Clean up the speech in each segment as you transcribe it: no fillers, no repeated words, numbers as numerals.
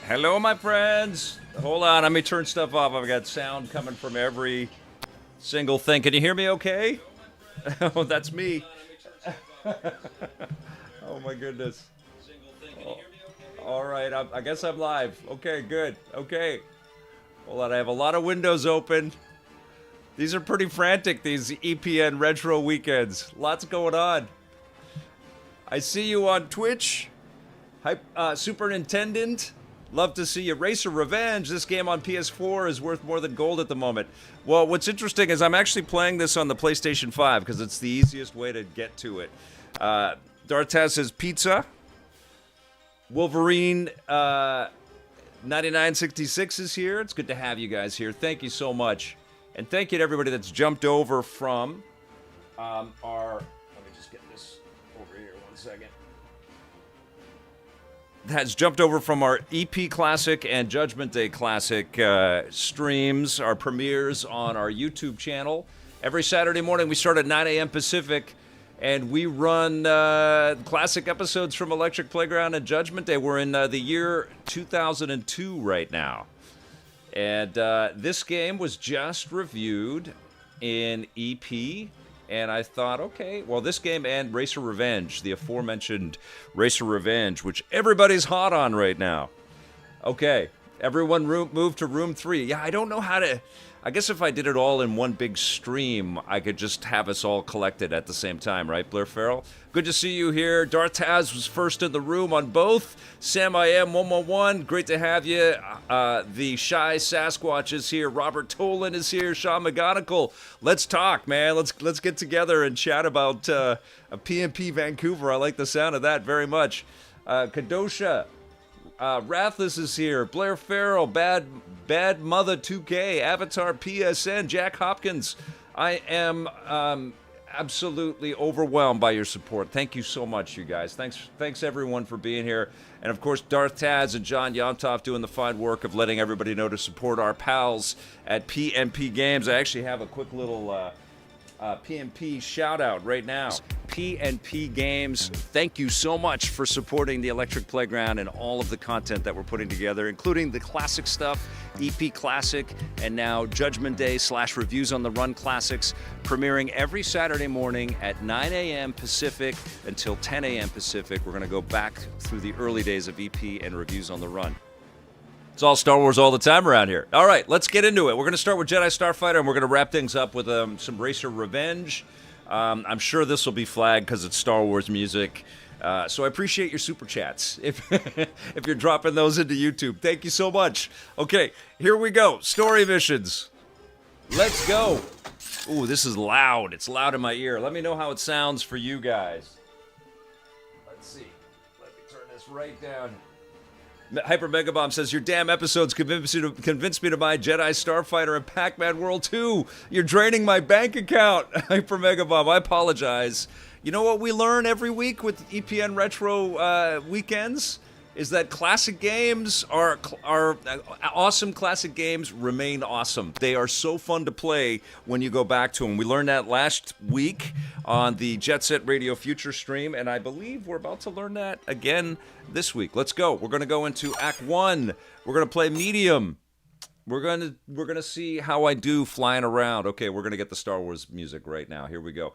Hello, my friends. Hold on, let me turn stuff off. I've got sound coming from every single thing. Can you hear me okay? Oh, that's me. Oh, my goodness. Oh, all right, I guess I'm live. Okay, good. Okay. Hold on, I have a lot of windows open. These are pretty frantic, these EPN retro weekends. Lots going on. I see you on Twitch. Superintendent. Love to see you. Racer Revenge. This game on PS4 is worth more than gold at the moment. Well, what's interesting is I'm actually playing this on the PlayStation 5 because it's the easiest way to get to it. Dartaz says pizza. Wolverine 9966 is here. It's good to have you guys here. Thank you so much. And thank you to everybody that's jumped over from our... Let me just get this over here 1 second. Has jumped over from our EP Classic and Judgment Day Classic streams, our premieres on our YouTube channel. Every Saturday morning we start at 9 a.m. Pacific, and we run classic episodes from Electric Playground and Judgment Day. We're in the year 2002 right now. And this game was just reviewed in EP. And I thought, okay, well, this game and Racer Revenge, the aforementioned Racer Revenge, which everybody's hot on right now. Okay, everyone move to room 3. Yeah, I don't know how to... I guess if I did it all in one big stream, I could just have us all collected at the same time, right, Blair Farrell? Good to see you here. Dartaz was first in the room on both. Sam I Am 111, great to have you. The Shy Sasquatch is here. Robert Tolan is here. Sean McGonigal. Let's talk, man. Let's get together and chat about a PNP Vancouver. I like the sound of that very much. Kadosha. Rathless is here. Blair Farrell, Bad Mother 2K, Avatar PSN, Jack Hopkins. I am absolutely overwhelmed by your support. Thank you so much, you guys. Thanks everyone for being here. And of course, Darth Taz and John Yomtov doing the fine work of letting everybody know to support our pals at PNP Games. I actually have a quick little PNP shout out right now. PNP Games, thank you so much for supporting the Electric Playground and all of the content that we're putting together, including the classic stuff, EP Classic, and now Judgment Day / Reviews on the Run Classics, premiering every Saturday morning at 9 a.m. Pacific until 10 a.m. Pacific. We're going to go back through the early days of EP and Reviews on the Run. It's all Star Wars all the time around here. All right, let's get into it. We're going to start with Jedi Starfighter, and we're going to wrap things up with some Racer Revenge. I'm sure this will be flagged because it's Star Wars music. So I appreciate your super chats if you're dropping those into YouTube. Thank you so much. Okay, here we go. Story missions. Let's go. Ooh, this is loud. It's loud in my ear. Let me know how it sounds for you guys. Let's see. Let me turn this right down. Hyper Megabomb says, your damn episodes convinced me to buy Jedi Starfighter and Pac-Man World 2. You're draining my bank account. Hyper Megabomb, I apologize. You know what we learn every week with EPN Retro weekends? Is that classic games are awesome. Classic games remain awesome. They are so fun to play when you go back to them. We learned that last week on the Jet Set Radio Future stream, and I believe we're about to learn that again this week. Let's go. We're going to go into Act 1. We're going to play medium. We're going to see how I do flying around. Okay, we're going to get the Star Wars music right now. Here we go.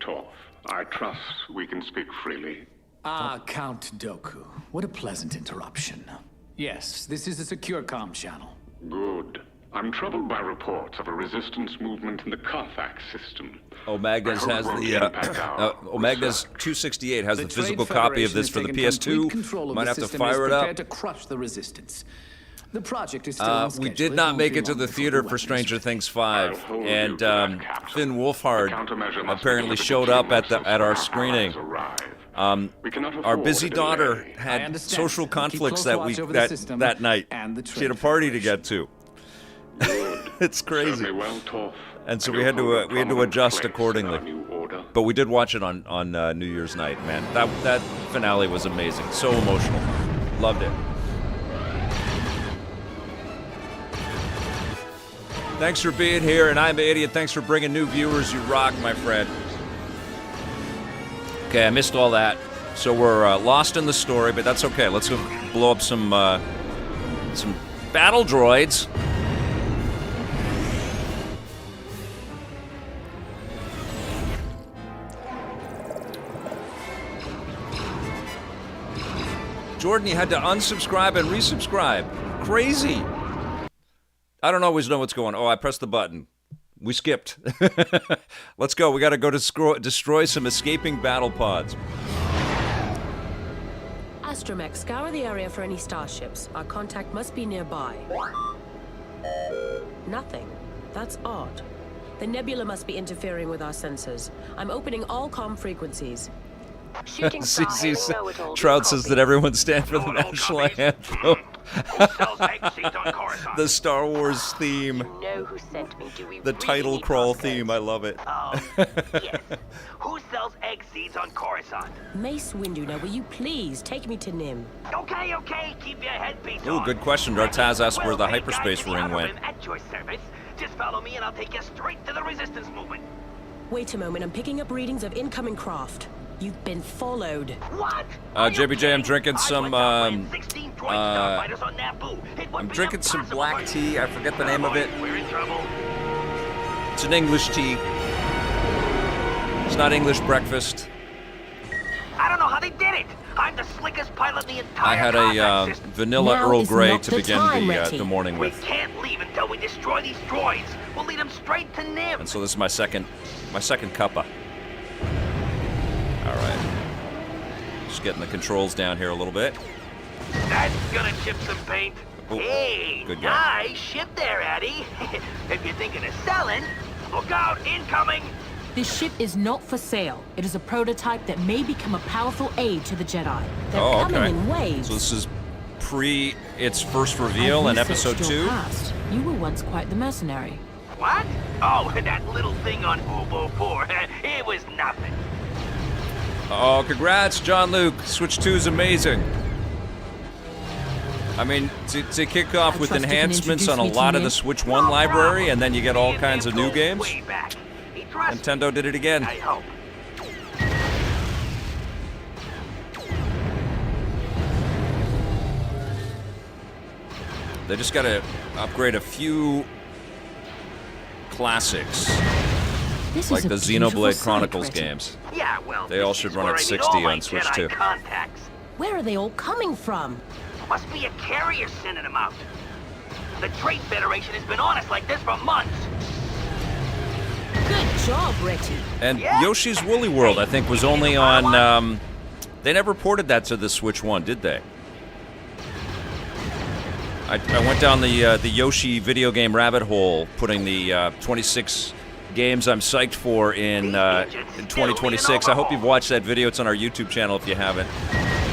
Torf. I trust we can speak freely. Ah, Count Dooku. What a pleasant interruption. Yes, this is a secure comm channel. Good. I'm troubled by reports of a resistance movement in the Carfax system. Omegna's has the Omegna's 268 has the physical copy of this for the PS2. Might have to fire it up. To crush the resistance. The project is still we did not make it to the theater for Stranger Things 5, and Finn Wolfhard apparently showed up at our screening. Our busy daughter had social conflicts that night. She had a party to get to. It's crazy. And so we had to adjust accordingly. But we did watch it on New Year's night, man. That finale was amazing. So emotional. Loved it. Thanks for being here, and I'm an idiot. Thanks for bringing new viewers. You rock, my friend. Okay, I missed all that. So we're lost in the story, but that's okay. Let's go blow up some battle droids. Jordan, you had to unsubscribe and resubscribe. Crazy. I don't always know what's going on. Oh, I pressed the button. We skipped. Let's go. We got to go destroy some escaping battle pods. Astromech, scour the area for any starships. Our contact must be nearby. Nothing. That's odd. The nebula must be interfering with our sensors. I'm opening all comm frequencies. Shooting star. Trout says that everyone stand for the national anthem. The Star Wars theme. You know who sent me. Do we the really title crawl theme. I love it. Oh, yes. Who sells egg seeds on Coruscant? Mace Windu, now will you please take me to Nim? Okay, keep your headpiece on. Ooh, good question. Dartaz asked where the hyperspace ring went. At your service. Just follow me and I'll take you straight to the resistance movement. Wait a moment, I'm picking up readings of incoming craft. You've been followed. What? JBJ, I'm drinking some, I'm drinking some black tea. I forget the name of it. We're in trouble. It's an English tea. It's not English breakfast. I don't know how they did it. I'm the slickest pilot in the entire I had a vanilla now Earl Grey to the begin the morning with. We can't leave until we destroy these droids. We'll lead them straight to Nim. And so this is my second cuppa. All right. Just getting the controls down here a little bit. That's gonna chip some paint. Ooh, hey, good guy. Nice ship there, Addy. If you're thinking of selling, look out, incoming. This ship is not for sale. It is a prototype that may become a powerful aid to the Jedi. They're coming in waves. So this is pre its first reveal in Episode 2? Past. You were once quite the mercenary. What? Oh, that little thing on Obo 4. It was nothing. Oh, congrats, John Luke. Switch 2 is amazing. I mean, to kick off with enhancements on a lot of the Switch 1 library, and then you get all kinds of new games. Nintendo did it again. I hope. They just got to upgrade a few classics, like the Xenoblade Chronicles games. Yeah, well, they all should run at 60 on Switch 2. Where are they all coming from? Must be a carrier sending them out. The Trade Federation has been on us like this for months. Good job, Retty. And Yoshi's Woolly World, I think, was only on... they never ported that to the Switch 1, did they? I went down the Yoshi video game rabbit hole, putting the 26 games I'm psyched for in 2026. I hope you've watched that video. It's on our YouTube channel if you haven't.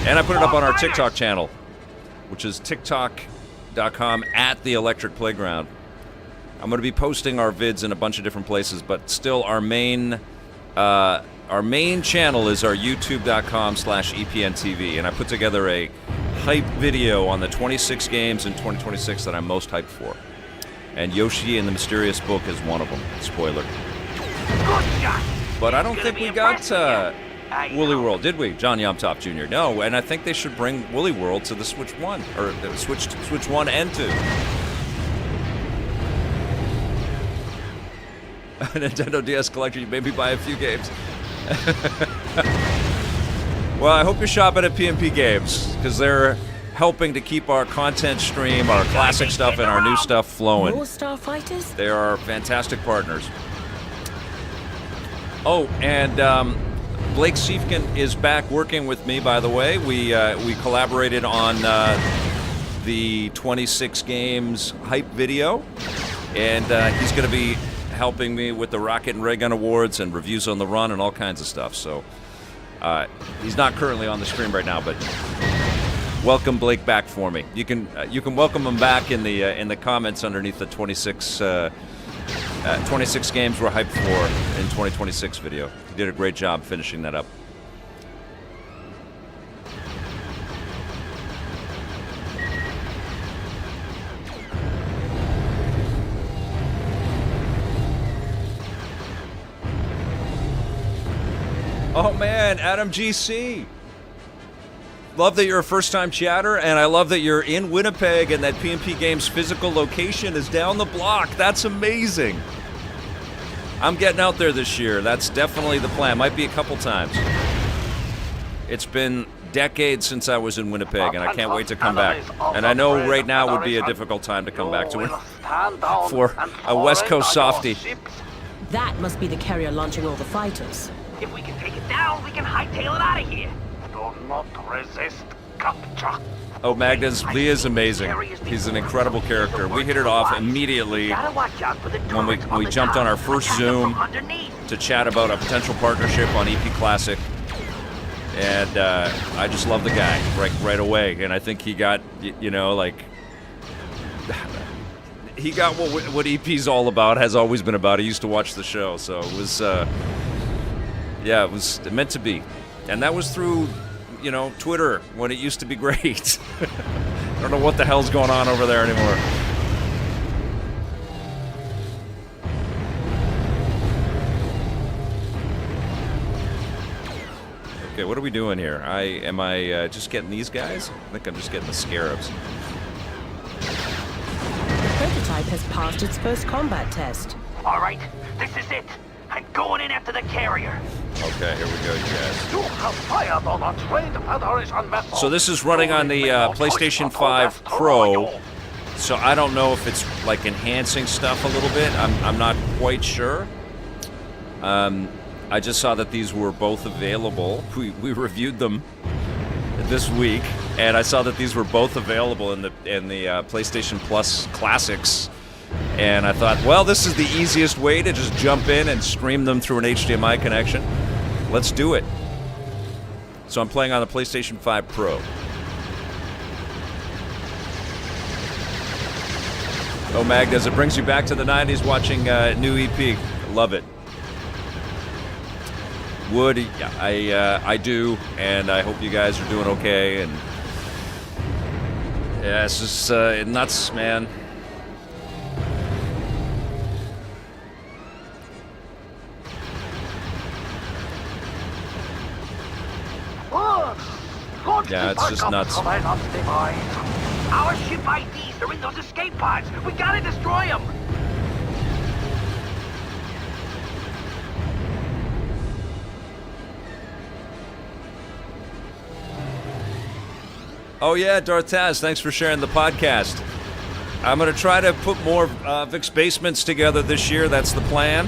And I put it up on our TikTok channel, which is tiktok.com/theelectricplayground. I'm going to be posting our vids in a bunch of different places, but still our main channel is our youtube.com/EPNTV, and I put together a hype video on the 26 games in 2026 that I'm most hyped for. And Yoshi and the Mysterious Book is one of them. Spoiler. But I don't think we got Woolly World, did we? John Yomtop Jr. No, and I think they should bring Woolly World to the Switch 1, or Switch 1 and 2. Nintendo DS collector, you maybe buy a few games. Well, I hope you're shopping at PNP Games, because they're helping to keep our content stream, our classic stuff, and our new stuff flowing. More Starfighters? They are fantastic partners. Oh, and Blake Siefkin is back working with me, by the way. We collaborated on the 26 games hype video, and he's going to be helping me with the Rocket and Ray Gun Awards and reviews on the run and all kinds of stuff. So he's not currently on the stream right now, but welcome Blake back for me. You can welcome him back in the comments underneath the 26 games we're hyped for in 2026 video. He did a great job finishing that up. Oh man, Adam GC. Love that you're a first-time chatter, and I love that you're in Winnipeg and that PNP Games' physical location is down the block. That's amazing. I'm getting out there this year. That's definitely the plan. Might be a couple times. It's been decades since I was in Winnipeg, and I can't wait to come back. And I know right now would be a difficult time to come back to it for a West Coast softie. That must be the carrier launching all the fighters. If we can take it down, we can hightail it out of here. Do not resist capture. Oh, Magnus, Lee is amazing. He's an incredible character. We hit it off immediately when we jumped on our first Zoom to chat about a potential partnership on EP Classic. And I just love the guy right away. And I think he got, you know, like, he got what EP's all about, has always been about. He used to watch the show, so it was, yeah, it was meant to be. And that was through, you know, Twitter, when it used to be great. I don't know what the hell's going on over there anymore. Okay, what are we doing here? Am I just getting these guys? I think I'm just getting the Scarabs. The prototype has passed its first combat test. All right, this is it. I'm going in after the carrier. Okay, here we go, you guys. You have fired on a Trade Federation vessel. So this is running on the PlayStation 5 Pro. So I don't know if it's like enhancing stuff a little bit. I'm not quite sure. I just saw that these were both available. We reviewed them this week, and I saw that these were both available in the PlayStation Plus Classics. And I thought, well, this is the easiest way to just jump in and stream them through an HDMI connection. Let's do it. So I'm playing on the PlayStation 5 Pro. Oh, Magnus, it brings you back to the 90s watching new EP. Love it. Would, yeah, I do, and I hope you guys are doing okay. And yeah, it's just nuts, man. Yeah, it's just nuts. Our ship IDs are in those escape pods. We gotta destroy them. Oh yeah, Dartaz, thanks for sharing the podcast. I'm gonna try to put more Vic's Basements together this year. That's the plan.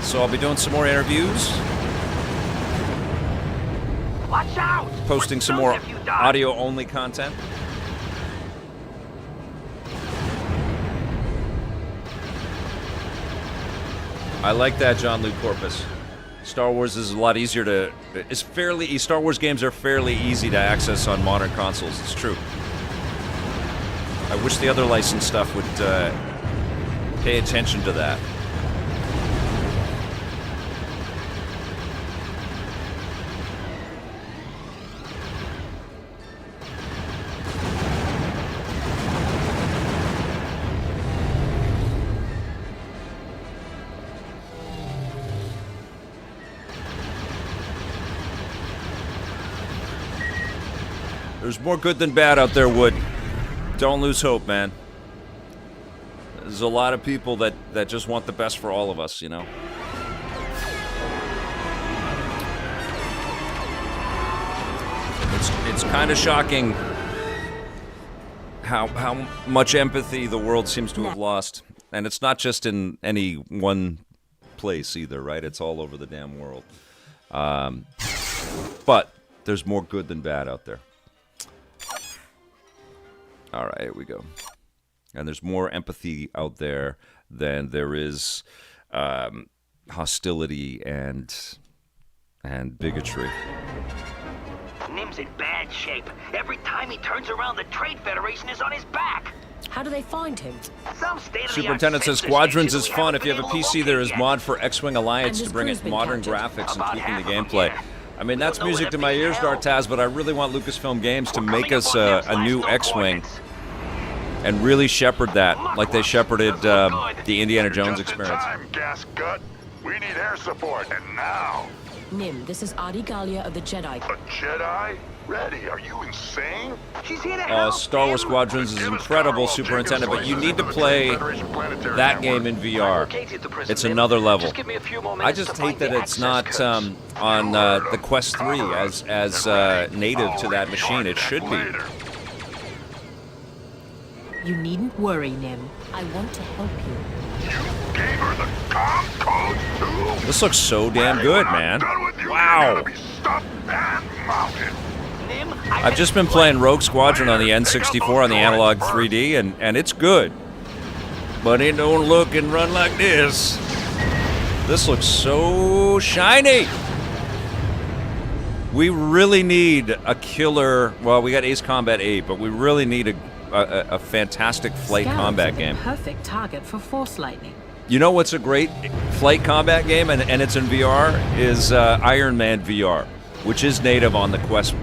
So I'll be doing some more interviews. Watch out! Posting some more audio-only content. I like that, John Luke Corpus. Star Wars is a lot easier to... Star Wars games are fairly easy to access on modern consoles. It's true. I wish the other licensed stuff would pay attention to that. There's more good than bad out there, Wood. Don't lose hope, man. There's a lot of people that just want the best for all of us, you know? It's kind of shocking how much empathy the world seems to have lost. And it's not just in any one place either, right? It's all over the damn world. But there's more good than bad out there. All right, here we go. And there's more empathy out there than there is hostility and bigotry. Nim's in bad shape. Every time he turns around, the Trade Federation is on his back. How do they find him? Some state-of-the-art Superintendent says sensor Squadrons station is we fun. haven't If you have a been able to PC, there is locate mod yet. for X-Wing Alliance And to his bring crew's it been modern captured. graphics and About tweaking the half of them, gameplay. yeah. I mean, We that's don't know music where to to my be ears, held. Dartaz, but I really want Lucasfilm Games to We're make coming us up on a new Nim's X-Wing last and really shepherd that like they shepherded This looks good. the Indiana Jones Just in experience. time, gas gut. We need air support, and now. Nim, this is Adi Gallia of the Jedi. A Jedi? Ready? Are you insane? She's here to help. Star Wars Nim. Squadrons is incredible, Superintendent, but you need to play that game in VR. It's another level. Just give me a few more I minutes just to hate find the that it's access not codes. on the Quest 3 as native to that machine. It should be. You needn't worry, Nim. I want to help you. Gave her the com code too? This looks so damn good, When man. I'm done with you, Wow. you're gonna be stuffed and mounted. Nim, I've just been playing Rogue Squadron on the N64 on the analog 3D, and it's good. But it don't look and run like this. This looks so shiny. We really need a killer. Well, we got Ace Combat 8, but we really need a fantastic flight Scouts combat are the game. perfect target for Force Lightning. You know what's a great flight combat game, and it's in VR, is Iron Man VR, which is native on the Quest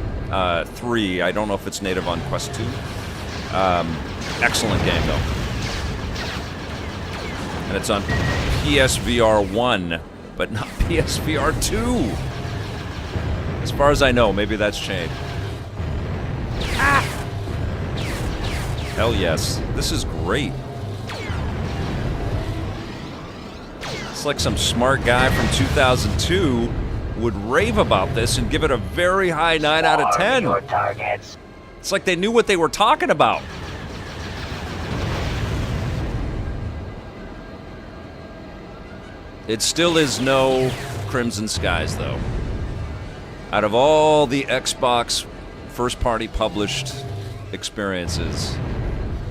3. I don't know if it's native on Quest 2. Excellent game, though. And it's on PSVR 1, but not PSVR 2. As far as I know, maybe that's changed. Hell yes. This is great. It's like some smart guy from 2002 would rave about this and give it a very high 9 out of 10. It's like they knew what they were talking about. It still is no Crimson Skies, though. Out of all the Xbox first-party published experiences,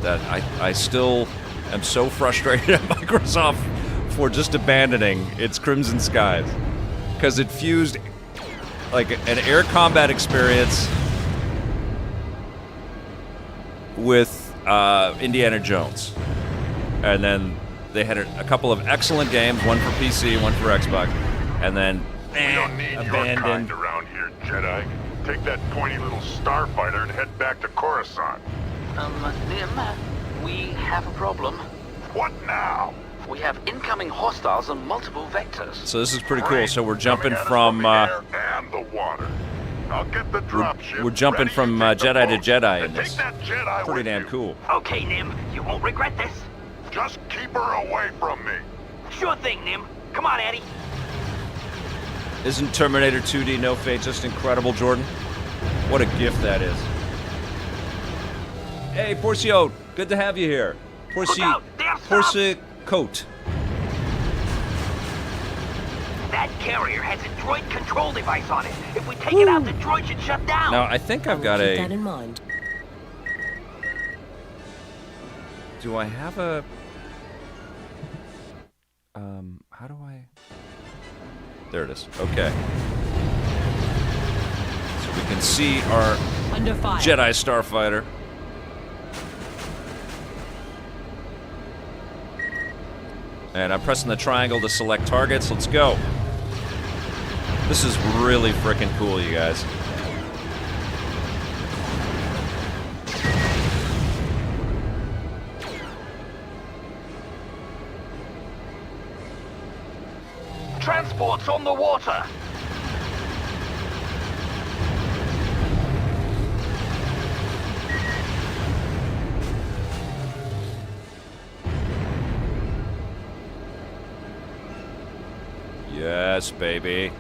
that I still am so frustrated at Microsoft for just abandoning its Crimson Skies, because it fused like an air combat experience with Indiana Jones, and then they had a couple of excellent games, one for PC, one for Xbox, and then We don't need your kind abandoned. around here, Jedi. Take that pointy little starfighter and head back to Coruscant. Nim, we have a problem. What now? We have incoming hostiles on multiple vectors. So this is pretty cool. Great. So we're jumping Coming at us from the air and the water. I'll get the dropship. we're jumping ready, from, you take the Jedi to boat, Jedi in and this. Take that Jedi Pretty with damn you. cool. Okay, Nim, you won't regret this. Just keep her away from me. Sure thing, Nim. Come on, Eddie. Isn't Terminator 2D No Fate just incredible, Jordan? What a gift that is. Hey, Porcio, good to have you here. Look out, damn stuff. Coat. That carrier has a droid control device on it. If we take it out, the droid should shut down. Now, I think I I've will got keep that a... in mind. Do I have a... how do I... There it is. Okay. So we can see our Under fire. Jedi Starfighter. And I'm pressing the triangle to select targets. Let's go. This is really freaking cool, you guys. Transport's on the water. Yes, baby.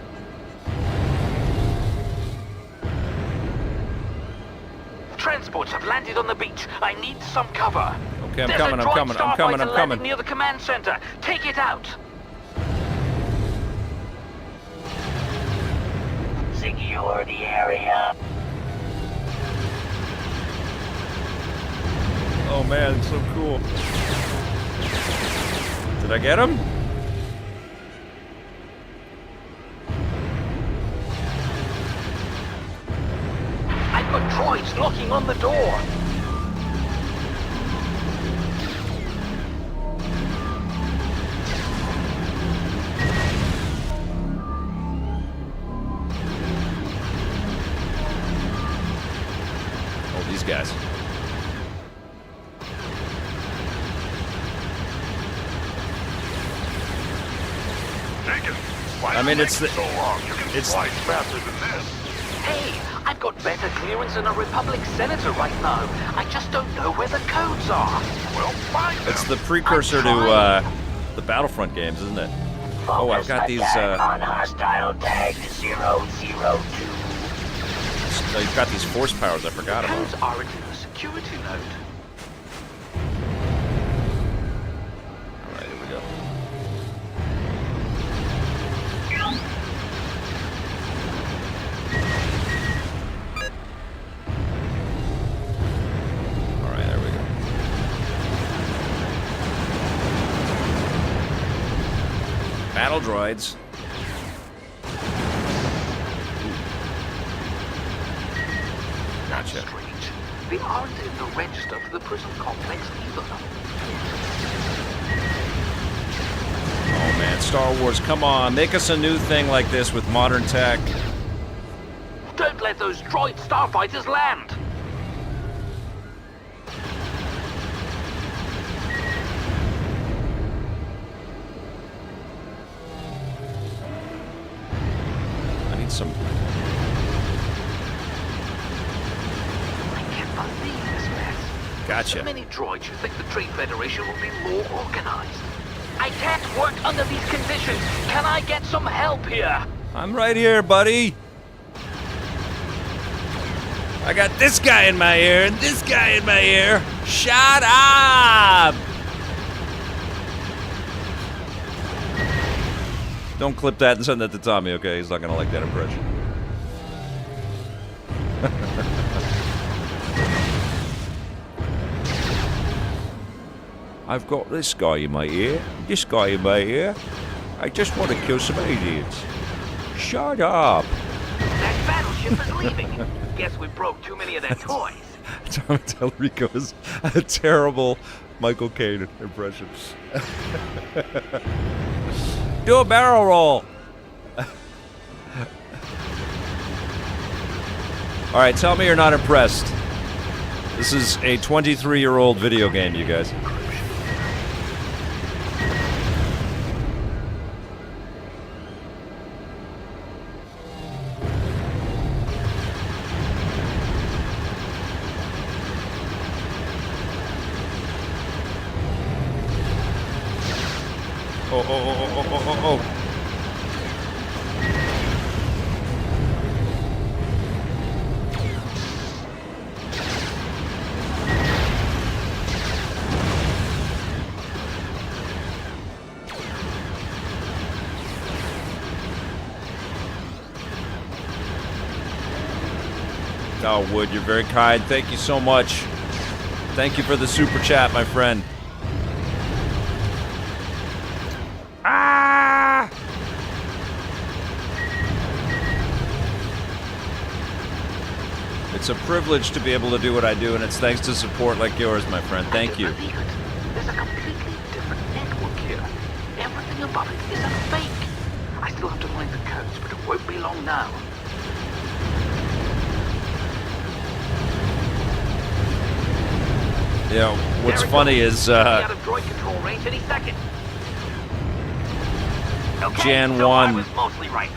drones have landed on the beach. I need some cover. Okay, I'm There's coming, a I'm droid coming, I'm coming, I'm Starfighter coming. landing near the command center. Take it out. Secure the area. Oh man, it's so cool. Did I get him? I've got droids knocking on the door. Oh, these guys. Jenkins, why I mean, is it it's taking the- so long? You can it's- fly faster than this. Hey, I've got better clearance than a Republic senator right now. I just don't know where the codes are. Well, find It's them. the precursor to the Battlefront games, isn't it? Oh, I've got these. On hostile tag 002. You've got these force powers. I forgot about. Codes aren't in the security node. All right, here we go. All right, there we go. Battle droids. Gotcha. Strange. They aren't in the register for the prison complex either. Oh man, Star Wars, come on, make us a new thing like this with modern tech. Don't let those droid starfighters land! I need some. I can't believe this mess. Gotcha. So many droids, you think the Trade Federation will be more organized? I can't work under these conditions. Can I get some help here? I'm right here, buddy. I got this guy in my ear and this guy in my ear. Shut up! Don't clip that and send that to Tommy, okay? He's not gonna like that impression. I've got this guy in my ear, this guy in my ear. I just want to kill some aliens. Shut up! That battleship is leaving. Guess we broke too many of their toys. Tommy Tellerico is a terrible Michael Caine impression. Do a barrel roll! Alright, tell me you're not impressed. This is a 23-year-old video game, you guys. Oh. Oh, Wood, you're very kind. Thank you so much. Thank you for the super chat, my friend. Ah! It's a privilege to be able to do what I do, and it's thanks to support like yours, my friend. Thank you. I don't believe it. There's a completely different network here. Everything about it is a fake. I still have to find the codes, but it won't be long now. Yeah, what's funny is Out of droid control range any second. Okay, Jan so I 1 was mostly right.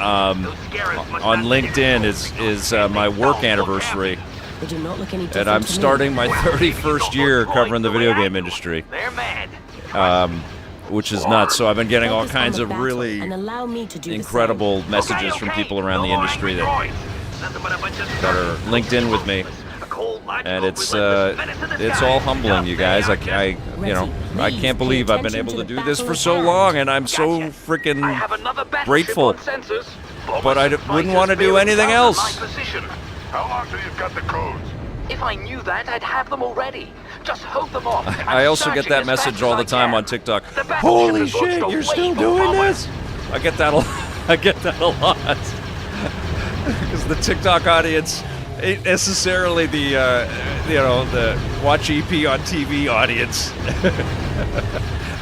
Those scarabs must on not be LinkedIn controlled. is my work anniversary, They do not look any different and I'm to me. starting my Well, 31st year droids covering the video way I game do it. industry, They're mad. which is nuts. So I've been getting all Focus on kinds the of battle really and allow me to do the incredible Okay, messages from people around no the more industry angry that droids. Nothing but a bunch of are linked in with me. And it's all humbling, you guys. I can't believe I've been able to do this for so long, and I'm so freaking grateful. But I wouldn't want to do anything else. How long till you've got the codes? If I knew that, I'd have them already. Just hold them off. I also get that message all the time on TikTok. Holy shit, you're still doing this? I get that a lot. Because the TikTok audience ain't necessarily the watch EP on TV audience.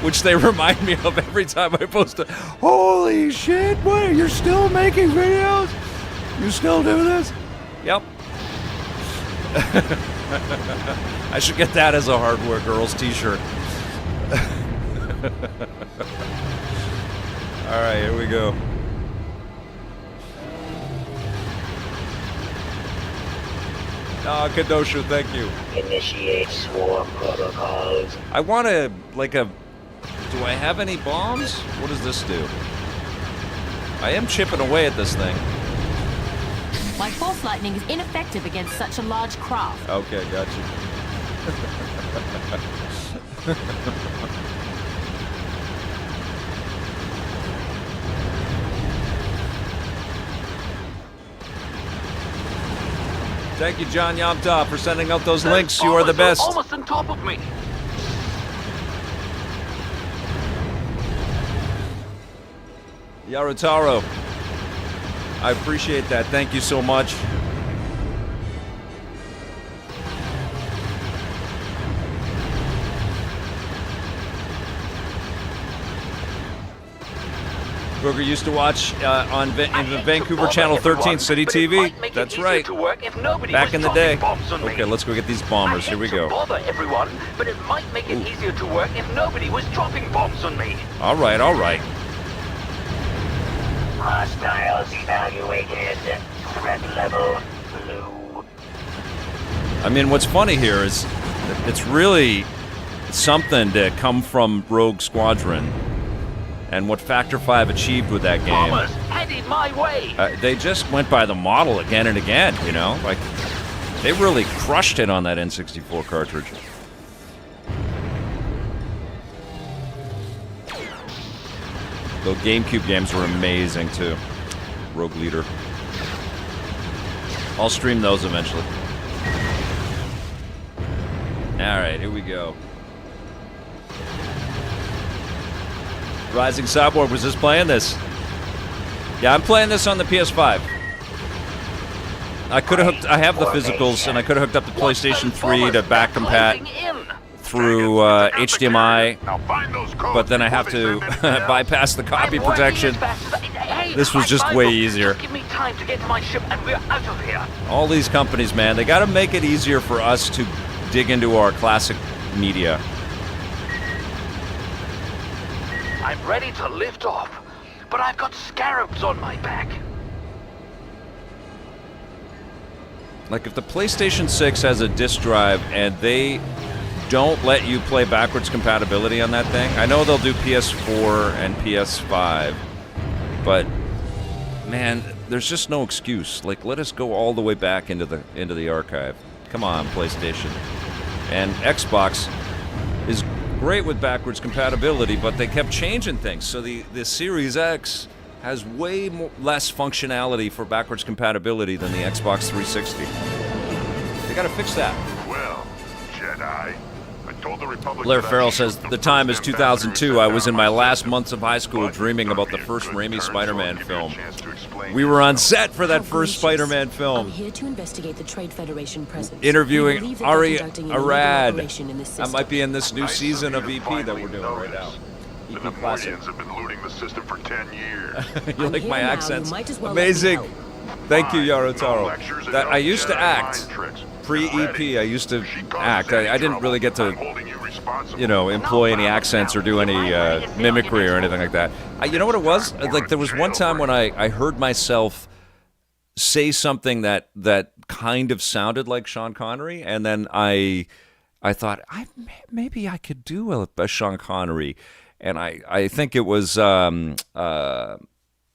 Which they remind me of every time I post a, holy shit, wait, you're still making videos? You still do this? Yep. I should get that as a Hardware Girls t-shirt. All right, here we go. Kadosha, thank you. Initiate swarm protocols. I want to, do I have any bombs? What does this do? I am chipping away at this thing. My force lightning is ineffective against such a large craft. Okay, got you. Thank you, John Yamta, for sending out those links. You are the best. Almost on top of me. Yarutaro, I appreciate that. Thank you so much. Booger used to watch in the Vancouver Channel 13 City TV. That's right. Back in the day. Okay, let's go get these bombers. Here we go. Bother everyone, but it might make it easier to work if nobody was dropping bombs on me. All right, all right. Hostiles evaluated. Threat level blue. I mean, what's funny here is it's really something to come from Rogue Squadron. And what Factor 5 achieved with that game, Bombers headed my way. They just went by the model again and again, you know? Like, they really crushed it on that N64 cartridge. The GameCube games were amazing, too. Rogue Leader. I'll stream those eventually. Alright, here we go. Rising Cyborg was just playing this. Yeah, I'm playing this on the PS5. I could have hooked. I have the physicals, and I could have hooked up the PlayStation 3 to back compat through HDMI. But then I have to bypass the copy protection. This was just way easier. Give me time to get to my ship and we're out of here. All these companies, man, they got to make it easier for us to dig into our classic media. I'm ready to lift off, but I've got scarabs on my back. Like, if the PlayStation 6 has a disk drive and they don't let you play backwards compatibility on that thing, I know they'll do PS4 and PS5, but man, there's just no excuse. Like, let us go all the way back into the archive. Come on, PlayStation. And Xbox is great with backwards compatibility, but they kept changing things. So the Series X has way less functionality for backwards compatibility than the Xbox 360. They gotta fix that. Well, Jedi, I told the Republic. Blair Farrell says, the time is 2002. I was in my last months of high school dreaming about the first Raimi Spider-Man film. We were on set for that first Spider-Man I'm film. here to investigate the Trade Federation presence. Interviewing We believe that Ari they're conducting an Arad. illegal operation in this That system. might be in this new season of EP that we're doing right now. The EP Classic. Nemoidians have been looting the system for 10 years. You I'm like here my now, accents? you might as well let me Amazing. help. Thank you, No Yarotaro. lectures and That no I used to Jedi act mind tricks. pre-EP. I used to She causes act. any I didn't trouble, really get to, I'm holding you responsible. you know, employ any accents or do any mimicry or anything like that. You know what it was? Like, there was one time when I heard myself say something that kind of sounded like Sean Connery, and then I thought, maybe I could do a Sean Connery, and I think it was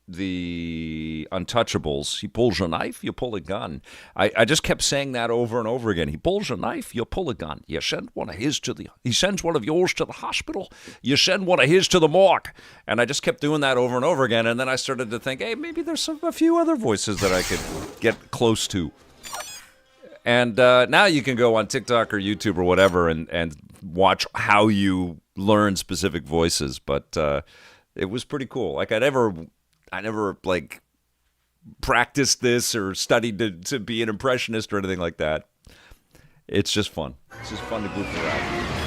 the Untouchables. He pulls a knife, you pull a gun. I just kept saying that over and over again. He pulls a knife, you pull a gun. You send one of his to the. He sends one of yours to the hospital. You send one of his to the morgue. And I just kept doing that over and over again. And then I started to think, hey, maybe there's a few other voices that I could get close to. And now you can go on TikTok or YouTube or whatever and watch how you learn specific voices. But it was pretty cool. Like I never like practiced this or studied to be an impressionist or anything like that. It's just fun. It's just fun to goof around.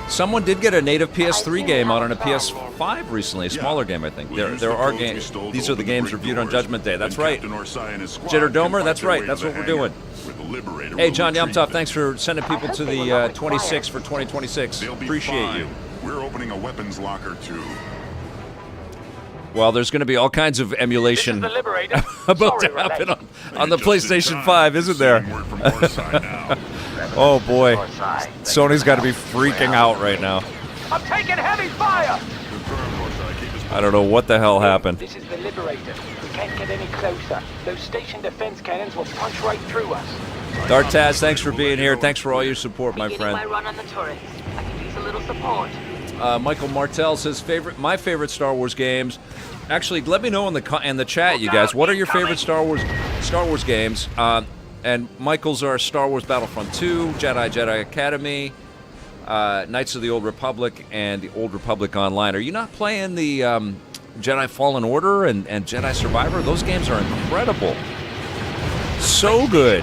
Someone did get a native PS3 game out on a PS5 recently, a smaller game, I think. There are games. These are the games reviewed on Judgment Day. That's right. Jitter Domer, that's right. That's what we're doing. Hey, John Yumtoff, thanks for sending people to the 26 for 2026. Appreciate you. We're opening a weapons locker too. Well, there's going to be all kinds of emulation about to happen on the PlayStation 5, isn't there? Oh, boy. Sony's got to be freaking out right now. I'm taking heavy fire! I don't know what the hell happened. This is the Liberator. We can't get any closer. Those station defense cannons will punch right through us. Dartaz, thanks for being here. Thanks for all your support, my friend. My run on the turrets. I could use a little support. Michael Martell says my favorite Star Wars games. Actually, let me know in the chat, you guys. What are your favorite Star Wars games? And Michael's are Star Wars Battlefront 2, Jedi Academy, Knights of the Old Republic, and the Old Republic Online. Are you not playing the Jedi Fallen Order and Jedi Survivor? Those games are incredible. So good.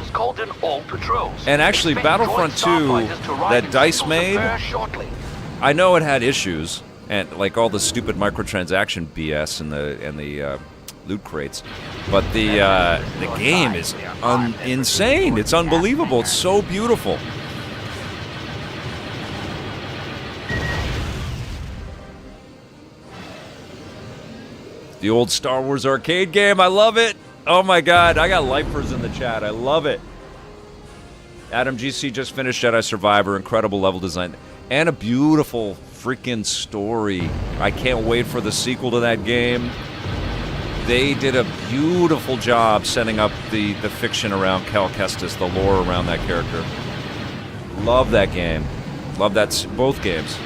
And actually, Battlefront 2 that DICE made, I know it had issues, and like all the stupid microtransaction BS and the loot crates, but the game is insane. It's unbelievable. It's so beautiful. The old Star Wars arcade game. I love it. Oh my God, I got lifers in the chat. I love it. Adam GC just finished Jedi Survivor. Incredible level design. And a beautiful freaking story. I can't wait for the sequel to that game. They did a beautiful job setting up the fiction around Cal Kestis, the lore around that character. Love that game. Love that, both games.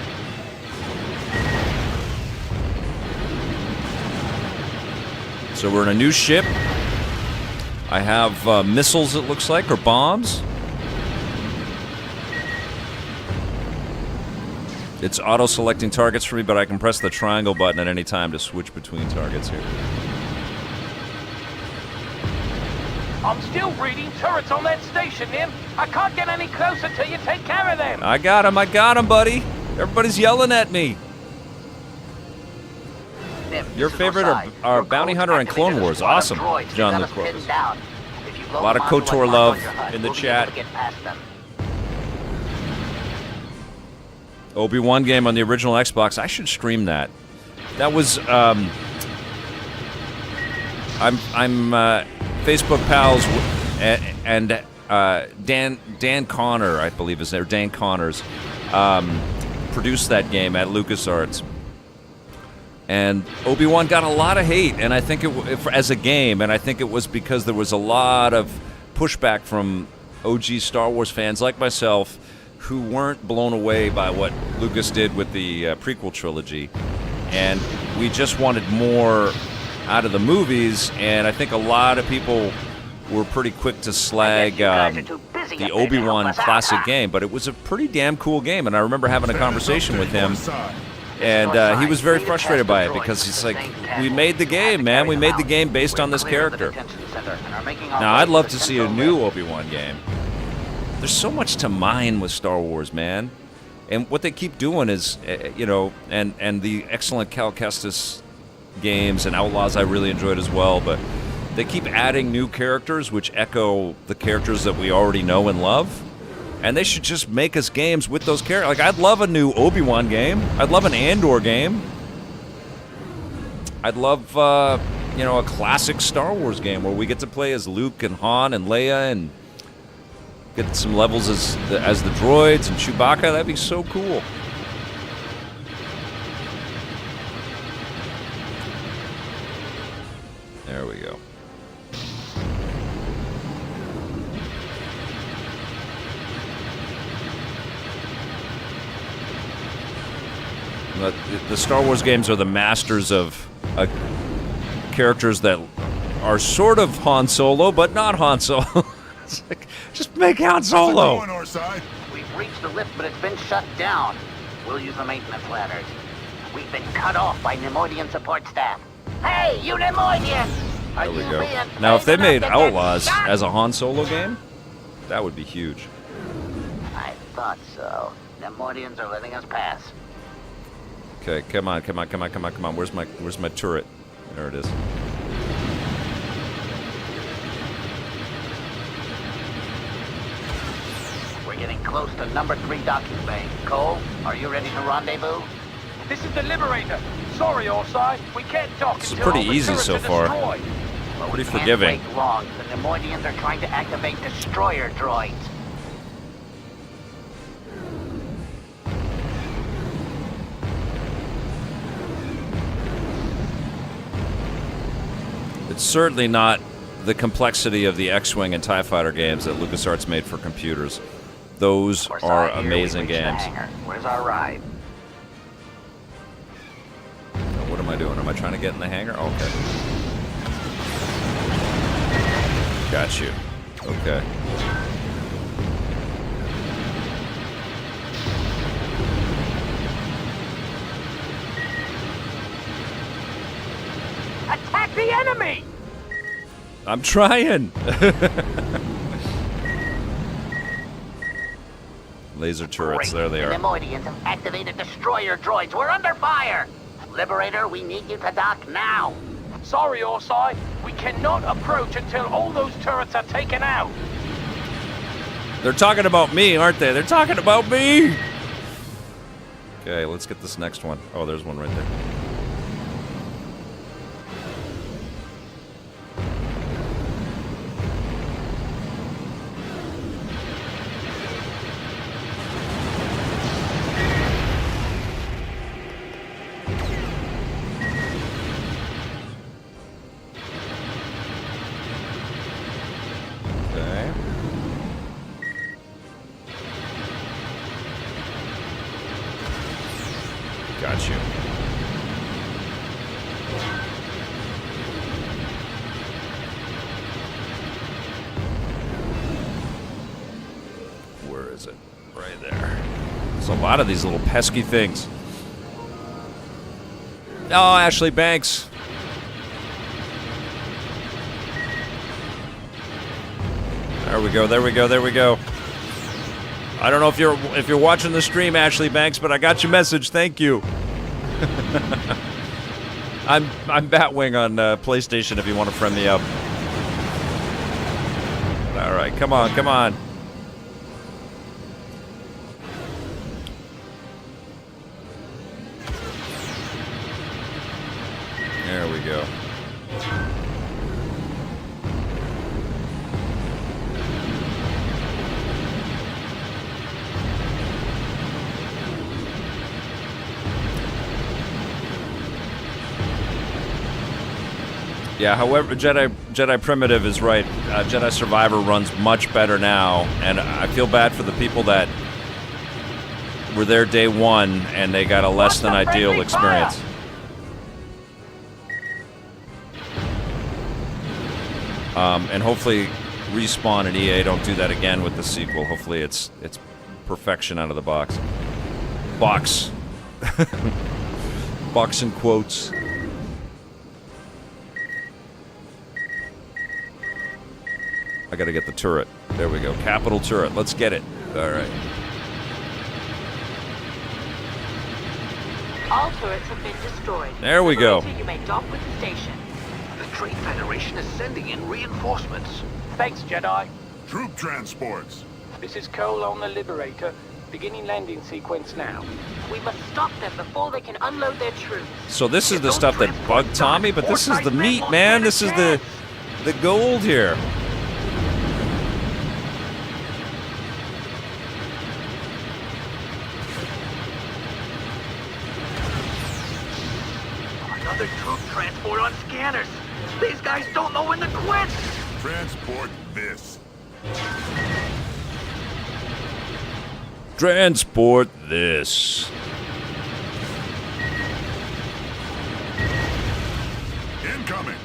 So we're in a new ship. I have missiles, it looks like, or bombs. It's auto-selecting targets for me, but I can press the triangle button at any time to switch between targets here. I'm still reading turrets on that station, Nim. I can't get any closer till you take care of them. I got him, buddy. Everybody's yelling at me. Nim, your favorite are Bounty Hunter and Clone Wars. Awesome, John LaCroix. A lot of KOTOR love in the chat. Obi-Wan game on the original Xbox. I should stream that. That was I'm Facebook pals and Dan Connor, I believe is there. Dan Connors produced that game at LucasArts. And Obi-Wan got a lot of hate, and I think as a game, and I think it was because there was a lot of pushback from OG Star Wars fans like myself who weren't blown away by what Lucas did with the prequel trilogy. And we just wanted more out of the movies, and I think a lot of people were pretty quick to slag the Obi-Wan classic game, but it was a pretty damn cool game, and I remember having a conversation with him, and he was very frustrated by it, because he's like, we made the game, man. We made the game based on this character. Now, I'd love to see a new Obi-Wan game. There's so much to mine with Star Wars, man. And what they keep doing is, and the excellent Cal Kestis games and Outlaws I really enjoyed as well, but they keep adding new characters which echo the characters that we already know and love. And they should just make us games with those characters. Like, I'd love a new Obi-Wan game. I'd love an Andor game. I'd love, a classic Star Wars game where we get to play as Luke and Han and Leia and get some levels as the droids and Chewbacca. That'd be so cool. The Star Wars games are the masters of characters that are sort of Han Solo, but not Han Solo. It's like, just make Han Solo. We've reached the lift, but it's been shut down. We'll use the maintenance ladders. We've been cut off by Nemoidian support staff. Hey, you Nemoidians! There we go. Now, if they made Outlaws as a Han Solo game, that would be huge. I thought so. Nemoidians are letting us pass. Okay, come on. Where's my turret? There it is. We're getting close to number 3 docking bay. Cole, are you ready to rendezvous? This is the Liberator. Sorry, Orsai. We can't dock This is until pretty all the easy turrets so are far. destroyed. Well, Pretty we can't forgiving. wait long. The Nemoidians are trying to activate destroyer droids. It's certainly not the complexity of the X-Wing and TIE Fighter games that LucasArts made for computers. Those Orsai, are here we amazing reach the games. hangar. Where's our ride? Now, what am I doing? Am I trying to get in the hangar? Oh, okay. Got you. Okay. Attack the enemy! I'm trying. Laser turrets. There they The are. Nemoidians have activated destroyer droids. We're under fire! Liberator, we need you to dock now. Sorry, Orsai. We cannot approach until all those turrets are taken out. They're talking about me, aren't they? They're talking about me. Okay, let's get this next one. Oh, there's one right there. Okay. Got you. Where is it? Right there. There's a lot of these little pesky things. Oh, Ashley Banks. There we go, there we go, there we go. I don't know if you're watching the stream, Ashley Banks, but I got your message. Thank you. I'm Batwing on PlayStation if you want to friend me up. All right, come on, come on. There we go. Yeah, however, Jedi Primitive is right. Jedi Survivor runs much better now, and I feel bad for the people that were there day one and they got a less than ideal experience. And hopefully, Respawn and EA don't do that again with the sequel. Hopefully, it's perfection out of the box. Box. Box in quotes. I gotta get the turret. There we go. Capital turret. Let's get it. All right. All turrets have been destroyed. There we go. Liberator, you may dock with the station. The Trade Federation is sending in reinforcements. Thanks, Jedi. Troop transports. This is Cole on the Liberator. Beginning landing sequence now. We must stop them before they can unload their troops. So this is the stuff that bugged Tommy, but this is the meat, man. This is the gold here. Another troop transport on scanners. These guys don't know when to quit. Transport this. Transport this. Incoming.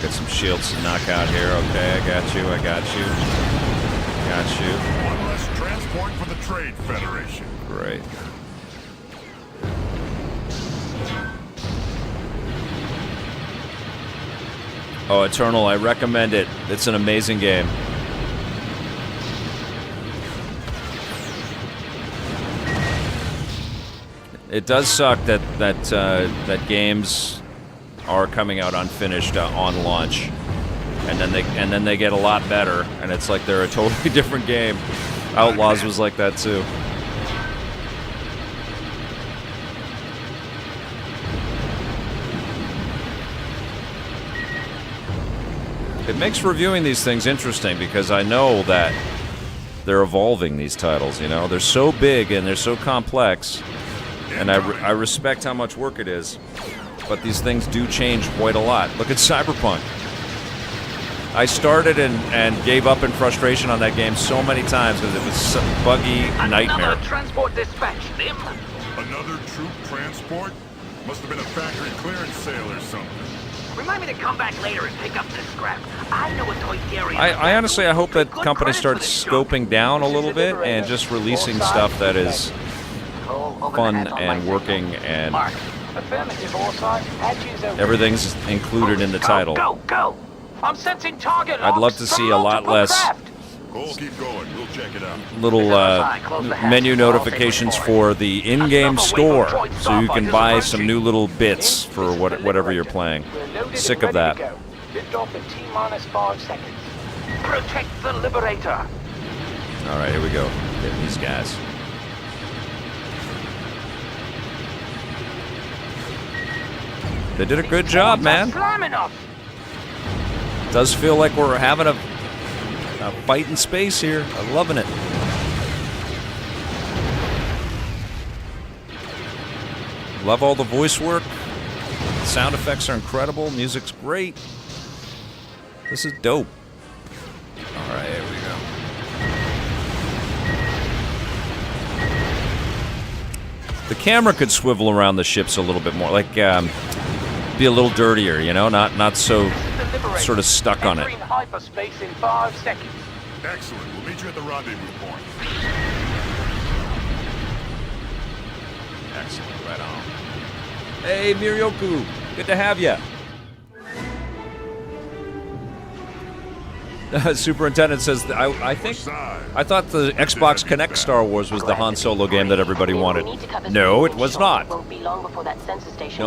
Got some shields to knock out here. Okay, I got you. I got you. Got you. One less transport for the Trade Federation. Great. Oh, Eternal, I recommend it. It's an amazing game. It does suck that games are coming out unfinished on launch, and then they get a lot better, and it's like they're a totally different game. Outlaws was like that too. It makes reviewing these things interesting because I know that they're evolving, these titles, you know? They're so big and they're so complex, and I respect how much work it is, but these things do change quite a lot. Look at Cyberpunk. I started and gave up in frustration on that game so many times because it was some buggy nightmare. Another transport dispatch, Nim. Another troop transport? Must have been a factory clearance sale or something. Remind me to come back later and pick up this scrap. I know a Toydarian. I honestly, I hope that company starts scoping down a little bit and just releasing stuff that is fun and working and everything's included in the title. Go, go! I'm sensing target. I'd love to see a lot less Keep going. We'll check it out. little menu notifications for the in-game store, so you can buy some new little bits for whatever you're playing. Sick of that. Protect the Liberator. All right, here we go. Getting these guys. They did a good job, man. Does feel like we're having a fight in space here. I'm loving it. Love all the voice work. Sound effects are incredible. Music's great. This is dope. All right, here we go. The camera could swivel around the ships a little bit more, like be a little dirtier, you know, not so sort of stuck on it. Hyperspace in 5 seconds. Excellent. We'll meet you at the rendezvous point. Excellent. Right on. Hey, Miryoku. Good to have you. Superintendent says, I thought the Xbox Connect Star Wars was the Han Solo game that everybody wanted. No, it was not. No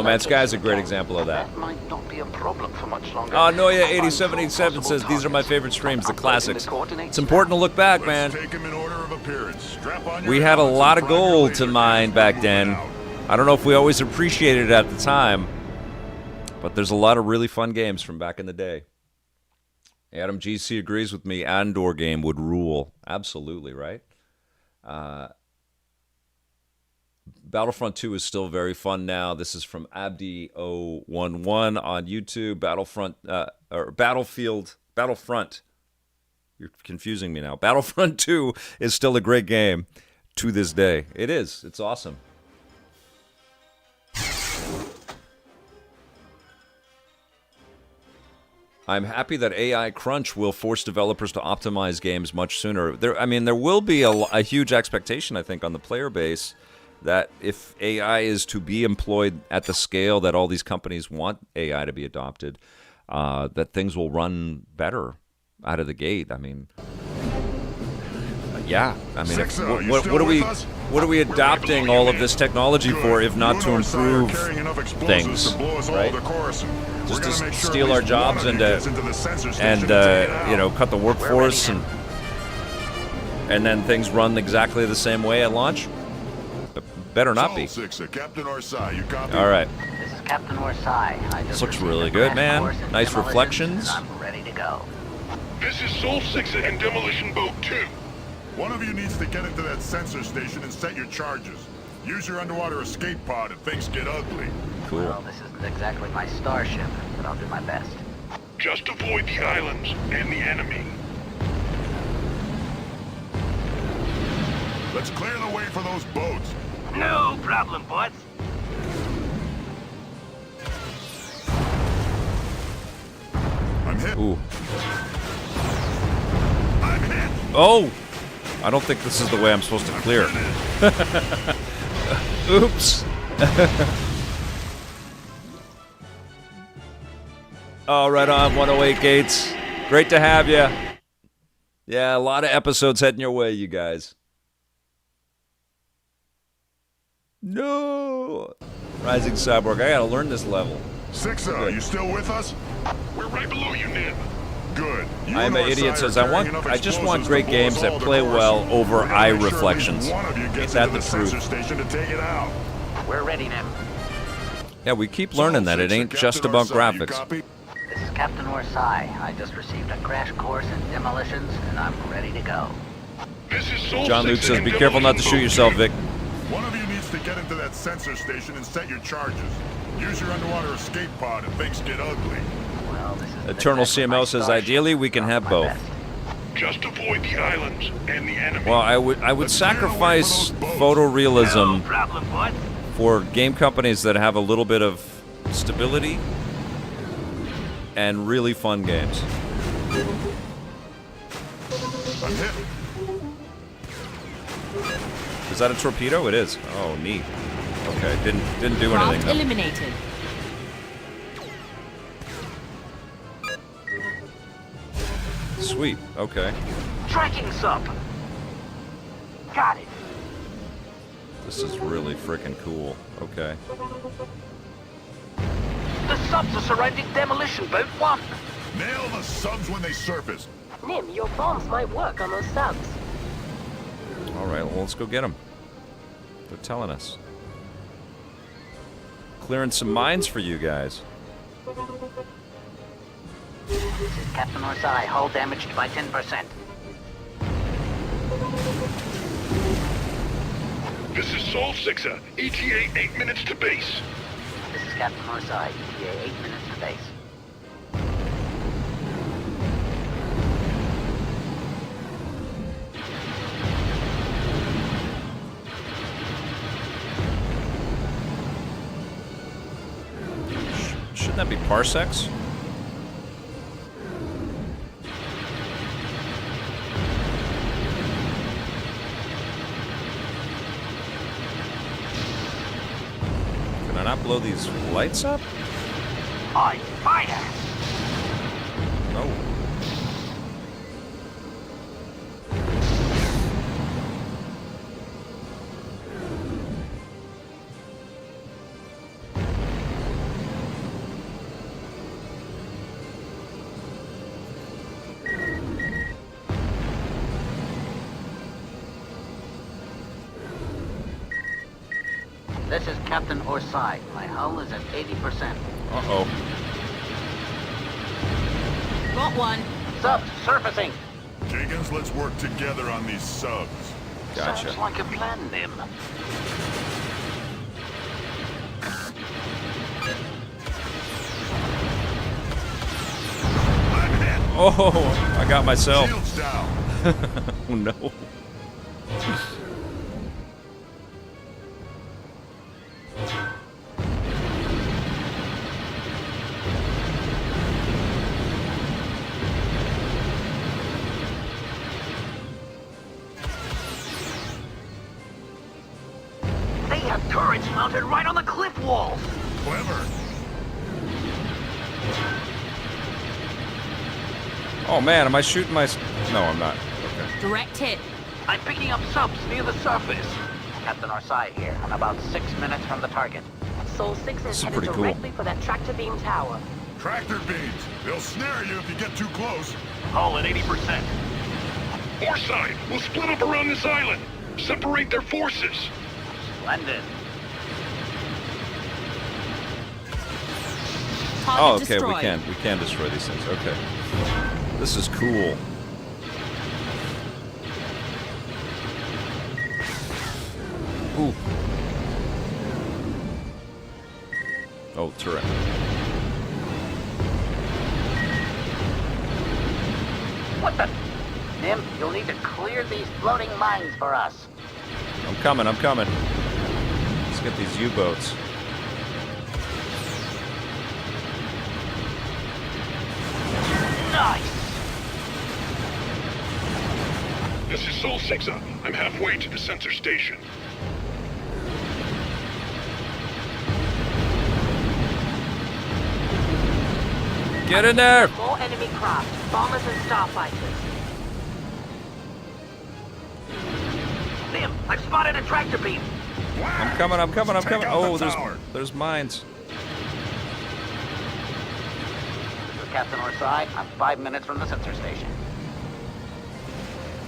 Man's Sky is a great example of that. Noya8787 says, these are my favorite streams, the classics. It's important to look back, man. We had a lot of gold to mine back then. I don't know if we always appreciated it at the time, but there's a lot of really fun games from back in the day. Adam GC agrees with me. Andor game would rule. Absolutely, right? Battlefront 2 is still very fun now. This is from Abdi011 on YouTube. Battlefront. You're confusing me now. Battlefront 2 is still a great game to this day. It is. It's awesome. I'm happy that AI crunch will force developers to optimize games much sooner. There will be a huge expectation, I think, on the player base that if AI is to be employed at the scale that all these companies want AI to be adopted, that things will run better out of the gate. What are we adopting all of this technology for if not to improve things, right? Just to steal our jobs and cut the workforce and then things run exactly the same way at launch? Better not be. All right. This is Captain Orsai. This looks really good, man. Nice reflections. I'm ready to go. This is Sol 6 and Demolition Boat 2. One of you needs to get into that sensor station and set your charges. Use your underwater escape pod if things get ugly. Cool. Well, this isn't exactly my starship, but I'll do my best. Just avoid the islands and the enemy. Let's clear the way for those boats. No problem, boss. I'm hit. Ooh. I'm hit. Oh! I don't think this is the way I'm supposed to clear. Oops. Oh, right on, 108 Gates. Great to have you. Yeah, a lot of episodes heading your way, you guys. No! Rising Cyborg, I gotta learn this level. Sixa, you still with us? We're right below you, Nim. Good. You I am and an idiot Orsi says are carrying I enough just want explosives great to blow games us that all to play course. well over We're gonna eye make sure at least reflections. one of you gets Is that into the sensor truth? station to take it out. We're ready, Nim. Yeah, we keep learning that it ain't Captain just about Orsi, you graphics. copy? This is Captain Orsai. I just received a crash course in demolitions, and I'm ready to go. This is Soul John Luke 6 says, and be careful not to shoot Demolition yourself, Boat Vic. One of you needs to get into that sensor station and set your charges. Use your underwater escape pod if things get ugly. Well, this is Eternal exactly my CMO says, starship. ideally, we can I'll have do my both. best. 2. Just avoid the islands and the enemy. Well, I would Let's clear the way sacrifice for those boats. No photorealism problem, boss. for game companies that have a little bit of stability and really fun games. I'm hit. Is that a torpedo? It is. Oh, neat. Okay, didn't do Craft anything though. eliminated. Sweet. Okay. Tracking sub. Got it. This is really freaking cool. Okay. The subs are surrounding Demolition Boat 1. Nail the subs when they surface. Nim, your bombs might work on those subs. All right, well, let's go get them. They're telling us. Clearing some mines for you guys. This is Captain Orsai. Hull damaged by 10%. This is Soul 6, ETA 8 minutes to base. This is Captain Orsai. ETA 8 minutes to base. Shouldn't that be parsecs? Can I not blow these lights up? On fire. No. This is Captain Orsai. My hull is at 80%. Uh-oh. Got one. Subs surfacing. Jenkins, let's work together on these subs. Gotcha. Sounds like a plan, Nim. I'm hit. Oh, I got myself. Shields down. Oh, no. They have turrets mounted right on the cliff walls. Clever. Oh, man, am I shooting my... No, I'm not. Okay. Direct hit. I'm picking up subs near the surface. Captain Orsai here. I'm about 6 minutes from the target. Soul 6 This is is headed pretty cool. directly for that tractor beam tower. Tractor beams. They'll snare you if you get too close. Hull at 80%. Orsai, we'll split up around this island. Separate their forces. Splendid. Target Oh, okay, destroyed. we can destroy these things. Okay. This is cool. Ooh. Oh, turret. What the? Nim, you'll need to clear these floating mines for us. coming. Let's get these U-boats. Nice! This is Sol 6. I'm halfway to the sensor station. Get in there! More enemy craft, bombers and starfighters. Nim, I've spotted a tractor beam. I'm coming. Take out Oh, the tower. there's mines. This is Captain Orsai. I'm 5 minutes from the sensor station.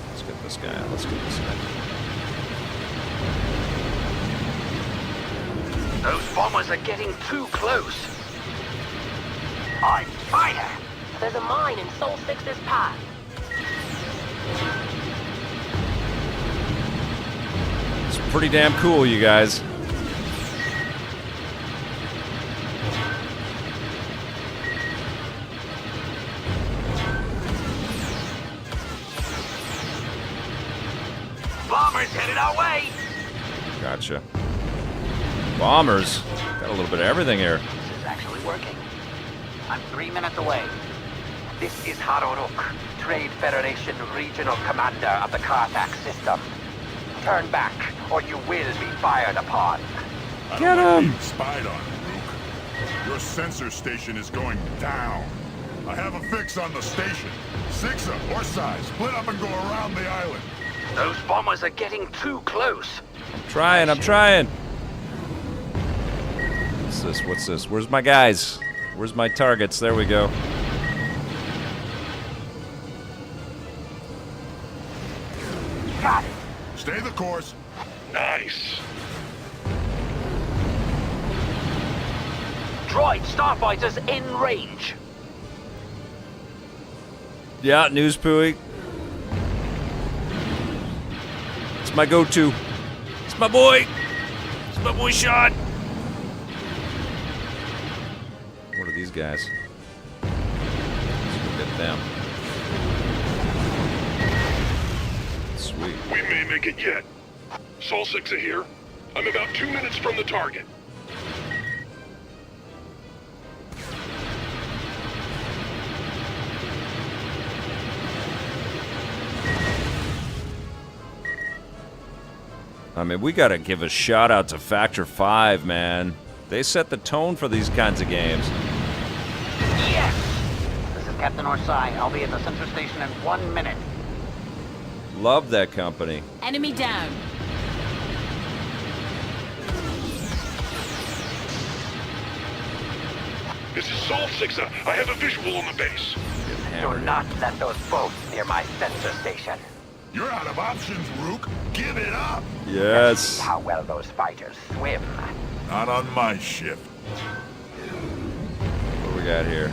Let's get this guy out. Those bombers are getting too close. On fire! There's a mine in Sol 6's path. It's pretty damn cool, you guys. Bombers headed our way! Gotcha. Bombers. Got a little bit of everything here. This is actually working. I'm 3 minutes away. This is Haroruk, Trade Federation Regional Commander of the Carthax system. Turn back, or you will be fired upon. I Get don't like him. being spied on, Rook. Your sensor station is going down. I have a fix on the station. 6 Orsai, split up and go around the island. Those bombers are getting too close. I'm trying. What's this? Where's my guys? Where's my targets? There we go. Got it. Stay the course. Nice. Droid starfighters in range. Yeah, news pooey. It's my go-to. It's my boy. It's my boy Sean. What are these guys? Let's go get them. Sweet. We may make it yet. Sol 6 here. I'm about 2 minutes from the target. I mean, we gotta give a shout out to Factor 5, man. They set the tone for these kinds of games. Yes! This is Captain Orsai. I'll be at the sensor station in 1 minute. Love that company. Enemy down. This is Sol 6. I have a visual on the base. Getting Do hammered. not let those boats near my sensor station. You're out of options, Rook. Give it up. Yes. How well those fighters swim. Not on my ship. What do we got here?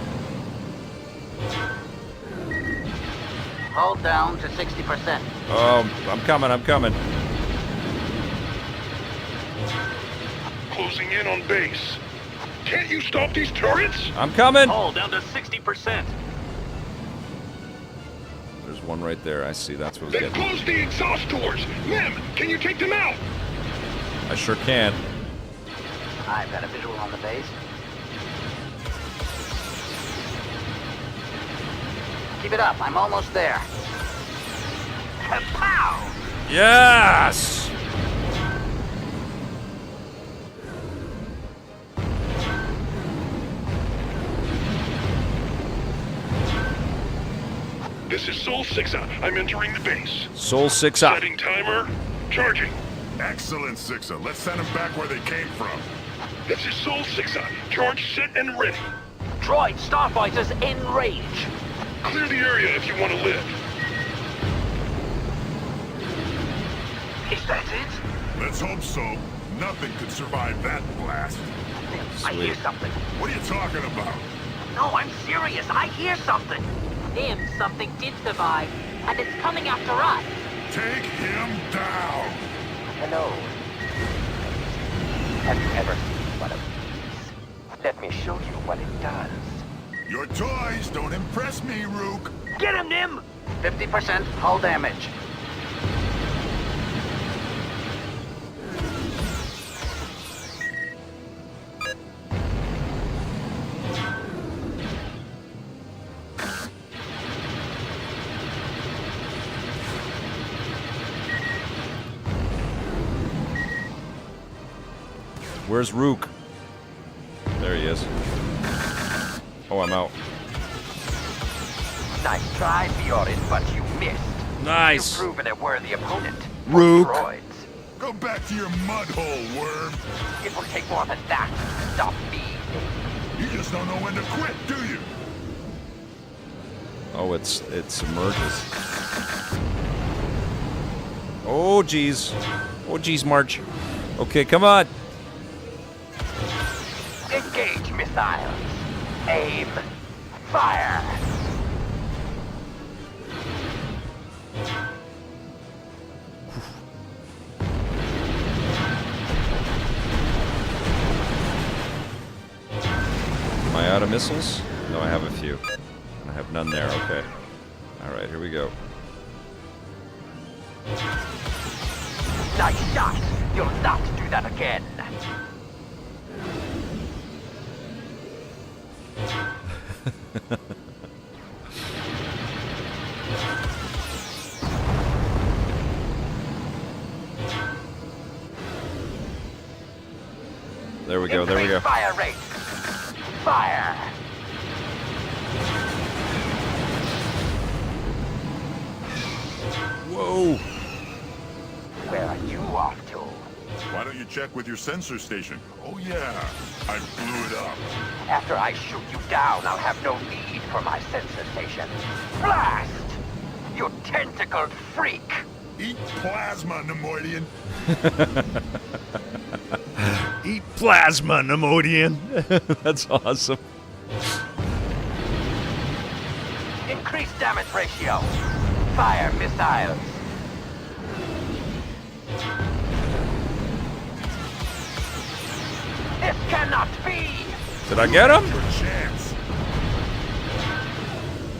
Hold down to 60%. Oh, I'm coming. Closing in on base. Can't you stop these turrets? I'm coming. Hold down to 60%. There's one right there. I see. That's what's They've getting. closed the exhaust doors. Mim, can you take them out? I sure can. I've got a visual on the base. Keep it up. I'm almost there. Kapow! Yes. This is Sol 6. I'm entering the base. Sol 6 up. Setting timer. Charging. Excellent, 6. Let's send them back where they came from. This is Sol 6. Charge, set, and ready. Droid starfighters in range. Clear the area if you want to live. Is that it? Let's hope so. Nothing could survive that blast. I hear Sweet. something. What are you talking about? No, I'm serious. I hear something. Damn, something did survive, and it's coming after us. Take him down. Hello. Have you ever seen one of these? Let me show you what it does. Your toys don't impress me, Rook. Get him, Nim! 50% hull damage. Where's Rook? There he is. Oh, I'm out. Nice try, Fiorin, but you missed. Nice. You've proven a worthy opponent. Rook. Droids. Go back to your mud hole, worm. It will take more than that to stop me. You just don't know when to quit, do you? Oh, it submerges. Oh, geez. Oh, geez, March. Okay, come on. Engage missiles. Aim. Fire. Am I out of missiles? No, I have a few. I have none there, okay. Alright, here we go. Nice shot. You'll not do that again. There we go, there we go. Increase fire rate. Fire. Whoa! Where are you off to? Why don't you check with your sensor station? Oh yeah, I blew it up. After I shoot you down, I'll have no need for my sensor station. Blast! You tentacled freak! Eat plasma, Nemoidian. Eat plasma, Nemodian. That's awesome. Increase damage ratio. Fire missiles. This cannot be! Did I get him? Your chance.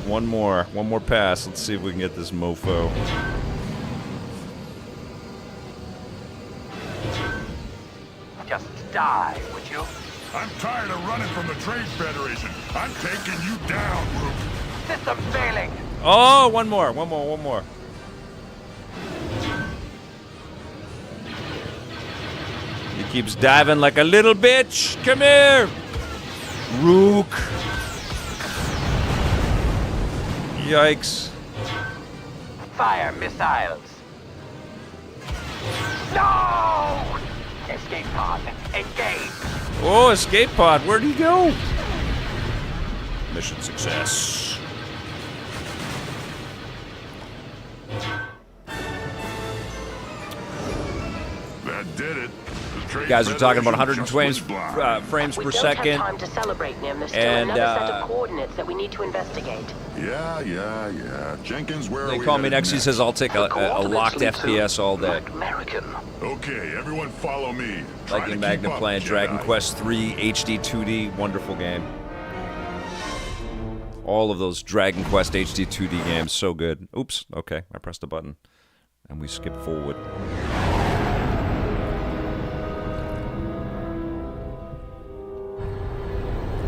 One more pass. Let's see if we can get this mofo. Just die, would you? I'm tired of running from the Trade Federation. I'm taking you down, Rook. System failing! Oh, one more. He keeps diving like a little bitch. Come here, Rook. Yikes. Fire missiles. No! Escape pod, engage. Oh, escape pod. Where'd he go? Mission success. That did it. You guys are talking about 120 frames per We don't second. have time to celebrate, Nim. There's still And, another set of coordinates that we need to investigate. Yeah. Jenkins, where are They we call me headed next. He says I'll take a locked FPS all day. American. Okay, everyone follow me. Try to Like in keep Magna up, playing Jedi. Dragon Quest 3 HD 2D, wonderful game. All of those Dragon Quest HD 2D games, so good. Oops, okay, I pressed a button. And we skip forward.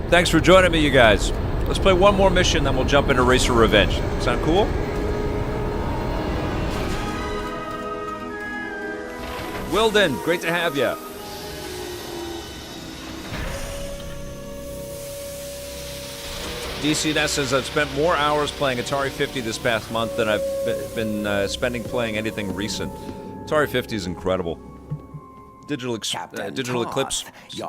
Thanks for joining me, you guys. Let's play one more mission, then we'll jump into Racer Revenge. Sound cool? Wilden, great to have you. DC Ness says, I've spent more hours playing Atari 50 this past month than I've been spending playing anything recent. Atari 50 is incredible. Digital Eclipse,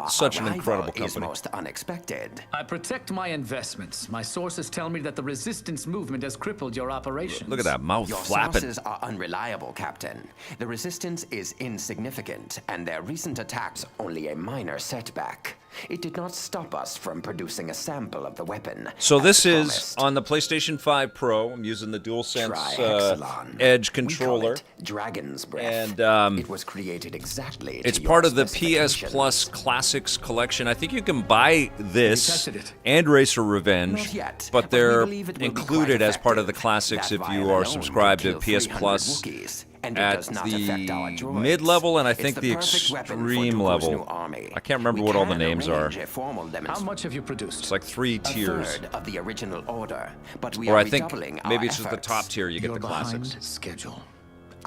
such an incredible company. Most unexpected. I protect my investments. My sources tell me that the resistance movement has crippled your operations. Look at that mouth Your flapping. sources are unreliable, Captain. The resistance is insignificant, and their recent attacks only a minor setback. It did not stop us from producing a sample of the weapon. So as this is promised. on the PlayStation 5 Pro. I'm using the DualSense Triexelon. Edge We call controller. it Dragon's Breath. And it was created exactly. it's to part your of the PS specifications. Plus Classics collection. I think you can buy this tested it. and Racer Revenge, Not yet, but we they're believe it will be included quite as part of the effective. Classics That if vial you are alone subscribed could to kill PS 300 Plus Wookiees, and it at does not affect our the droids. mid-level and I It's think the perfect weapon for extreme Dooku's level. new army. I can't remember We what all the can names are. arrange a formal How demonstration. much have you produced? It's like 3 A tiers. third of the original order, but we Or are I think redoubling maybe our it's just the efforts. top tier, you get You're the Classics. behind schedule.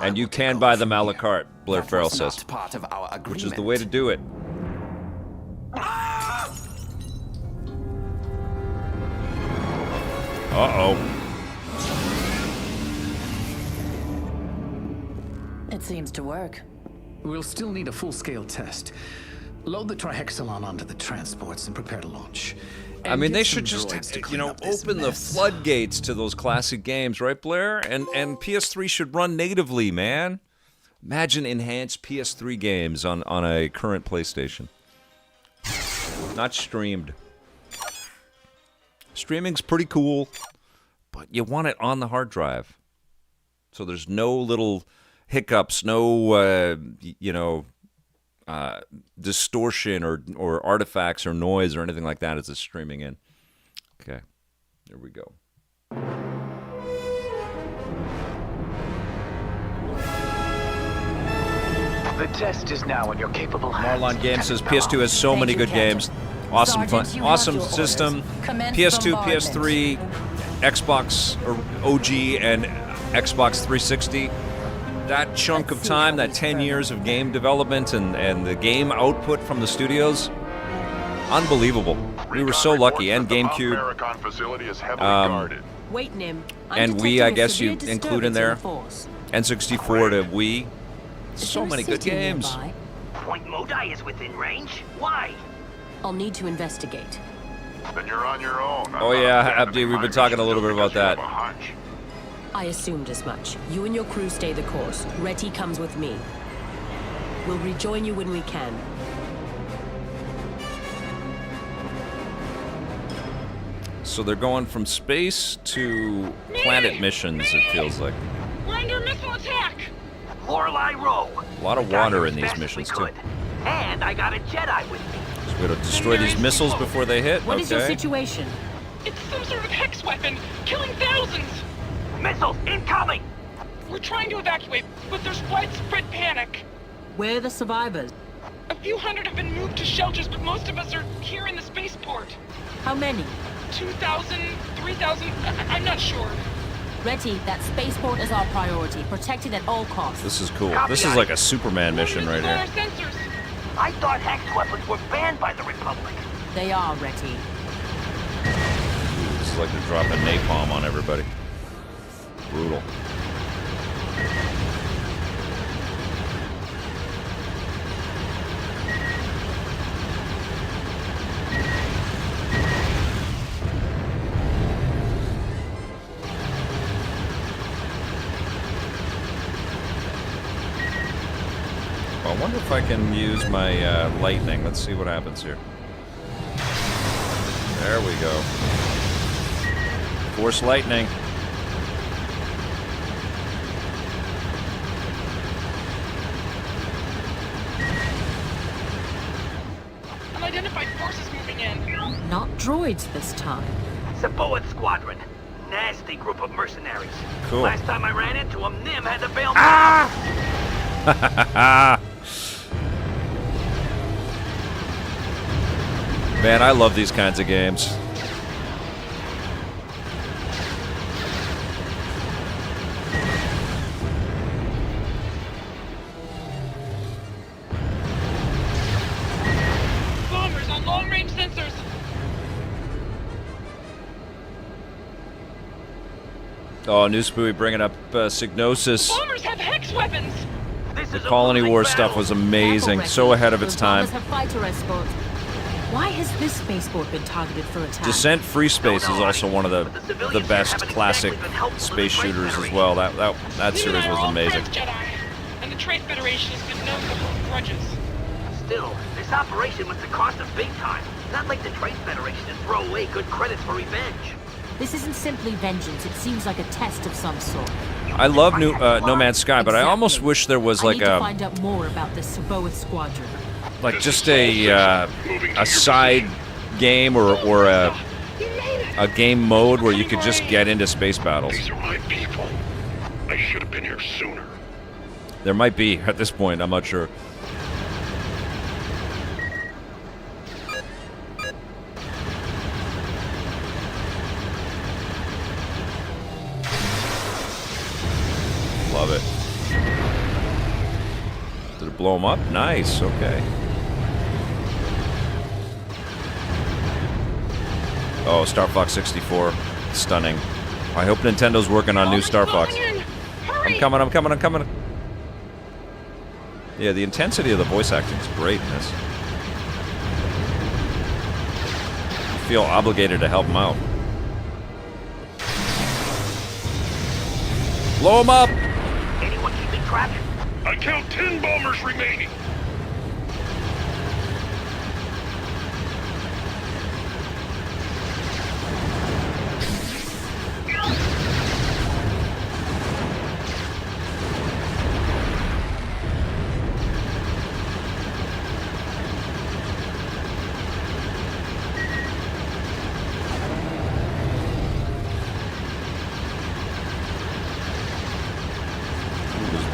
And you will can take buy over them a from la here. carte, Blair That Farrell was says. not part of our agreement. Which is the way to do it. Uh-oh. It seems to work. We'll still need a full-scale test. Load the trihexalon onto the transports and prepare to launch. I mean, they should just, you know, open the floodgates to those classic games, right, Blair? And PS3 should run natively, man. Imagine enhanced PS3 games on a current PlayStation. Not streamed. Streaming's pretty cool, but you want it on the hard drive. So there's no little hiccups, no, distortion or artifacts or noise or anything like that as it's streaming in. Okay, there we go. The test is now in your capable hands. Marlon Games says PS2 has so many good games. Awesome fun, awesome system. PS2, PS3, Xbox or OG, and Xbox 360. That chunk of time, that 10 years of game development and the game output from the studios, unbelievable. We were so lucky. And GameCube. Wait, Nim. And Wii, I guess you include in there. N64 to Wii. So many good games. Point Modi is within range? Why? I'll need to investigate. Then you're on your own. Oh yeah, Abdi, we've been talking a little bit about that. I assumed as much. You and your crew stay the course. Reti comes with me. We'll rejoin you when we can. So they're going from space to planet missions, it feels like. We're under missile attack! Lorelei Rowe. A lot of water in these missions, too. And I got a Jedi with me. So we gotta destroy these missiles before they hit? What is your situation? It's some sort of hex weapon, killing thousands! Missiles incoming! We're trying to evacuate, but there's widespread panic. Where are the survivors? A few hundred have been moved to shelters, but most of us are here in the spaceport. How many? 2,000, 3,000, I'm not sure. Reti, that spaceport is our priority. Protect it at all costs. This is cool. This is like a Superman mission right here. I thought hex weapons were banned by the Republic. They are, Reti. This is like they're dropping napalm on everybody. Brutal. I wonder if I can use my lightning. Let's see what happens here. There we go. Force lightning. Unidentified forces moving in. Not droids this time. Saboa Squadron. Nasty group of mercenaries. Cool. Last time I ran into them, Nim had to bail me out. Man, I love these kinds of games. Bombers on long-range sensors. Oh, New Spooey bringing up Signosis. Bombers have hex weapons. The Colony War stuff was amazing. So ahead of its time. Bombers have fighter escorts. Why has this spaceport been targeted for attack? Descent Free Space is also one of the best classic space shooters as well. That series was amazing. Jedi, and the Trade Federation has been known to hold grudges. Still, this operation must have cost them big time. Not like the Trade Federation to throw away good credits for revenge. This isn't simply vengeance. It seems like a test of some sort. I love No Man's Sky, but I almost wish there was like I need to find out more about this Saboa Squadron. Like just a side game or a game mode where you could just get into space battles. These are my people. I should have been here sooner. There might be at this point. I'm not sure. Love it. Did it blow him up? Nice. Okay. Oh, Star Fox 64. Stunning. I hope Nintendo's working on new Star Fox. I'm coming. Yeah, the intensity of the voice acting is great in this. You feel obligated to help him out. Blow him up! Anyone keeping track? I count 10 bombers remaining.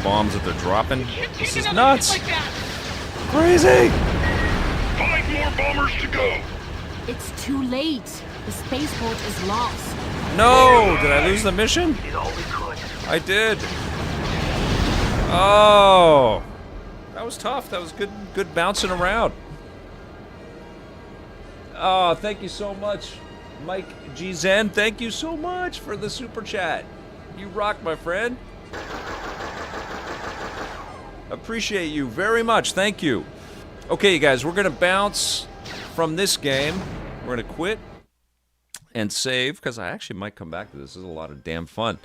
Bombs that they're dropping. This is nuts. Crazy. 5 more bombers to go. It's too late. The spaceport is lost. No! Did I lose the mission? I did. Oh, that was tough. That was good bouncing around. Oh, thank you so much, Mike G Zen. Thank you so much for the super chat. You rock, my friend. Appreciate you very much. Thank you. Okay, you guys, we're going to bounce from this game. We're going to quit and save, because I actually might come back to this. This is a lot of damn fun.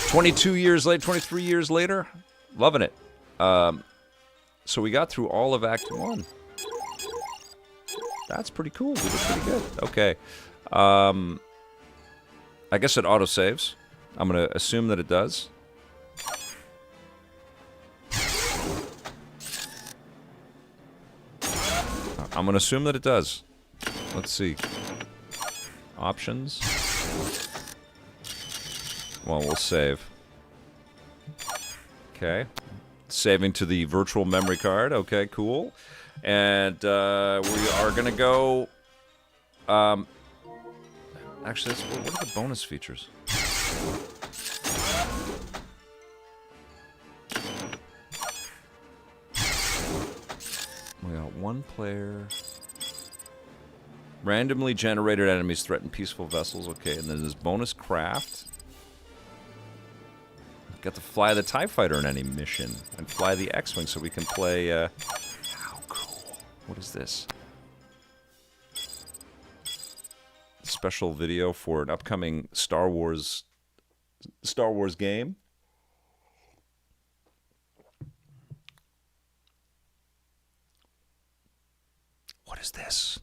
22 years later, 23 years later, loving it. So we got through all of Act 1. That's pretty cool. We did pretty good. Okay. I guess it auto-saves. I'm going to assume that it does. I'm going to assume that it does. Let's see. Options. Well, we'll save. Okay. Saving to the virtual memory card. Okay, cool. And we are going to go... actually, what are the bonus features? We got one player. Randomly generated enemies threaten peaceful vessels. Okay, and then there's bonus craft. Got to fly the TIE Fighter in any mission. And fly the X-Wing so we can play, how cool. What is this? Special video for an upcoming Star Wars game. What is this?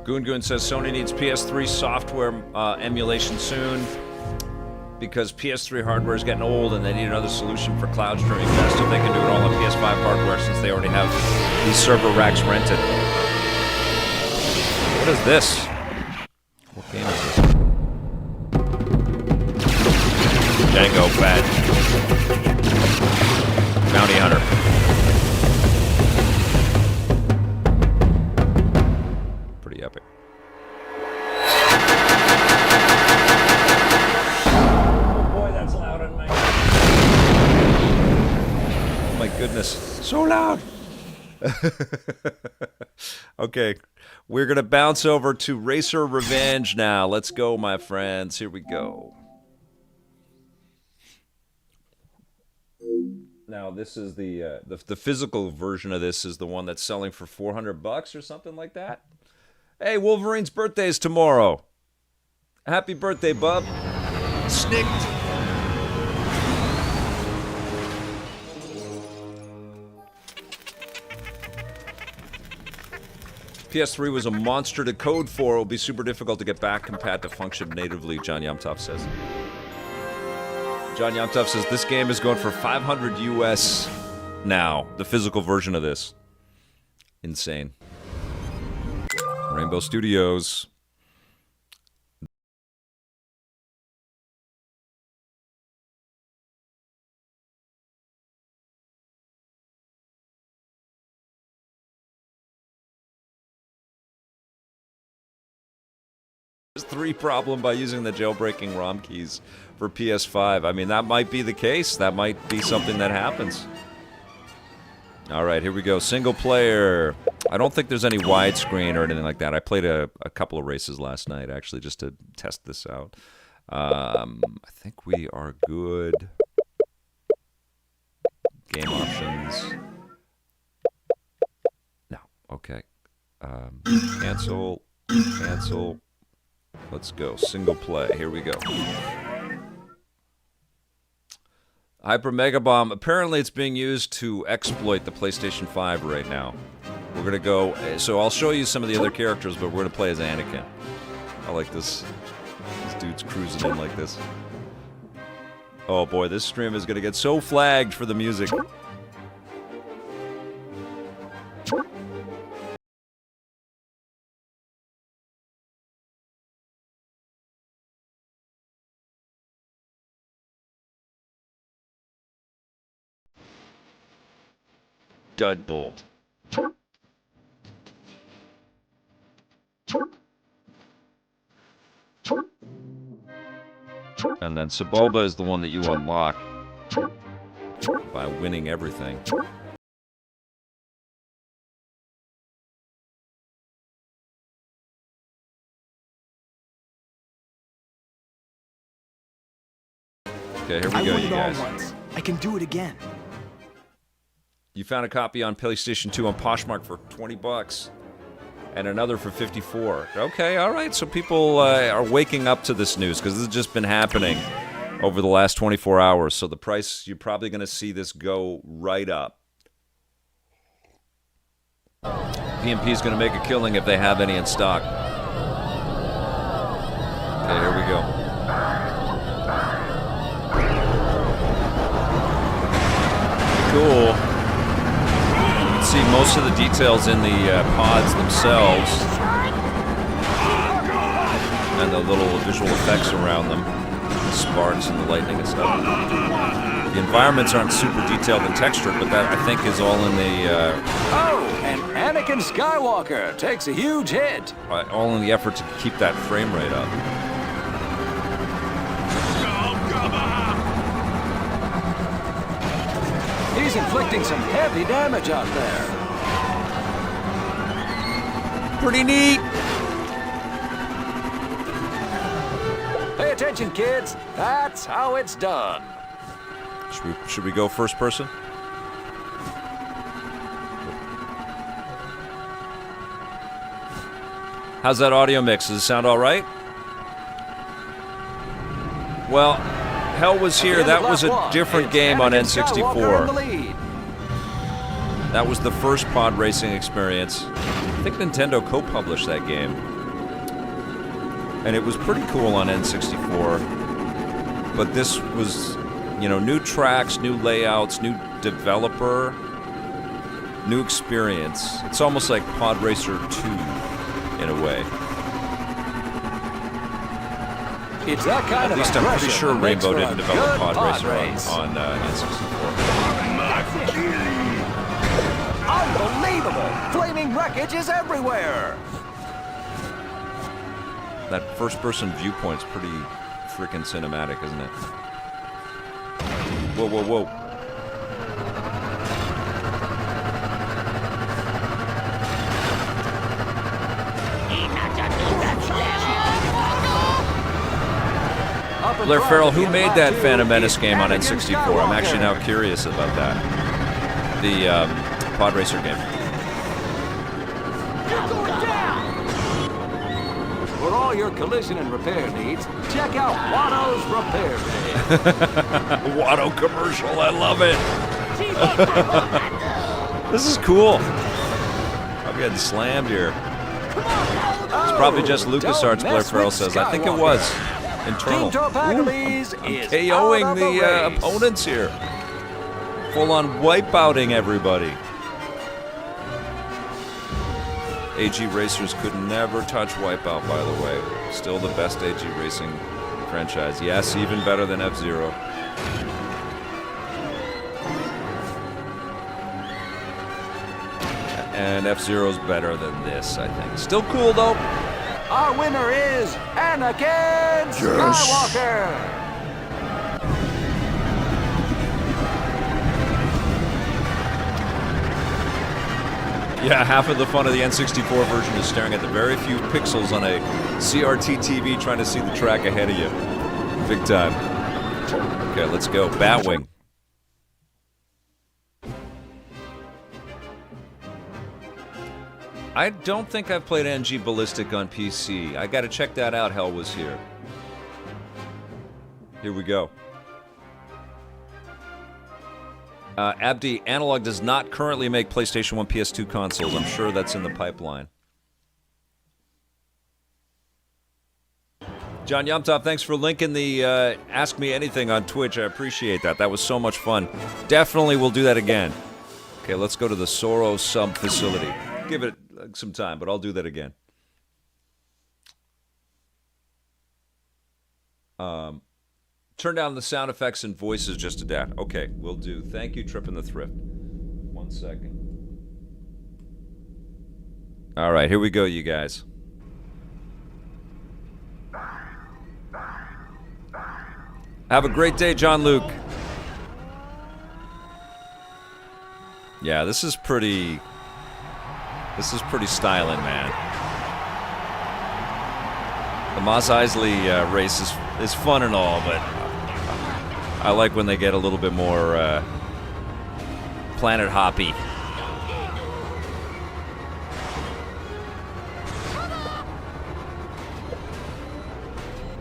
Goon says Sony needs PS3 software emulation soon because PS3 hardware is getting old and they need another solution for cloud streaming. Best if they can do it all on PS5 hardware since they already have these server racks rented. What is this? What game is this? Django Fat. Bounty Hunter. Pretty epic. Oh boy, that's loud on my... Oh my goodness. So loud! Okay, we're gonna bounce over to Racer Revenge now. Let's go, my friends. Here we go. Now, this is the physical version of this is the one that's selling for $400 or something like that. Hey, Wolverine's birthday is tomorrow. Happy birthday, bub. Snicked. PS3 was a monster to code for. It will be super difficult to get back compat to function natively, John Yamtov says. John Yamtov says this game is going for 500 US now. The physical version of this. Insane. Rainbow Studios. PS3 problem by using the jailbreaking ROM keys for PS5. I mean, that might be the case. That might be something that happens. All right, here we go. Single player. I don't think there's any widescreen or anything like that. I played a couple of races last night, actually, just to test this out. I think we are good. Game options. No. Okay. Cancel. Cancel. Let's go. Single play. Here we go. Hyper Mega Bomb. Apparently it's being used to exploit the PlayStation 5 right now. We're going to go... So I'll show you some of the other characters, but we're going to play as Anakin. I like this. This dude's cruising in like this. Oh boy, this stream is going to get so flagged for the music. Deadbolt. And then Sebulba is the one that you unlock by winning everything. Okay, here we go, you guys. I can do it again. You found a copy on PlayStation 2 on Poshmark for $20. And another for $54. Okay, all right. So people are waking up to this news because this has just been happening over the last 24 hours. So the price, you're probably going to see this go right up. PMP is going to make a killing if they have any in stock. Okay, here we go. Cool. See most of the details in the pods themselves and the little visual effects around them, the sparks and the lightning and stuff. The environments aren't super detailed and textured, but that I think is all in the and Anakin Skywalker takes a huge hit. All in the effort to keep that frame rate up. He's inflicting some heavy damage out there. Pretty neat. Pay attention, kids. That's how it's done. Should we go first person? How's that audio mix? Does it sound all right? Well, hell was here. That was a different game on N64. That was the first pod racing experience. I think Nintendo co-published that game. And it was pretty cool on N64. But this was, you know, new tracks, new layouts, new developer, new experience. It's almost like Pod Racer 2 in a way. It's that kind At least I'm pretty sure Rainbow didn't develop Pod Racer on N64. Unbelievable! Flaming wreckage is everywhere! That first-person viewpoint's pretty freaking cinematic, isn't it? Whoa, whoa, whoa. Blair Farrell, who made that Phantom Menace game on N64? I'm actually now curious about that. The Pod Racer game. For all your collision and repair needs, check out Watto's Repair Bay. Watto commercial, I love it. This is cool. I'm getting slammed here. It's probably just LucasArts, Blair Farrell says. I think it was. Internal. Ooh, I'm KOing the opponents here. Full-on wipeouting everybody. AG Racers could never touch Wipeout, by the way. Still the best AG Racing franchise. Yes, even better than F-Zero. And F-Zero's better than this, I think. Still cool, though. Our winner is Anakin Skywalker! Yeah, half of the fun of the N64 version is staring at the very few pixels on a CRT TV trying to see the track ahead of you. Big time. Okay, let's go. Batwing. I don't think I've played NG Ballistic on PC. I gotta check that out. Hell was here. Here we go. Abdi, Analog does not currently make PlayStation 1, PS2 consoles. I'm sure that's in the pipeline. John Yumtop, thanks for linking the Ask Me Anything on Twitch. I appreciate that. That was so much fun. Definitely will do that again. Okay, let's go to the Soro sub facility. Give it some time, but I'll do that again. Turn down the sound effects and voices just a tad. Okay, will do. Thank you, Trippin' the Thrift. 1 second. All right, here we go, you guys. Have a great day, John Luke. Yeah, this is pretty styling, man. The Mos Eisley race is fun and all, but I like when they get a little bit more planet hoppy.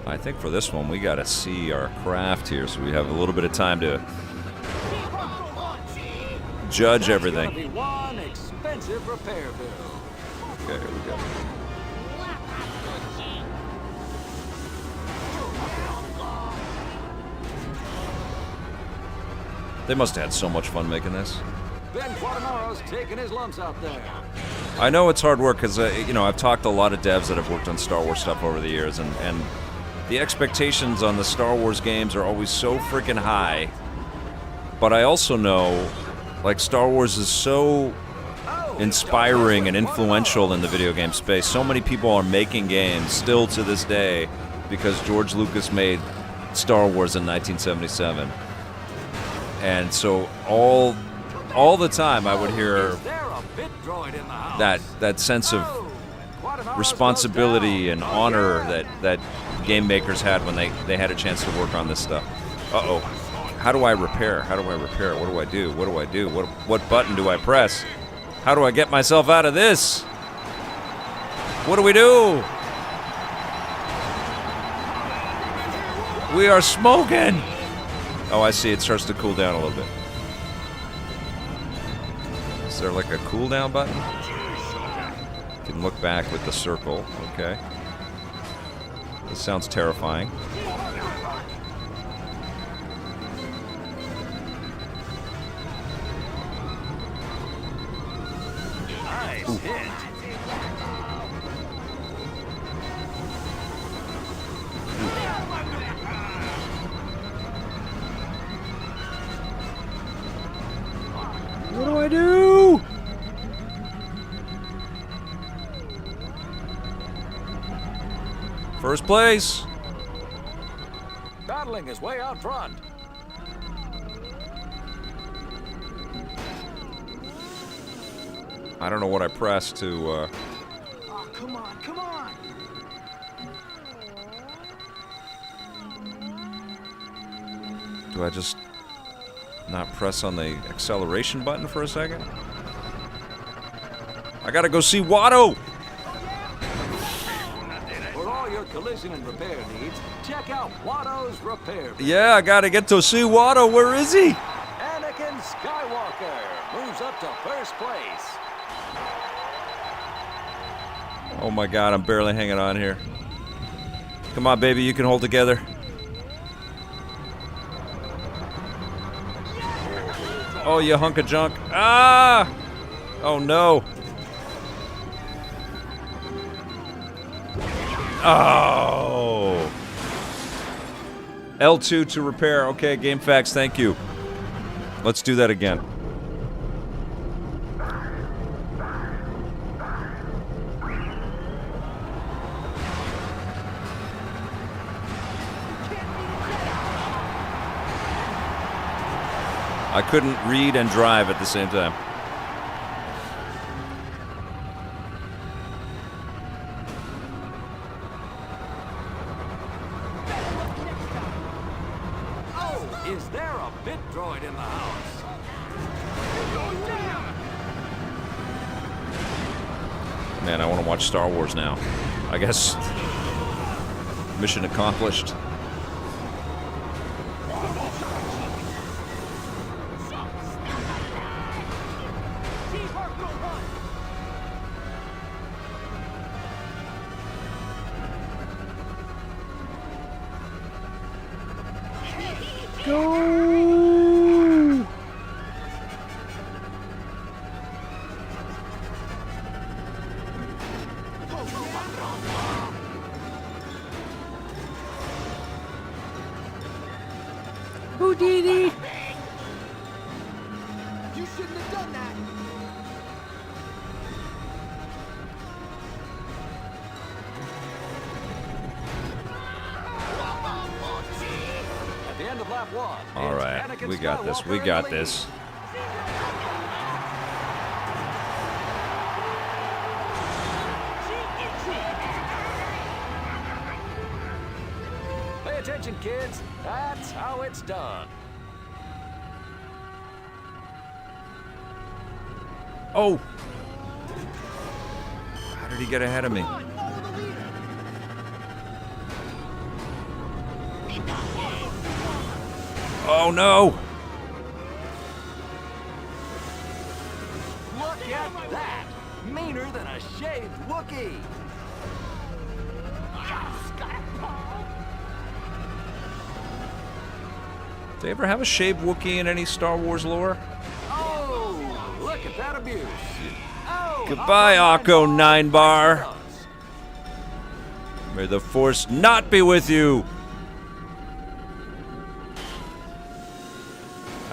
I think for this one we gotta see our craft here, so we have a little bit of time to judge everything. It's gonna be one expensive repair bill. Okay, here we go. They must have had so much fun making this. Ben Guadagnino's taking his lumps out there. I know it's hard work because, you know, I've talked to a lot of devs that have worked on Star Wars stuff over the years, and the expectations on the Star Wars games are always so freaking high. But I also know, like, Star Wars is so inspiring and influential in the video game space. So many people are making games still to this day because George Lucas made Star Wars in 1977. And so all the time I would hear that sense of responsibility and honor that game makers had when they had a chance to work on this stuff. Uh-oh. How do I repair? How do I repair? What do I do? What do I do? What button do I press? How do I get myself out of this? What do we do? We are smoking! Oh, I see. It starts to cool down a little bit. Is there like a cooldown button? You can look back with the circle. Okay. This sounds terrifying. Nice hit. What do I do? First place. Battling his way out front. I don't know what I pressed to. Oh, come on, come on. Do I just not press on the acceleration button for a second? I gotta go see Watto! For all your collision and repair needs, check out Watto's Repair. Yeah, I gotta get to see Watto. Where is he? Anakin Skywalker moves up to first place. Oh my god, I'm barely hanging on here. Come on, baby, you can hold together. Oh, you hunk of junk. Ah! Oh no. Oh! L2 to repair. Okay, GameFAQs, thank you. Let's do that again. I couldn't read and drive at the same time. bit droid in the house. Man, I want to watch Star Wars now. I guess mission accomplished. Go! Who did it? You shouldn't have done that. At the end of lap 1. All right, we got this. We got this. Pay attention, kids. That's how it's done. Oh! How did he get ahead of me? Oh no! Look at that! Meaner than a shaved Wookiee. Did they ever have a shaved Wookiee in any Star Wars lore? Oh, look at that abuse. Oh, Goodbye, Akko 9 Bar. May the Force not be with you.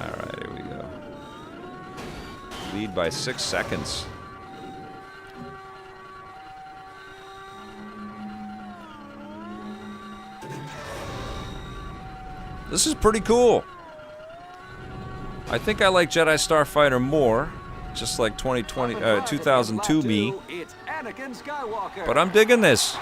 All right, here we go. Lead by 6 seconds. This is pretty cool. I think I like Jedi Starfighter more, just like 2002 me. It's Anakin Skywalker. But I'm digging this.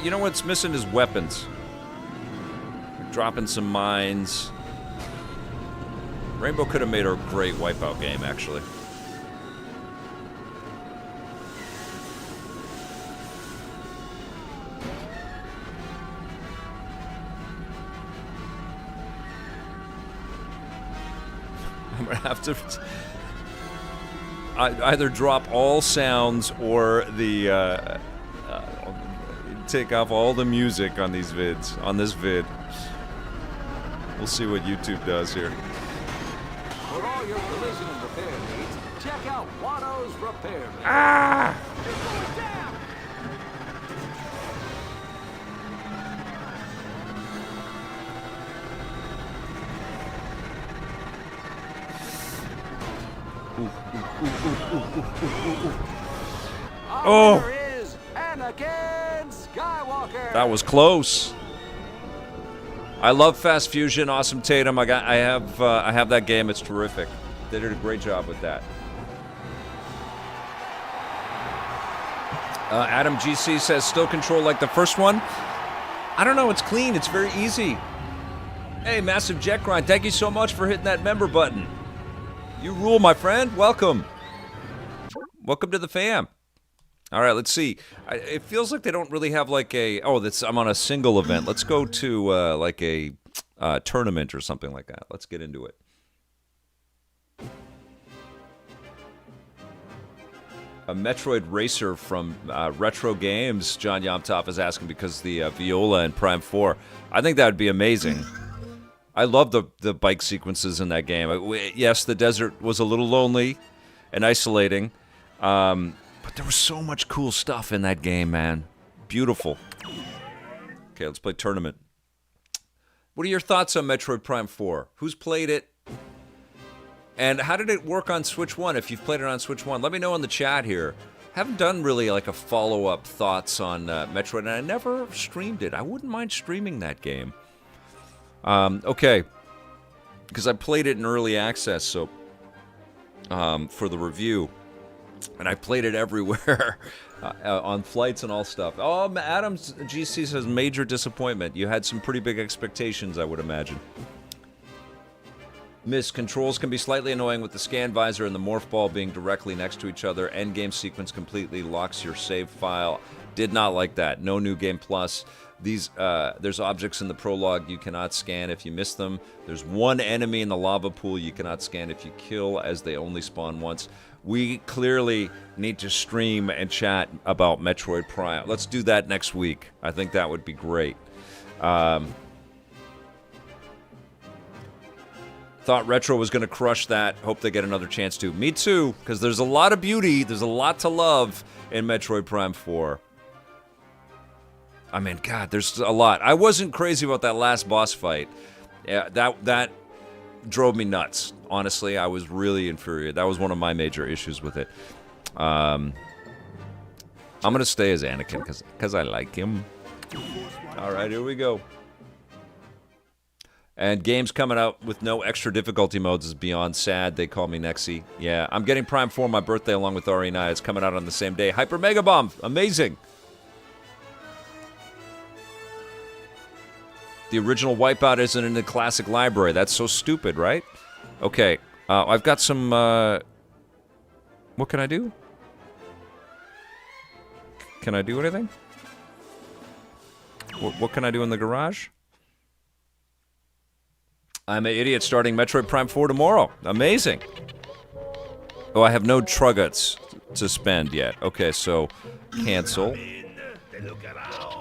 You know what's missing is weapons. Dropping some mines. Rainbow could have made a great Wipeout game, actually. I'm gonna have to either drop all sounds or the take off all the music on these vids, on this vid. We'll see what YouTube does here. For all your collision and repair needs, check out Watto's Repair. Ah! Oh! There is Anakin Skywalker. That was close. I love Fast Fusion, Awesome Tatum. I have that game. It's terrific. They did a great job with that. Adam GC says still control like the first one. I don't know. It's clean. It's very easy. Hey, Massive Jet Grind. Thank you so much for hitting that member button. You rule, my friend. Welcome. Welcome to the fam. All right, let's see. It feels like they don't really have like a... Oh, I'm on a single event. Let's go to like a tournament or something like that. Let's get into it. A Metroid Racer from Retro Games, John Yomtov is asking because the Viola in Prime 4. I think that would be amazing. I love the bike sequences in that game. Yes, the desert was a little lonely and isolating. But there was so much cool stuff in that game, man. Beautiful. Okay, let's play tournament. What are your thoughts on Metroid Prime 4? Who's played it? And how did it work on Switch 1 if you've played it on Switch 1? Let me know in the chat here. Haven't done really like a follow-up thoughts on Metroid, and I never streamed it. I wouldn't mind streaming that game. Okay. Because I played it in early access, so for the review, and I played it everywhere on flights and all stuff. Oh, Adams GC says major disappointment. You had some pretty big expectations, I would imagine. Miss, controls can be slightly annoying with the scan visor and the morph ball being directly next to each other. Endgame sequence completely locks your save file. Did not like that. No New Game Plus. There's objects in the prologue you cannot scan if you miss them. There's one enemy in the lava pool you cannot scan if you kill, as they only spawn once. We clearly need to stream and chat about Metroid Prime. Let's do that next week. I think that would be great. Thought Retro was going to crush that. Hope they get another chance to. Me too, because there's a lot of beauty. There's a lot to love in Metroid Prime 4. I mean, God, there's a lot. I wasn't crazy about that last boss fight. Yeah, that drove me nuts. Honestly, I was really infuriated. That was one of my major issues with it. I'm going to stay as Anakin because I like him. All right, here we go. And games coming out with no extra difficulty modes is beyond sad. They call me Nexy. Yeah, I'm getting Prime 4 on my birthday along with RE9. It's coming out on the same day. Hyper Mega Bomb. Amazing. The original Wipeout isn't in the classic library. That's so stupid, right? Okay, I've got some... what can I do? Can I do anything? What can I do in the garage? I'm an idiot starting Metroid Prime 4 tomorrow. Amazing. Oh, I have no Truggets to spend yet. Okay, so cancel.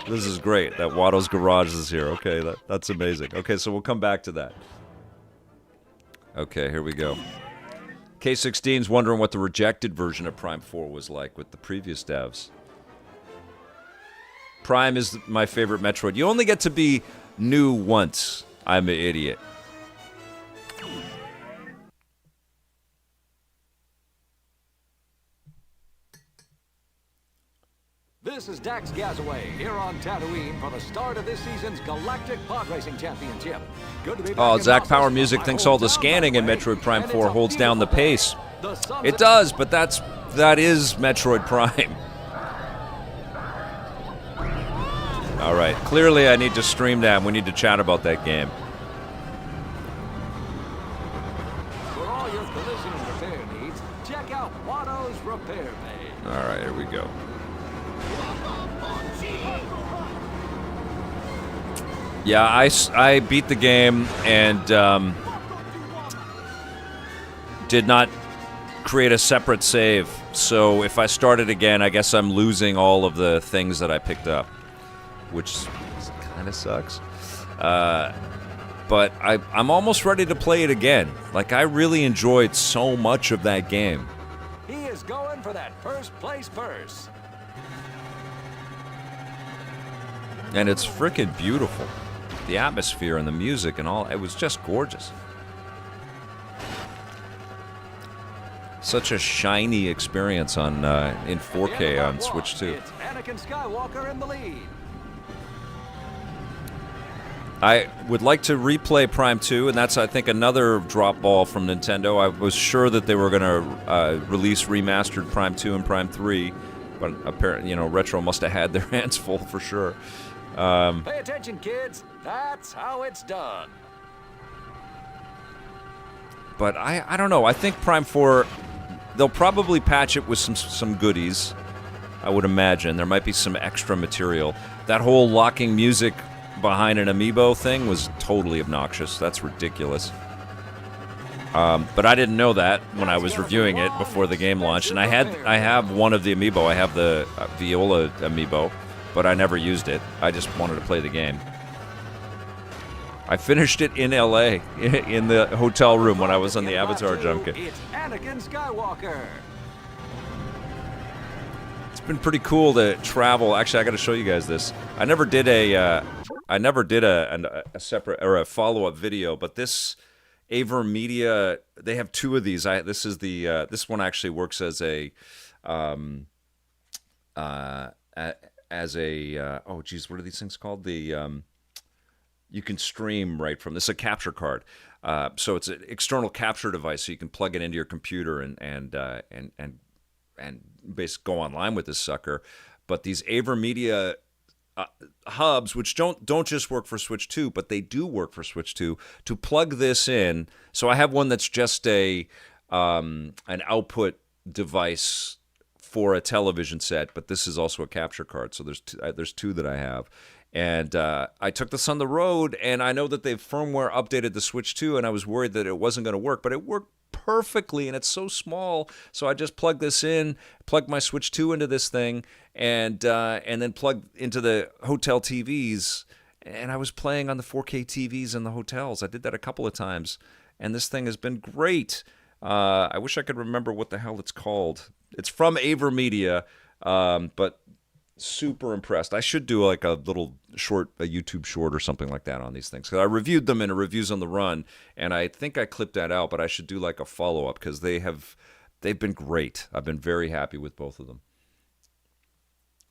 This is great. That Watto's Garage is here. Okay, that's amazing. Okay, so we'll come back to that. Okay, here we go. K16's wondering what the rejected version of Prime 4 was like with the previous devs. Prime is my favorite Metroid. You only get to be new once. I'm an idiot. This is Dax Gazaway here on Tatooine for the start of this season's Galactic Pod Racing Championship. Good to be back. Oh, in Zach Los Power Angeles, Music my thinks all the hometown, scanning in by the way, Metroid Prime and 4 it's a holds down the beautiful pace. day. The sun's It does, but that is Metroid Prime. All right, clearly I need to stream that. We need to chat about that game. For all your collision and repair needs, check out Watto's Repair Bay. All right, here we go. Yeah, I beat the game and did not create a separate save. So if I start it again, I guess I'm losing all of the things that I picked up, which kind of sucks. But I'm almost ready to play it again. Like, I really enjoyed so much of that game. He is going for that first place purse. And it's freaking beautiful. The atmosphere and the music and all, it was just gorgeous. Such a shiny experience on in 4K on Switch 2. It's Anakin Skywalker in the lead. I would like to replay Prime 2, and that's, I think, another drop ball from Nintendo. I was sure that they were going to release remastered Prime 2 and Prime 3, but apparently, Retro must have had their hands full for sure. Pay attention, kids. That's how it's done. But I don't know. I think Prime 4, they'll probably patch it with some goodies, I would imagine. There might be some extra material. That whole locking music behind an amiibo thing was totally obnoxious. That's ridiculous. But I didn't know that when I was reviewing it before the game launched. And I have one of the amiibo. I have the Viola amiibo, but I never used it. I just wanted to play the game. I finished it in LA, in the hotel room when I was on the Avatar junket. It's Anakin Skywalker. It's been pretty cool to travel. Actually, I got to show you guys this. I never did a separate or a follow-up video, but this Aver Media, they have two of these. This is the this one actually works as a oh geez, what are these things called? The you can stream right from this. A capture card. So it's an external capture device, so you can plug it into your computer and basically go online with this sucker. But these AverMedia hubs, which don't just work for Switch 2, but they do work for Switch 2, to plug this in. So I have one that's just an output device for a television set, but this is also a capture card. So there's two that I have. And I took this on the road, and I know that they've firmware updated the Switch 2, and I was worried that it wasn't going to work, but it worked perfectly, and it's so small. So I just plugged this in, plugged my Switch 2 into this thing, and then plugged into the hotel TVs, and I was playing on the 4K TVs in the hotels. I did that a couple of times, and this thing has been great. I wish I could remember what the hell it's called. It's from AverMedia, but super impressed. I should do like a little short, a YouTube short or something like that on these things. 'Cause I reviewed them in a Reviews on the Run, and I think I clipped that out, but I should do like a follow-up because they've been great. I've been very happy with both of them.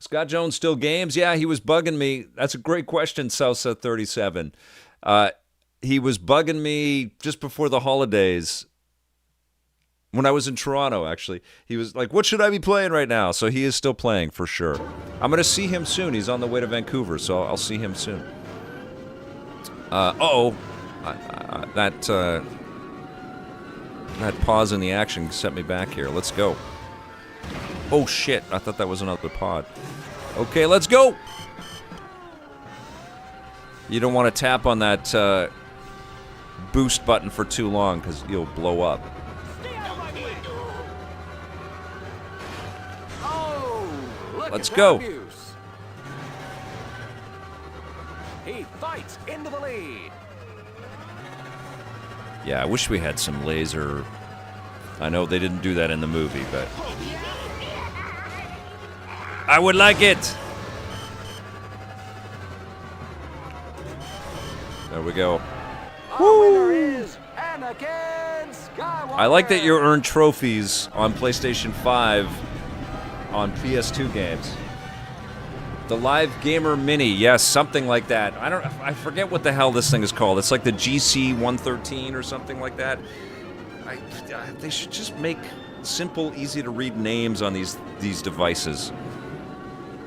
Scott Jones still games? Yeah, he was bugging me. That's a great question, Southset37. He was bugging me just before the holidays. When I was in Toronto, actually, he was like, what should I be playing right now? So he is still playing, for sure. I'm going to see him soon. He's on the way to Vancouver, so I'll see him soon. That pause in the action set me back here. Let's go. Oh, shit. I thought that was another pod. Okay, let's go. You don't want to tap on that boost button for too long because you'll blow up. Let's go. He fights into the lead. Yeah, I wish we had some laser. I know they didn't do that in the movie, but I would like it. There we go. Our winner is Anakin Skywalker. I like that you earn trophies on PlayStation 5 on PS2 games. The Live Gamer Mini, yes, something like that. I forget what the hell this thing is called. It's like the GC113 or something like that. They should just make simple, easy to read names on these devices.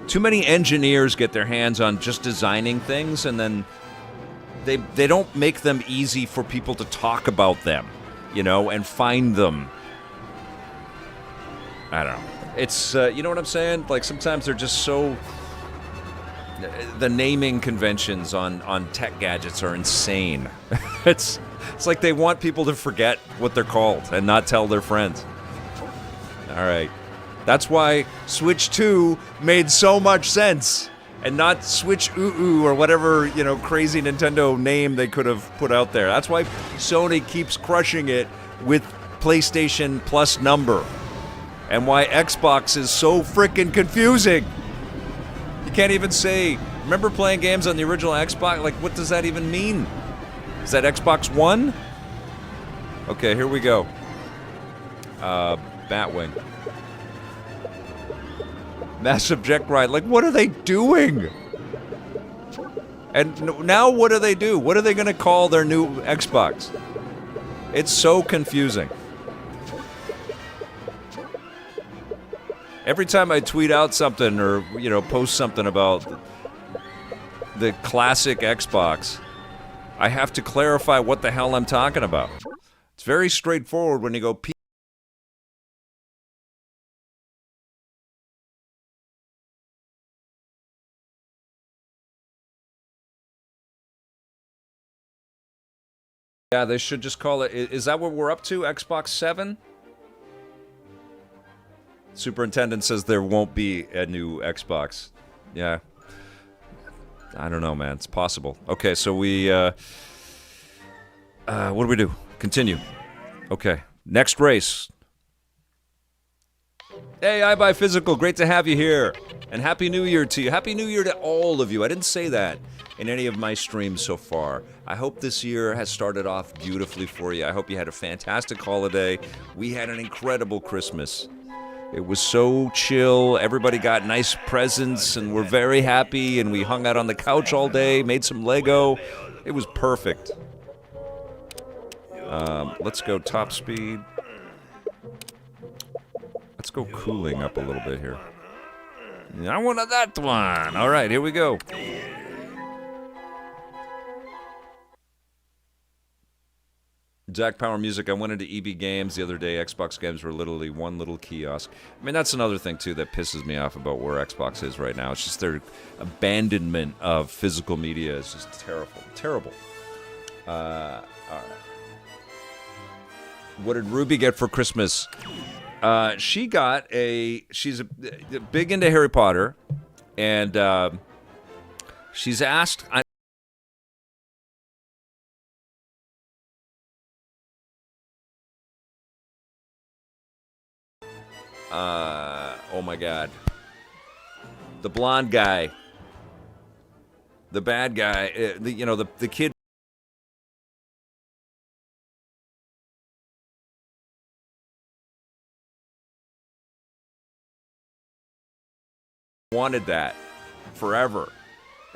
Too many engineers get their hands on just designing things, and then they don't make them easy for people to talk about them, and find them. I don't know. It's, you know what I'm saying? Like, sometimes they're just so... The naming conventions on tech gadgets are insane. It's like they want people to forget what they're called and not tell their friends. All right. That's why Switch 2 made so much sense. And not Switch Ooh or whatever, crazy Nintendo name they could have put out there. That's why Sony keeps crushing it with PlayStation plus number. And why Xbox is so freaking confusing. You can't even say, remember playing games on the original Xbox? Like, what does that even mean? Is that Xbox One? Okay, here we go. Batwing. Massive Jet Ride. Like, what are they doing? And now what do they do? What are they going to call their new Xbox? It's so confusing. Every time I tweet out something or, post something about the classic Xbox, I have to clarify what the hell I'm talking about. It's very straightforward when you go Yeah, they should just call it... Is that what we're up to? Xbox 7? Superintendent says there won't be a new Xbox. Yeah. I don't know, man. It's possible. Okay, so we... what do we do? Continue. Okay. Next race. Hey, iBuyPhysical. Great to have you here. And Happy New Year to you. Happy New Year to all of you. I didn't say that in any of my streams so far. I hope this year has started off beautifully for you. I hope you had a fantastic holiday. We had an incredible Christmas. It was so chill. Everybody got nice presents, and we're very happy, and we hung out on the couch all day, made some Lego. It was perfect. Let's go top speed. Let's go cooling up a little bit here. I wanted that one. All right, here we go. Jack Power Music. I went into EB Games the other day. Xbox games were literally one little kiosk. I mean, that's another thing, too, that pisses me off about where Xbox is right now. It's just their abandonment of physical media is just terrible. Terrible. All right. What did Ruby get for Christmas? She got she's big into Harry Potter, and she's asked... oh my God. The blonde guy. The bad guy. The kid. Wanted that forever.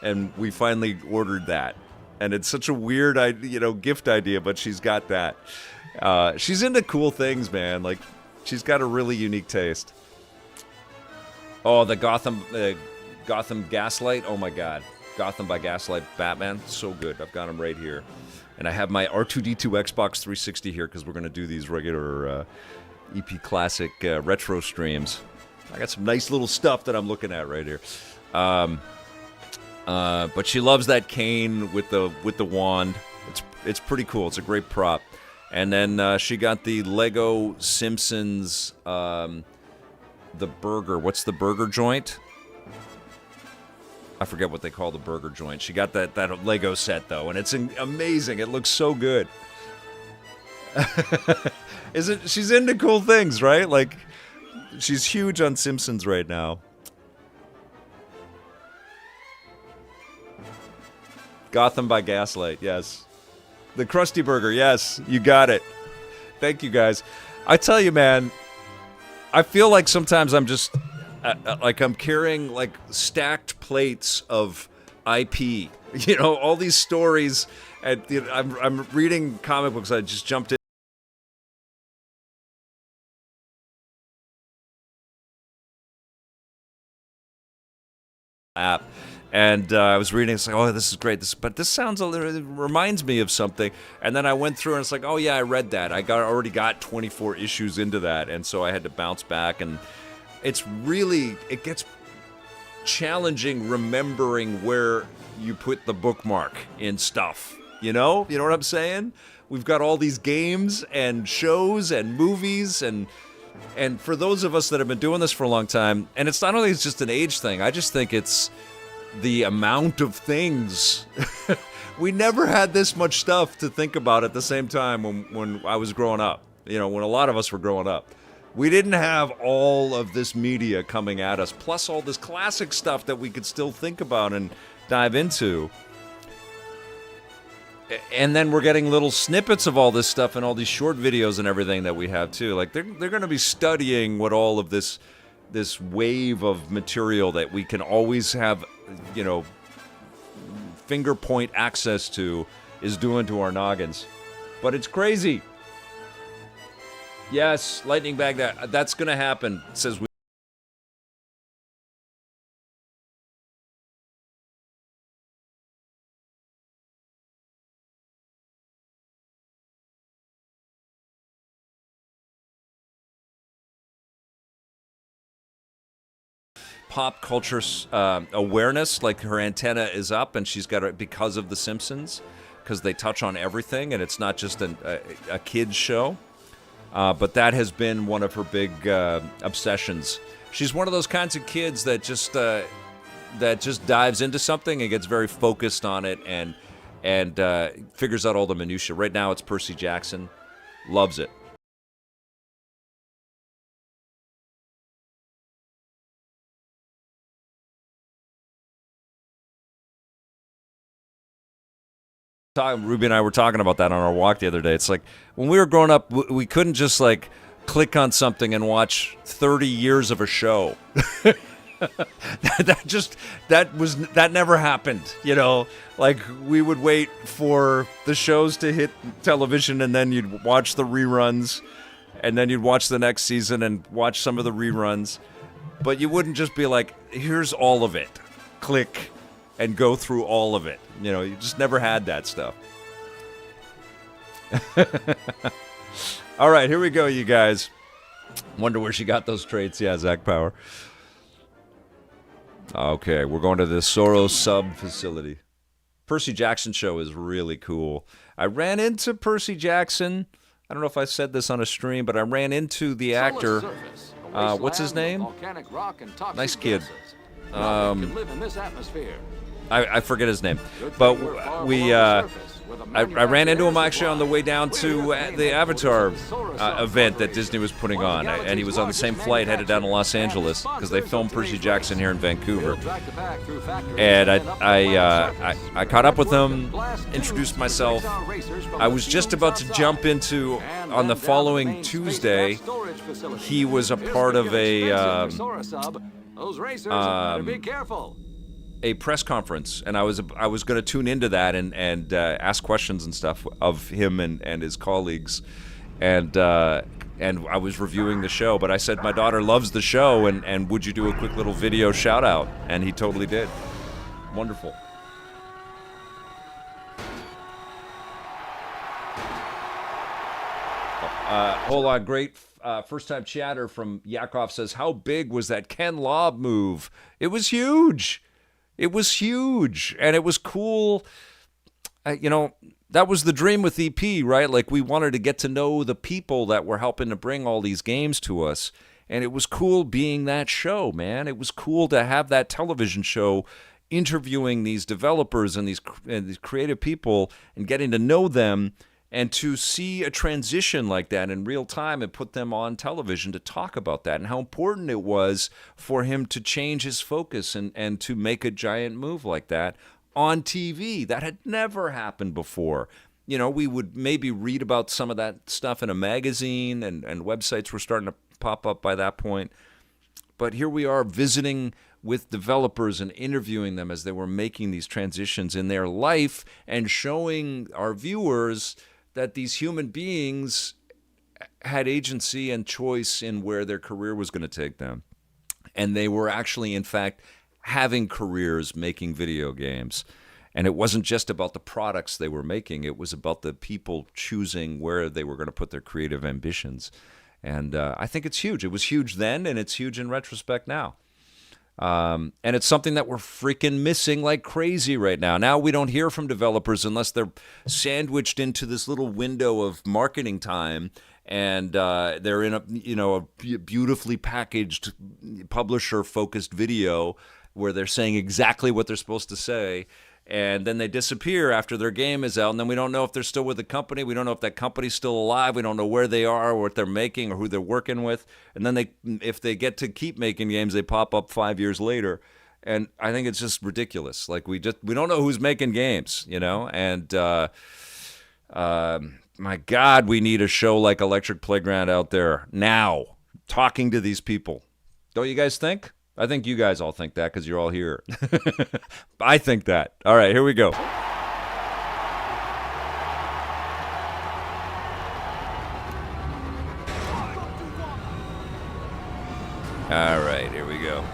And we finally ordered that. And it's such a weird, gift idea, but she's got that. She's into cool things, man. Like, she's got a really unique taste. Oh, the Gotham Gaslight. Oh, my God. Gotham by Gaslight Batman. So good. I've got him right here. And I have my R2-D2 Xbox 360 here because we're going to do these regular EP Classic retro streams. I got some nice little stuff that I'm looking at right here. But she loves that cane with the wand. It's pretty cool. It's a great prop. And then she got the Lego Simpsons, the burger. What's the burger joint? I forget what they call the burger joint. She got that Lego set, though, and it's amazing. It looks so good. She's into cool things, right? Like, she's huge on Simpsons right now. Gotham by Gaslight, yes. The Krusty Burger, yes, you got it. Thank you, guys. I tell you, man, I feel like sometimes I'm just, like I'm carrying, like, stacked plates of IP. All these stories, and I'm reading comic books. I just jumped in. App. And I was reading, it's like, oh, this is great. But this sounds it reminds me of something. And then I went through and it's like, oh yeah, I read that. I already got 24 issues into that, and so I had to bounce back. And it gets challenging remembering where you put the bookmark in stuff. You know what I'm saying? We've got all these games and shows and movies and for those of us that have been doing this for a long time, and it's not only it's just an age thing. I just think it's the amount of things. We never had this much stuff to think about at the same time when I was growing up. When a lot of us were growing up. We didn't have all of this media coming at us, plus all this classic stuff that we could still think about and dive into. And then we're getting little snippets of all this stuff and all these short videos and everything that we have too. Like they're going to be studying what all of this wave of material that we can always have, finger point access to is doing to our noggins. But it's crazy. Yes, lightning bag that's going to happen. It says we pop culture awareness, like her antenna is up and she's got it because of The Simpsons, because they touch on everything and it's not just a kid's show. But that has been one of her big obsessions. She's one of those kinds of kids that just dives into something and gets very focused on it and figures out all the minutia. Right now it's Percy Jackson. Loves it. Ruby and I were talking about that on our walk the other day. It's like when we were growing up, we couldn't just like click on something and watch 30 years of a show. that never happened, you know. Like, we would wait for the shows to hit television, and then you'd watch the reruns, and then you'd watch the next season and watch some of the reruns. But you wouldn't just be like, here's all of it, click, and go through all of it. You know, you just never had that stuff. All right, here we go, you guys. Wonder where she got those traits. Yeah, Zach Power. Okay, we're going to the Soros sub facility. Percy Jackson show is really cool. I ran into Percy Jackson. I don't know if I said this on a stream, but I ran into the actor. What's his name? Nice kid. I forget his name. But I ran into him actually on the way down to the Avatar event that Disney was putting on, and he was on the same flight headed down to Los Angeles because they filmed Percy Jackson here in Vancouver. And I caught up with him, introduced myself. I was just about to jump into, on the following Tuesday, he was a part of a press conference, and I was going to tune into that and ask questions and stuff of him and his colleagues, and I was reviewing the show. But I said my daughter loves the show, and would you do a quick little video shout out? And he totally did. Wonderful. Hold on, great. First-time chatter from Yakov says, how big was that Ken Lobb move? It was huge. It was huge, and it was cool. You know, that was the dream with EP, right? Like, we wanted to get to know the people that were helping to bring all these games to us, and it was cool being that show, man. It was cool to have that television show interviewing these developers and these creative people and getting to know them, and to see a transition like that in real time and put them on television to talk about that and how important it was for him to change his focus and to make a giant move like that on TV. That had never happened before. You know, we would maybe read about some of that stuff in a magazine, and websites were starting to pop up by that point. But here we are visiting with developers and interviewing them as they were making these transitions in their life and showing our viewers that these human beings had agency and choice in where their career was going to take them. And they were actually, in fact, having careers making video games. And it wasn't just about the products they were making. It was about the people choosing where they were going to put their creative ambitions. And I think it's huge. It was huge then, and it's huge in retrospect now. And it's something that we're freaking missing like crazy right now. Now we don't hear from developers unless they're sandwiched into this little window of marketing time, and they're in a beautifully packaged publisher-focused video where they're saying exactly what they're supposed to say. And then they disappear after their game is out, and then we don't know if they're still with the company. We don't know if that company's still alive. We don't know where they are or what they're making or who they're working with. And then if they get to keep making games, they pop up 5 years later. And I think it's just ridiculous. Like, we don't know who's making games, you know? And my God, we need a show like Electric Playground out there now, talking to these people. Don't you guys think? I think you guys all think that because you're all here. I think that. All right, here we go. All right, here we go.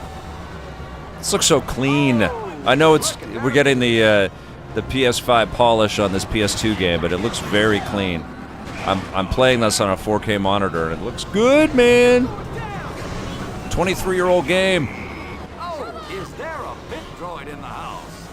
This looks so clean. I know we're getting the PS5 polish on this PS2 game, but it looks very clean. I'm playing this on a 4K monitor, and it looks good, man. 23-year-old game. Oh, is there a bit droid in the house?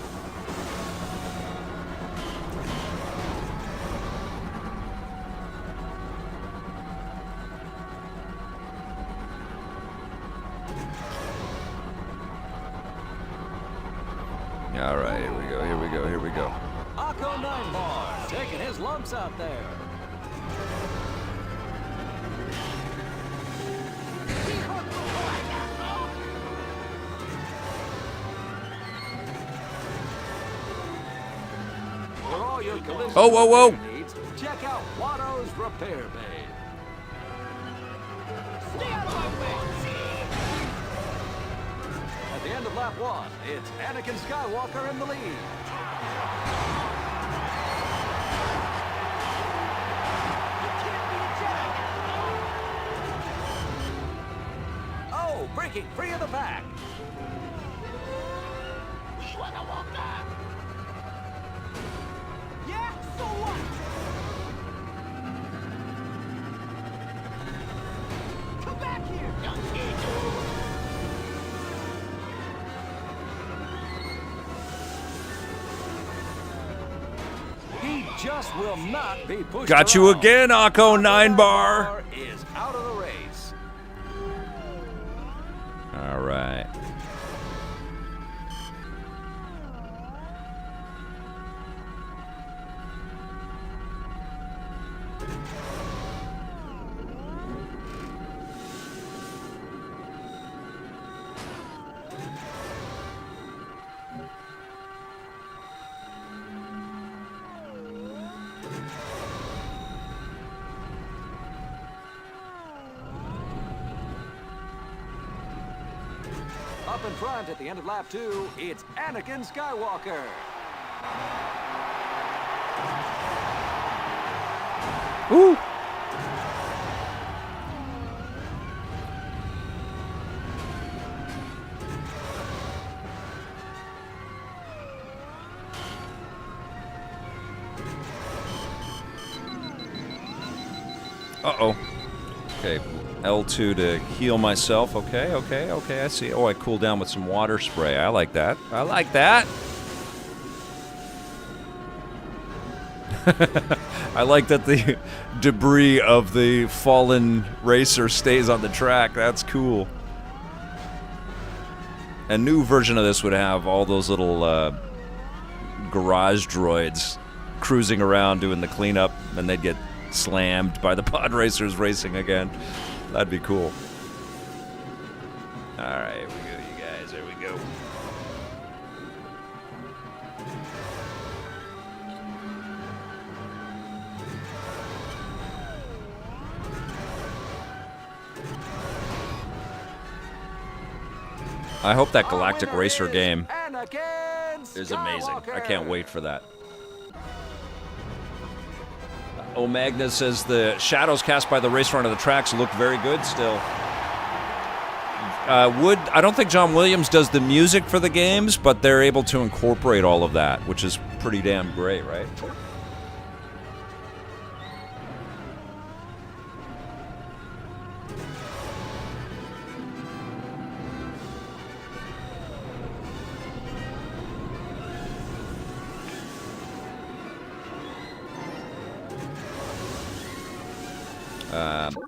All right, here we go, here we go, here we go. Akko 9 Bar, taking his lumps out there. Oh, whoa, whoa. Check out Watto's Repair Bay. end of lap 1. It's Anakin Skywalker in the lead. Oh, breaking free of the pack. Yeah, so what? Come back here! He just will not be pushed Got you around. again, Akko 9 bar. Is out of the race. All right. Up in front at the end of lap 2, it's Anakin Skywalker. Ooh. Uh-oh. Okay, L2 to heal myself. Okay, I see. Oh, I cool down with some water spray. I like that. I like that. I like that the debris of the fallen racer stays on the track. That's cool. A new version of this would have all those little garage droids cruising around doing the cleanup, and they'd get slammed by the pod racers racing again. That'd be cool. All right, here we go, you guys. There we go. I hope that Galactic Racer game is amazing. I can't wait for that. Omagna says the shadows cast by the racer onto the tracks look very good still. I don't think John Williams does the music for the games, but they're able to incorporate all of that, which is pretty damn great, right?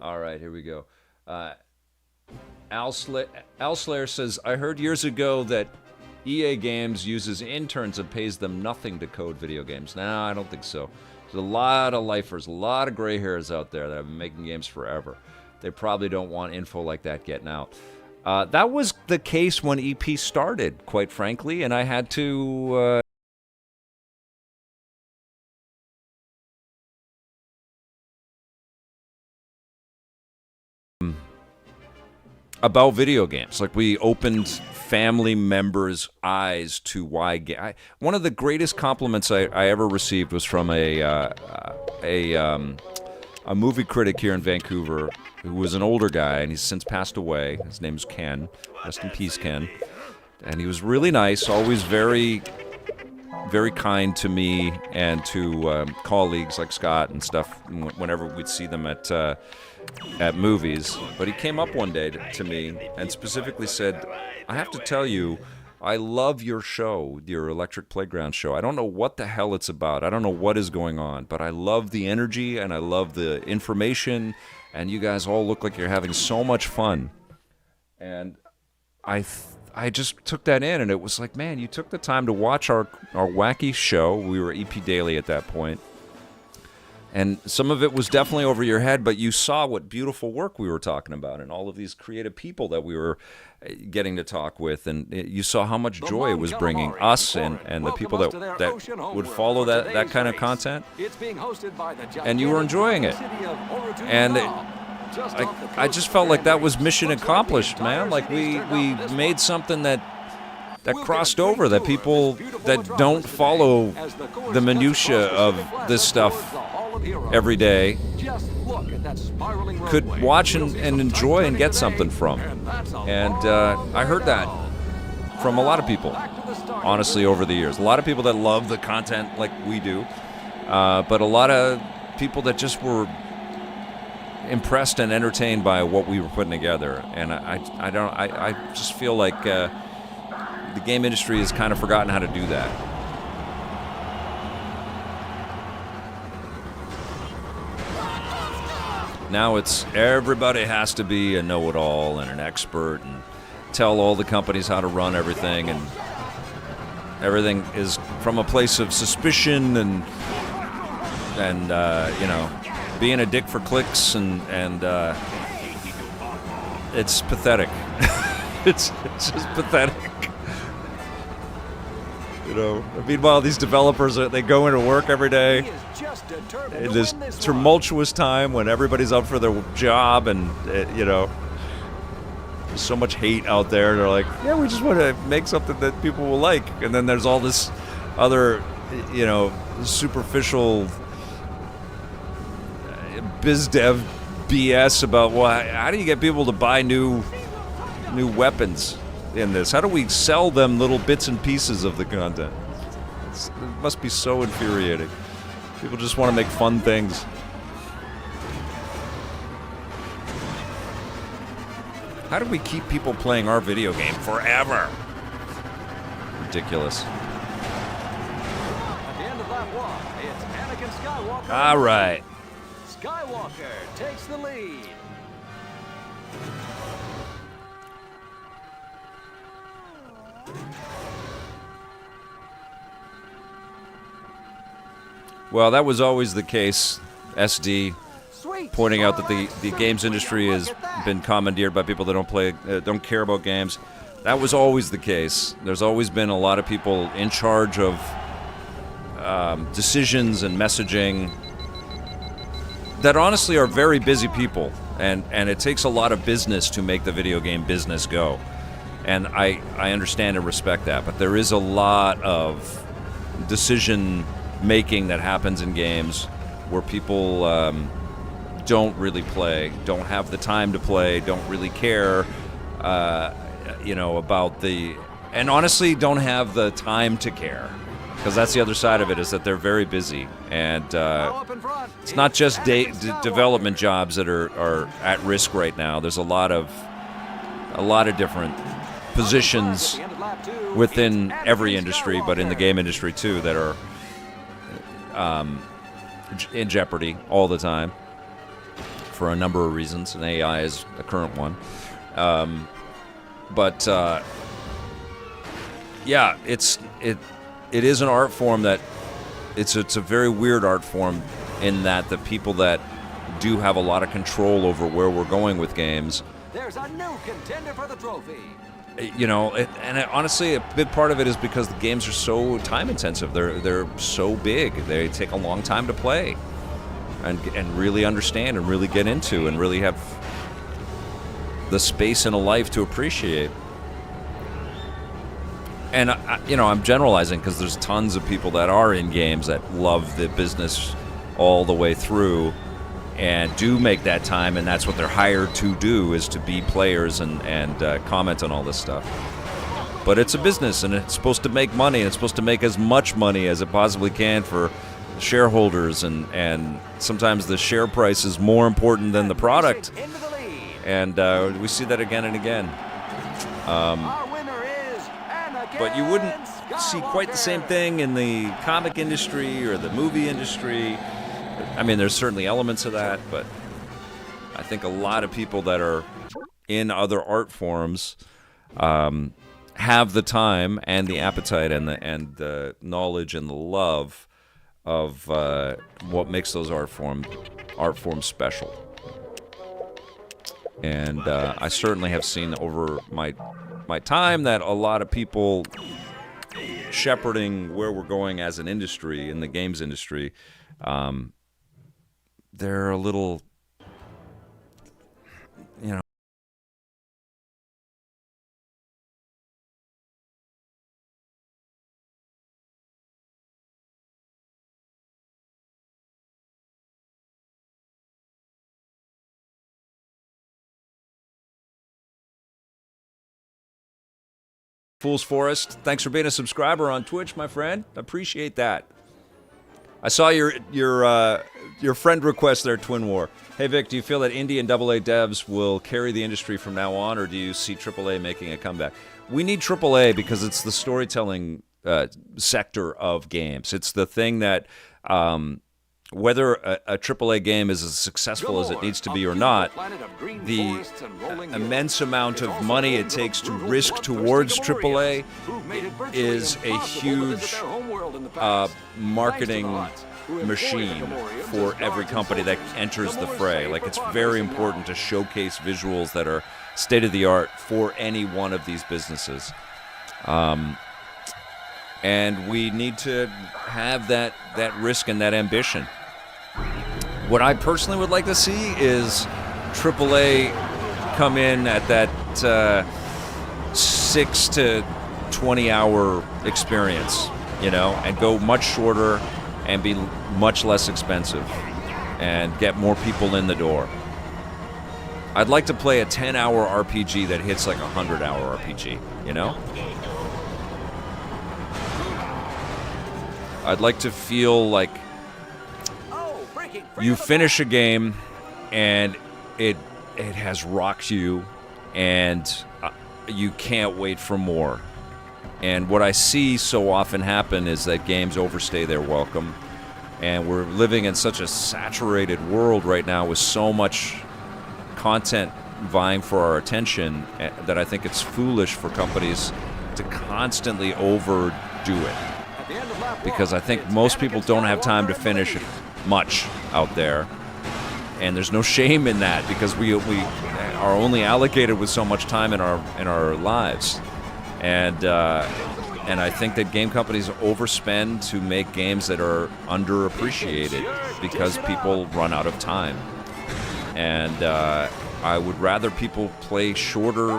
All right, here we go. Al Slayer says, I heard years ago that EA Games uses interns and pays them nothing to code video games. No, I don't think so. There's a lot of lifers, a lot of gray hairs out there that have been making games forever. They probably don't want info like that getting out. That was the case when EP started, quite frankly, and I had to... about video games. Like, we opened family members' eyes to why... one of the greatest compliments I ever received was from a movie critic here in Vancouver who was an older guy, and he's since passed away. His name's Ken. Rest in peace, Ken. And he was really nice, always very, very kind to me and to colleagues like Scott and stuff whenever we'd see them at movies. But he came up one day to me and specifically said, I have to tell you, I love your show, your Electric Playground show. I don't know what the hell it's about. I don't know what is going on, but I love the energy and I love the information, and you guys all look like you're having so much fun. And I just took that in, and it was like, man, you took the time to watch our wacky show. We were EP Daily at that point. And some of it was definitely over your head, but you saw what beautiful work we were talking about and all of these creative people that we were getting to talk with. And you saw how much joy it was bringing us and the people that would follow that kind of content. And you were enjoying it. And I just felt like that was mission accomplished, man. Like, we made something that that crossed over, that people that don't follow the minutia of this stuff every day could watch and enjoy and get something from. And I heard that from a lot of people, honestly, over the years. A lot of people that love the content like we do, but a lot of people that just were impressed and entertained by what we were putting together. And I just feel like the game industry has kind of forgotten how to do that. Now it's everybody has to be a know-it-all and an expert and tell all the companies how to run everything, and everything is from a place of suspicion and you know, being a dick for clicks, and it's pathetic. it's just pathetic. You know, meanwhile, these developers, they go into work every day in this tumultuous time when everybody's up for their job, and you know, there's so much hate out there. They're like, yeah, we just want to make something that people will like, and then there's all this other, you know, superficial biz dev BS about, well, how do you get people to buy new weapons in this? How do we sell them little bits and pieces of the content? It must be so infuriating. People just want to make fun things. How do we keep people playing our video game forever? Ridiculous. At the end of lap 1, it's Anakin Skywalker. All right. Skywalker takes the lead. Well, that was always the case, SD, pointing out that the games industry has been commandeered by people that don't care about games. That was always the case. There's always been a lot of people in charge of decisions and messaging that honestly are very busy people, and it takes a lot of business to make the video game business go. And I understand and respect that, but there is a lot of decision making that happens in games where people don't really play, don't have the time to play, don't really care, you know, about the, and honestly don't have the time to care, because that's the other side of it, is that they're very busy, and it's not just development jobs that are at risk right now. There's a lot of different positions within every industry, but in the game industry too, that are in jeopardy all the time for a number of reasons, and AI is a current one. But yeah, it is an art form that it's a very weird art form, in that the people that do have a lot of control over where we're going with games. There's a new contender for the trophy. You know, honestly, a big part of it is because the games are so time intensive. They're so big. They take a long time to play, and really understand, and really get into, and really have the space in a life to appreciate. And you know, I'm generalizing because there's tons of people that are in games that love the business all the way through, and do make that time, and that's what they're hired to do, is to be players and comment on all this stuff. But it's a business, and it's supposed to make money, and it's supposed to make as much money as it possibly can for shareholders, and sometimes the share price is more important than the product, and we see that again and again. But you wouldn't see quite the same thing in the comic industry or the movie industry. I mean, there's certainly elements of that, but I think a lot of people that are in other art forms have the time and the appetite and the knowledge and the love of what makes those art forms special. And I certainly have seen over my time that a lot of people shepherding where we're going as an industry, in the games industry, they're a little, you know, Fool's Forest, thanks for being a subscriber on Twitch, my friend. Appreciate that. I saw your friend request there, Twin War. Hey, Vic, do you feel that indie and AA devs will carry the industry from now on, or do you see AAA making a comeback? We need AAA because it's the storytelling sector of games. It's the thing that, whether a AAA game is as successful as it needs to be or not, the immense amount of money it takes to risk towards AAA is a huge marketing machine for every company that enters the fray. Like, it's very important to showcase visuals that are state-of-the-art for any one of these businesses. And we need to have that risk and that ambition. What I personally would like to see is AAA come in at that 6 to 20 hour experience, and go much shorter and be much less expensive and get more people in the door. I'd like to play a 10-hour RPG that hits like a 100-hour RPG, I'd like to feel like you finish a game and it has rocked you and you can't wait for more. And what I see so often happen is that games overstay their welcome, and we're living in such a saturated world right now with so much content vying for our attention that I think it's foolish for companies to constantly overdo it. Because I think most people don't have time to finish much out there, and there's no shame in that because we are only allocated with so much time in our lives, and I think that game companies overspend to make games that are underappreciated because people run out of time, and I would rather people play shorter,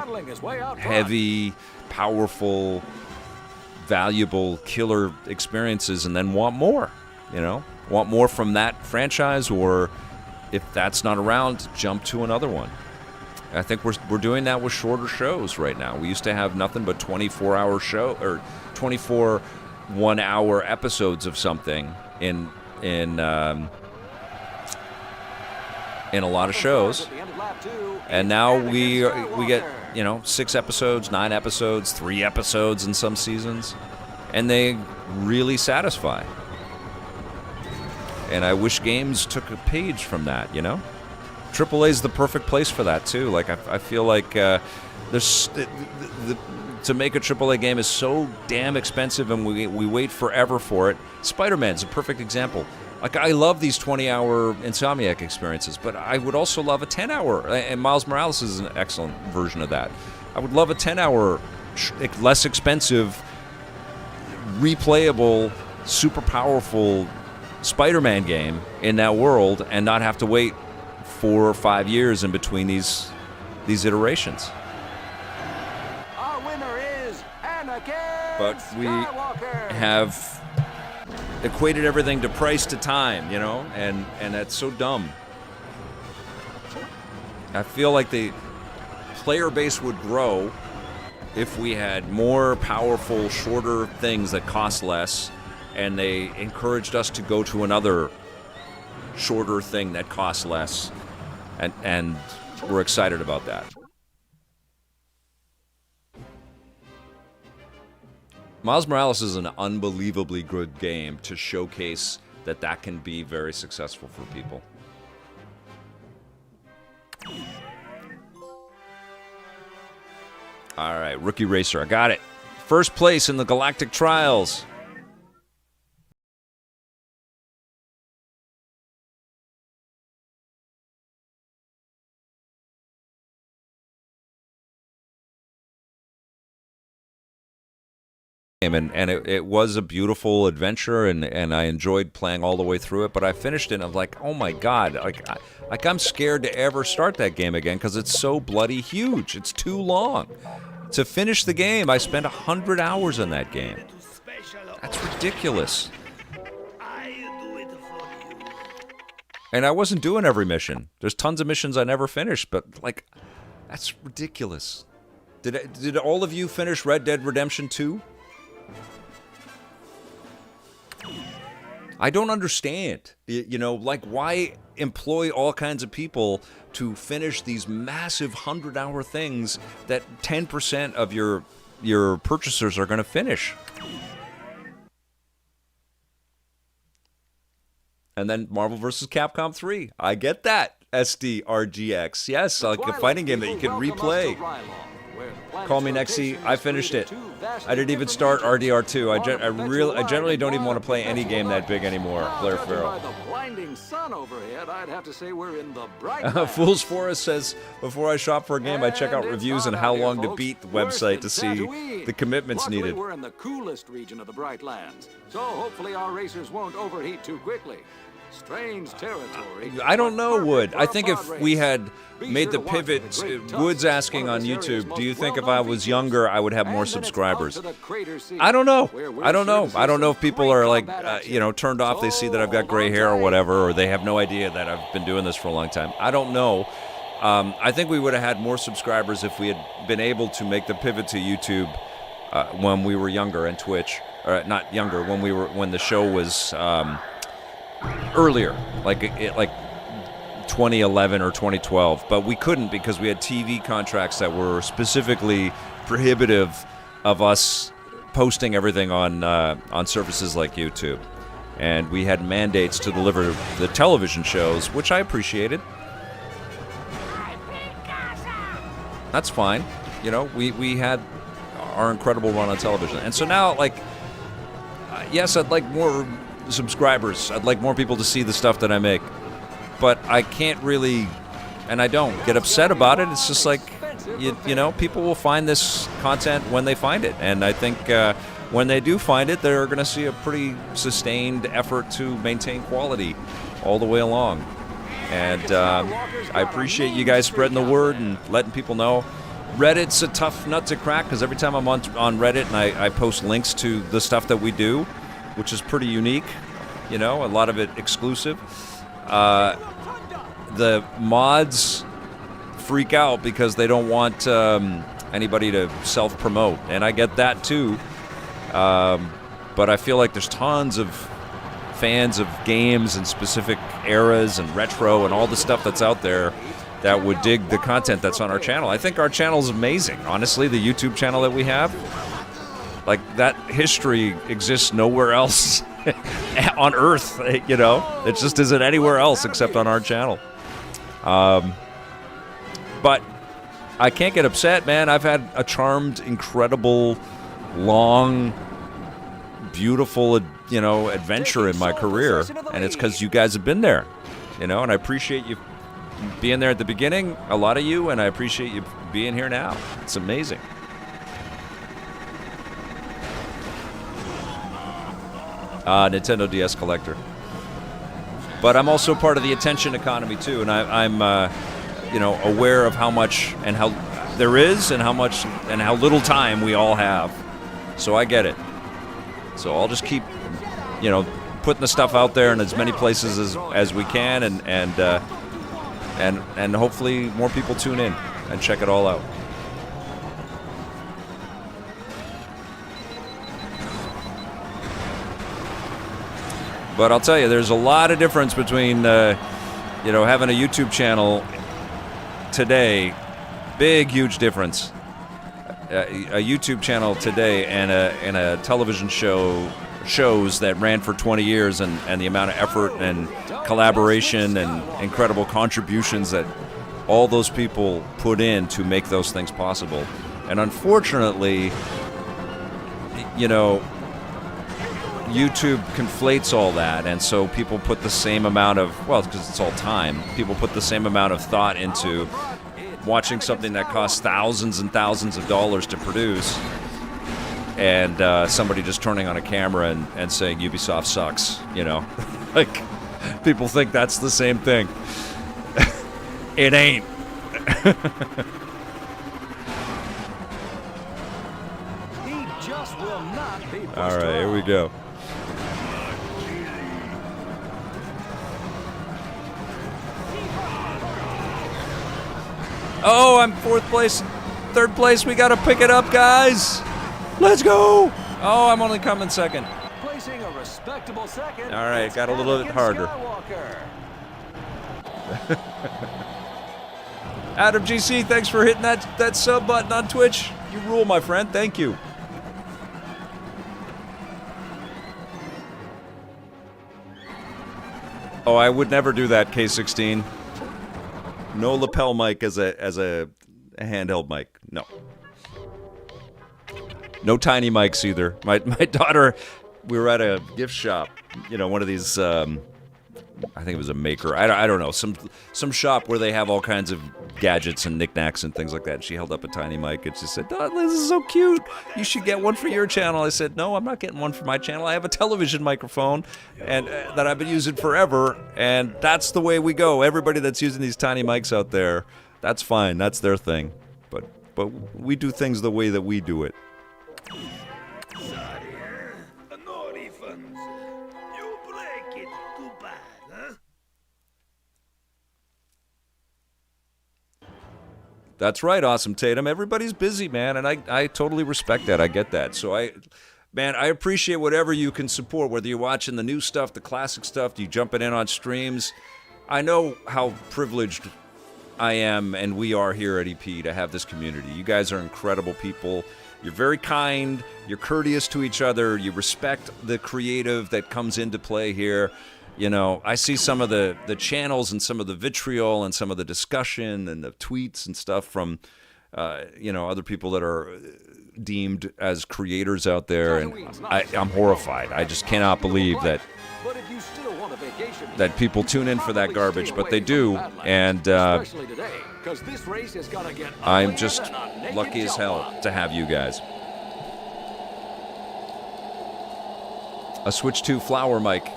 heavy, powerful, valuable, killer experiences and then want more, want more from that franchise, or if that's not around, jump to another one. I think we're doing that with shorter shows right now. We used to have nothing but 24-hour show or 24 one-hour episodes of something in a lot of shows, and now we get 6 episodes, 9 episodes, 3 episodes in some seasons, and they really satisfy. And I wish games took a page from that, AAA is the perfect place for that too. Like, I feel like there's to make a AAA game is so damn expensive, and we wait forever for it. Spider-Man's a perfect example. Like, I love these 20-hour Insomniac experiences, but I would also love a 10-hour, and Miles Morales is an excellent version of that. I would love a 10-hour, less expensive, replayable, super powerful Spider-Man game in that world, and not have to wait 4 or 5 years in between these iterations. Our winner is Anakin But we have equated everything to price to time, and that's so dumb. I feel like the player base would grow if we had more powerful, shorter things that cost less, and they encouraged us to go to another shorter thing that costs less, and we're excited about that. Miles Morales is an unbelievably good game to showcase that can be very successful for people. All right, Rookie Racer, I got it. First place in the Galactic Trials. And it was a beautiful adventure, and I enjoyed playing all the way through it, but I finished it and I'm like, oh my god, like I'm scared to ever start that game again because it's so bloody huge. It's too long. To finish the game, I spent 100 hours in that game. That's ridiculous. And I wasn't doing every mission. There's tons of missions I never finished, but like, that's ridiculous. Did all of you finish Red Dead Redemption 2? I don't understand. You know, like, why employ all kinds of people to finish these massive 100-hour things that 10% of your purchasers are going to finish? And then Marvel vs. Capcom 3. I get that. SDRGX. Yes, like a fighting game that you can replay. Call me Nexy. I finished it. I didn't even start RDR2. I generally don't even want to play any game that big anymore. Blair Farrell. Fool's Forest says, before I shop for a game, I check out reviews and how long to beat the website to see the commitments needed. We're in the coolest region of the Bright Lands, so hopefully our racers won't overheat too quickly. Strange territory. I don't know, Wood. I think if we had made the pivot, Wood's asking on YouTube, do you think if I was younger, I would have more subscribers? I don't know. I don't know if people are like, turned off. They see that I've got gray hair or whatever, or they have no idea that I've been doing this for a long time. I don't know. I think we would have had more subscribers if we had been able to make the pivot to YouTube when we were younger, and Twitch, or not younger, when the show was earlier, like 2011 or 2012, but we couldn't because we had TV contracts that were specifically prohibitive of us posting everything on services like YouTube, and we had mandates to deliver the television shows, which I appreciated. That's fine, we had our incredible run on television, and so now, like, yes, I'd like more subscribers. I'd like more people to see the stuff that I make, but I can't really, and I don't get upset about it. It's just like, people will find this content when they find it, and I think when they do find it, they're going to see a pretty sustained effort to maintain quality all the way along. And I appreciate you guys spreading the word and letting people know. Reddit's a tough nut to crack because every time I'm on Reddit and I post links to the stuff that we do, which is pretty unique, a lot of it exclusive. The mods freak out because they don't want anybody to self-promote, and I get that too. But I feel like there's tons of fans of games and specific eras and retro and all the stuff that's out there that would dig the content that's on our channel. I think our channel is amazing. Honestly, the YouTube channel that we have, like, that history exists nowhere else on Earth, It just isn't anywhere else except on our channel. But I can't get upset, man. I've had a charmed, incredible, long, beautiful, adventure in my career, and it's because you guys have been there, and I appreciate you being there at the beginning, a lot of you, and I appreciate you being here now. It's amazing. Nintendo DS collector. But I'm also part of the attention economy too, and I'm aware of how much and how there is and how much and how little time we all have. So I get it. So I'll just keep, putting the stuff out there in as many places as we can, and hopefully more people tune in and check it all out. But I'll tell you, there's a lot of difference between, having a YouTube channel today, big, huge difference. A YouTube channel today and a television shows that ran for 20 years and the amount of effort and collaboration and incredible contributions that all those people put in to make those things possible. And unfortunately, YouTube conflates all that, and so people put the same amount of, because it's all time, people put the same amount of thought into watching something that costs thousands and thousands of dollars to produce, and somebody just turning on a camera and saying Ubisoft sucks, like, people think that's the same thing. It ain't. All right, here we go. Oh, I'm fourth place. third place. We got to pick it up, guys. Let's go. Oh, I'm only coming second. Placing a respectable second. All right, got a little bit harder. Adam GC, thanks for hitting that sub button on Twitch. You rule, my friend. Thank you. Oh, I would never do that, K16. No lapel mic as a handheld mic. No. No tiny mics either. My daughter, we were at a gift shop, you know, one of these, I think it was a Maker. I don't know, some shop where they have all kinds of gadgets and knickknacks and things like that. And she held up a tiny mic and she said, "Oh, this is so cute. You should get one for your channel." I said, "No, I'm not getting one for my channel. I have a television microphone and that I've been using forever, and that's the way we go. Everybody that's using these tiny mics out there, that's fine. That's their thing. But we do things the way that we do it." That's right, Awesome Tatum. Everybody's busy, man, and I totally respect that. I get that. So I appreciate whatever you can support, whether you're watching the new stuff, the classic stuff, you jumping in on streams. I know how privileged I am and we are here at EP to have this community. You guys are incredible people. You're very kind. You're courteous to each other. You respect the creative that comes into play here. You know, I see some of the channels and some of the vitriol and some of the discussion and the tweets and stuff from, you know, other people that are deemed as creators out there, and I'm horrified. I just cannot believe that people tune in for that garbage, but they do, and I'm just lucky as hell to have you guys. A Switch 2 flower mic.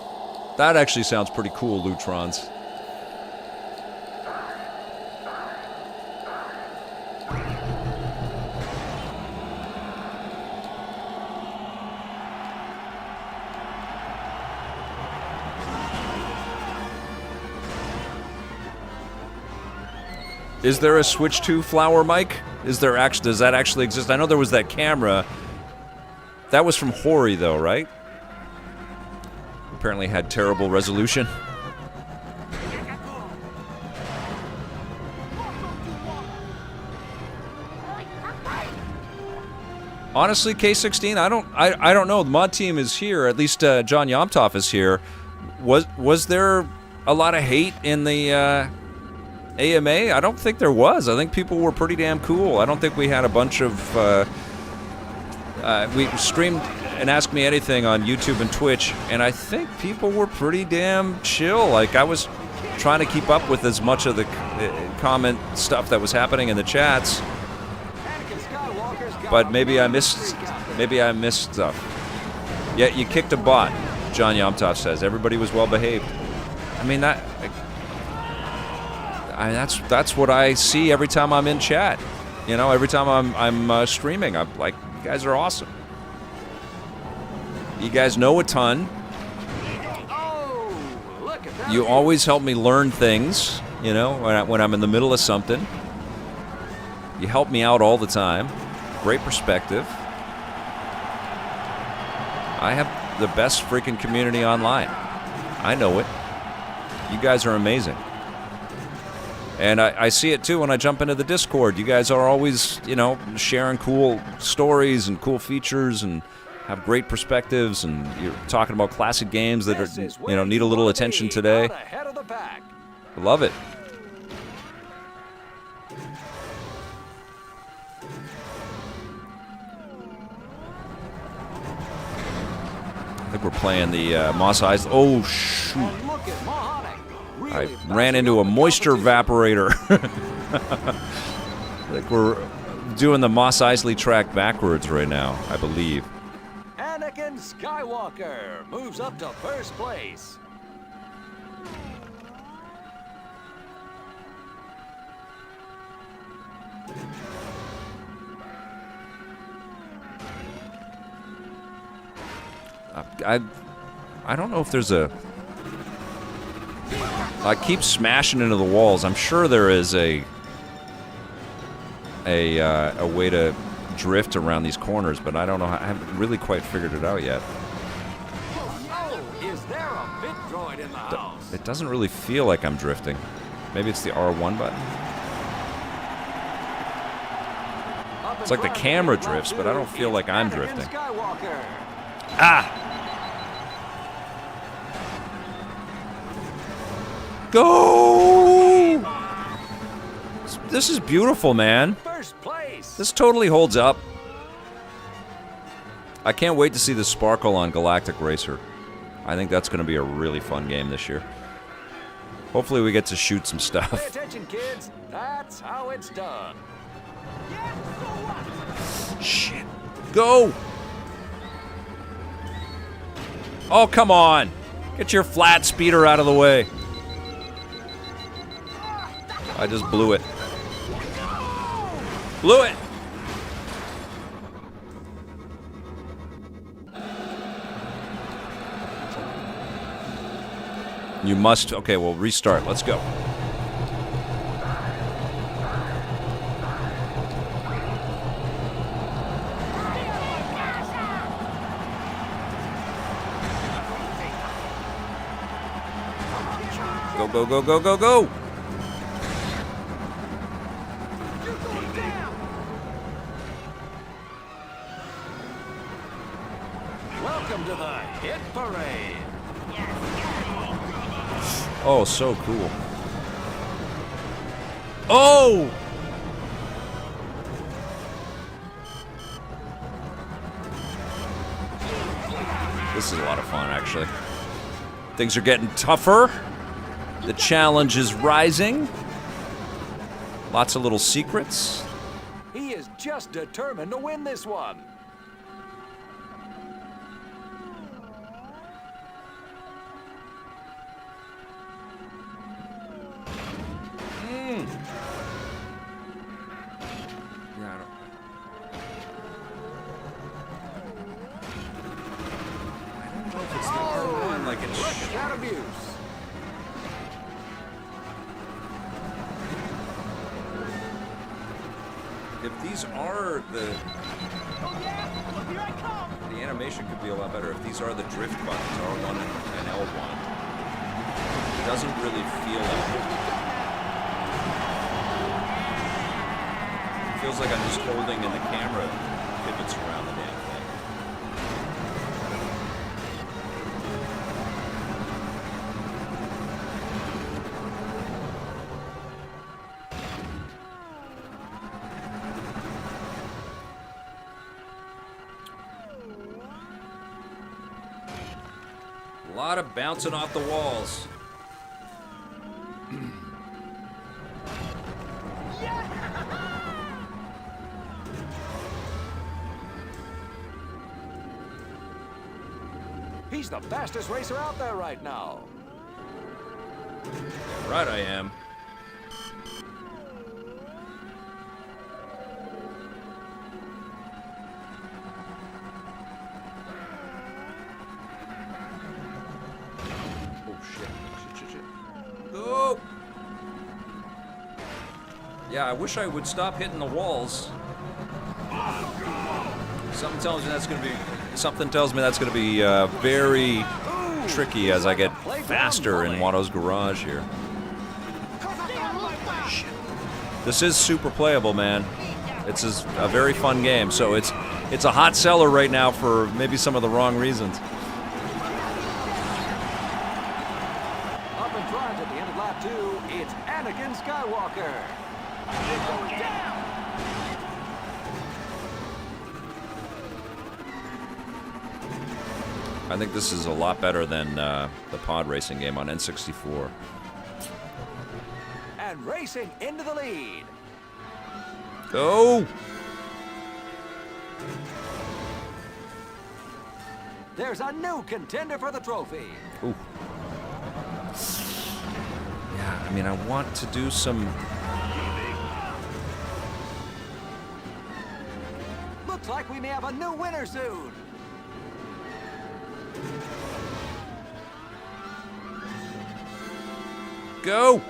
That actually sounds pretty cool, Lutrons. Is there a Switch 2 flower mic? Does that actually exist? I know there was that camera. That was from Hori, though, right? Apparently had terrible resolution. Honestly, K16, I don't know. The mod team is here. At least John Yomtov is here. Was there a lot of hate in the AMA? I don't think there was. I think people were pretty damn cool. I don't think we had a bunch of... we streamed and Ask Me Anything on YouTube and Twitch, and I think people were pretty damn chill. Like, I was trying to keep up with as much of the comment stuff that was happening in the chats, but maybe I missed stuff. Yeah, you kicked a bot, John Yomtov says. Everybody was well behaved. I mean, that's what I see every time I'm in chat. You know, every time I'm streaming, I'm like, you guys are awesome. You guys know a ton. You always help me learn things, you know, when I'm in the middle of something. You help me out all the time. Great perspective. I have the best freaking community online. I know it. You guys are amazing. And I see it too when I jump into the Discord. You guys are always, you know, sharing cool stories and cool features and have great perspectives, and you're talking about classic games that are, you know, need a little attention today. I love it. I think we're playing the Mos Eisley. Oh, shoot. I ran into a moisture evaporator. Like we're doing the Mos Eisley track backwards right now, I believe. Anakin Skywalker moves up to first place. I don't know if there's a... I keep smashing into the walls. I'm sure there is a a way to drift around these corners, but I don't know. I haven't really quite figured it out yet. Oh, is there a bit droid in the house? It doesn't really feel like I'm drifting. Maybe it's the R1 button. It's like the camera drifts, but I don't feel like I'm drifting. Ah! Go! This is beautiful, man. First place. This totally holds up. I can't wait to see the sparkle on Galactic Racer. I think that's going to be a really fun game this year. Hopefully we get to shoot some stuff. Pay attention, kids. That's how it's done. Shit. Go! Oh, come on. Get your flat speeder out of the way. I just blew it. Blew it! You must... Okay, well, restart. Let's go. Go, go, go, go, go, go! Welcome to the Hit Parade. Oh, so cool. Oh! This is a lot of fun, actually. Things are getting tougher. The challenge is rising. Lots of little secrets. He is just determined to win this one. If these are the animation could be a lot better. If these are the drift buttons, R1 and L1, it doesn't really feel like it. It feels like I'm just holding and the camera pivots around the damn thing. A lot of bouncing off the walls. He's the fastest racer out there right now. Right, I am. Go! Yeah, I wish I would stop hitting the walls. Something tells me that's going to be very tricky as I get faster in Watto's garage here. Shit. This is super playable, man. It's a very fun game, so it's a hot seller right now for maybe some of the wrong reasons. It's Anakin Skywalker. I think this is a lot better than the pod racing game on N64. And racing into the lead. Go! There's a new contender for the trophy. Ooh. Yeah, I mean, I want to do some... Looks like we may have a new winner soon. Go!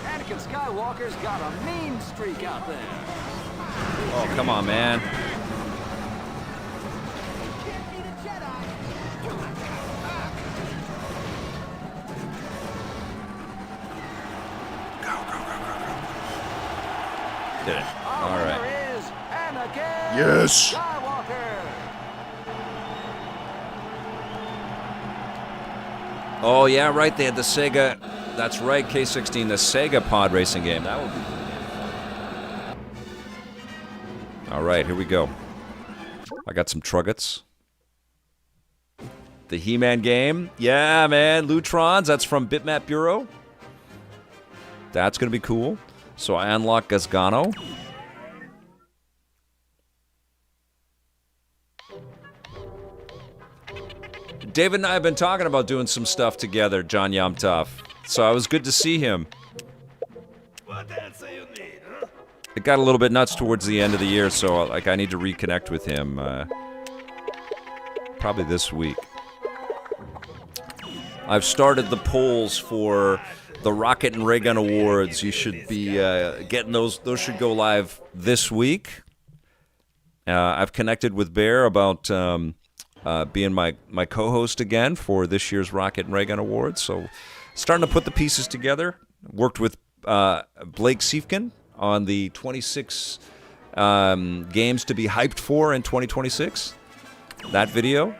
Anakin Skywalker's got a mean streak out there. Oh, come on, man. Did it. All right. Yes. Oh, yeah, right. They had the Sega. That's right, K16, the Sega pod racing game. That would be cool. All right, here we go. I got some Truggets. The He-Man game. Yeah, man. Lutrons. That's from Bitmap Bureau. That's going to be cool. So I unlock Gazgano. David and I have been talking about doing some stuff together, John Yamtough. So it was good to see him. It got a little bit nuts towards the end of the year, so like I need to reconnect with him probably this week. I've started the polls for the Rocket and Ray Gun Awards. You should be getting those. Those should go live this week. I've connected with Bear about being my co-host again for this year's Rocket and Ray Gun Awards. So starting to put the pieces together. Worked with Blake Siefkin on the 26 games to be hyped for in 2026. That video.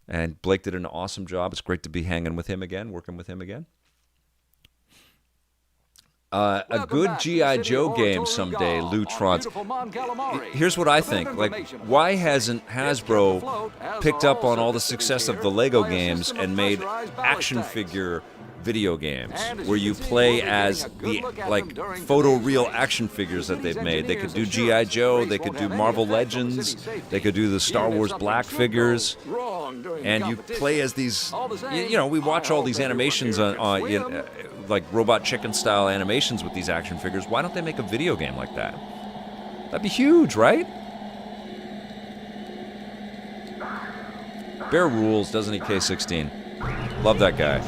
And Blake did an awesome job. It's great to be hanging with him again, working with him again. A good G.I. Joe game someday, Lutrons. Here's what I think. Like, why hasn't Hasbro picked up on all the success of the Lego games and made action figure video games where you play as the photoreal action figures that they've made? They could do G.I. Joe, they could do Marvel Legends, they could do the Star Wars Black figures, and you play as these. You know, we watch all these animations on like Robot Chicken style animations with these action figures. Why don't they make a video game like that? That'd be huge, right? Bear rules, doesn't he, K16? Love that guy.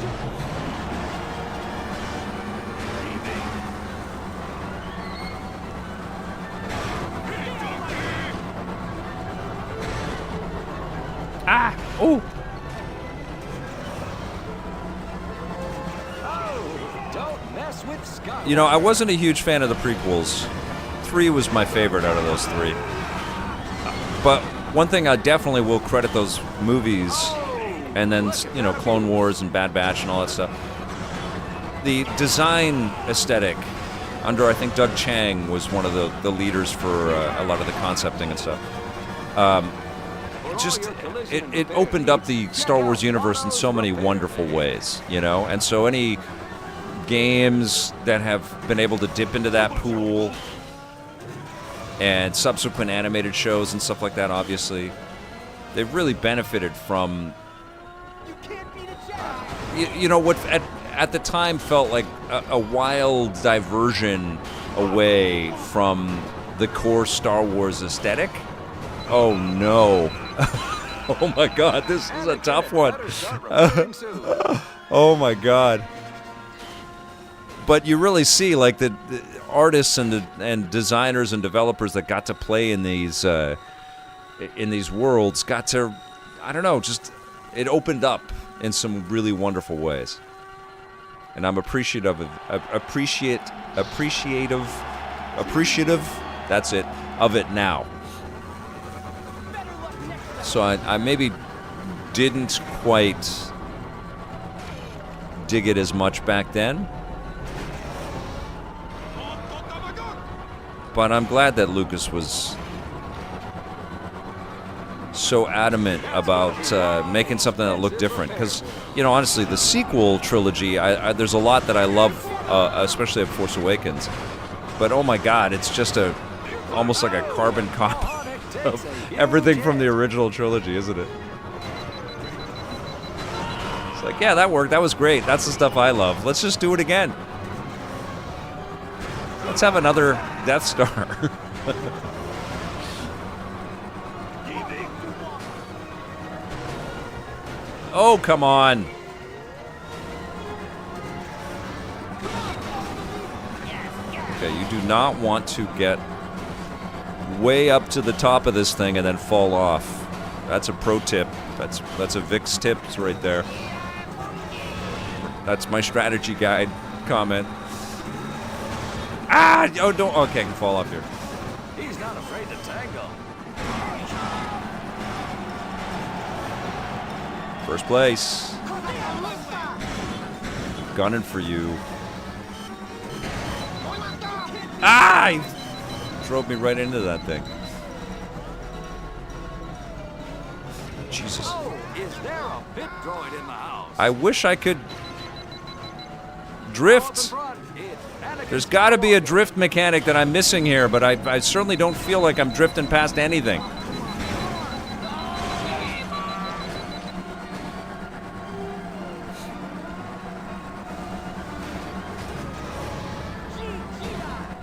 Ah! Oh! You know, I wasn't a huge fan of the prequels. 3 was my favorite out of those 3. But one thing I definitely will credit those movies, and then, you know, Clone Wars and Bad Batch and all that stuff. The design aesthetic under, I think, Doug Chang was one of the leaders for a lot of the concepting and stuff. It opened up the Star Wars universe in so many wonderful ways, you know? And so any games that have been able to dip into that pool and subsequent animated shows and stuff like that, obviously, they've really benefited from, you know, what at the time felt like a wild diversion away from the core Star Wars aesthetic. Oh, no. Oh, my God, this is a tough one. Oh, my God. But you really see, like, the artists and designers and developers that got to play in these worlds got to, I don't know, just it opened up in some really wonderful ways, and I'm appreciative. That's it, of it now. So I maybe didn't quite dig it as much back then. But I'm glad that Lucas was so adamant about making something that looked different. Because, you know, honestly, the sequel trilogy, there's a lot that I love, especially of Force Awakens. But, oh my God, it's just almost like a carbon copy of everything from the original trilogy, isn't it? It's like, yeah, that worked. That was great. That's the stuff I love. Let's just do it again. Let's have another Death Star. Oh, come on. Okay, you do not want to get way up to the top of this thing and then fall off. That's a pro tip. That's a Vic's tips right there. That's my strategy guide comment. Ah! Oh, don't. Okay, I can fall off here. He's not afraid to tangle. First place. Gunning for you. Ah! He drove me right into that thing. Jesus. Oh, is there a bit droid in the house? I wish I could drift. There's got to be a drift mechanic that I'm missing here, but I certainly don't feel like I'm drifting past anything.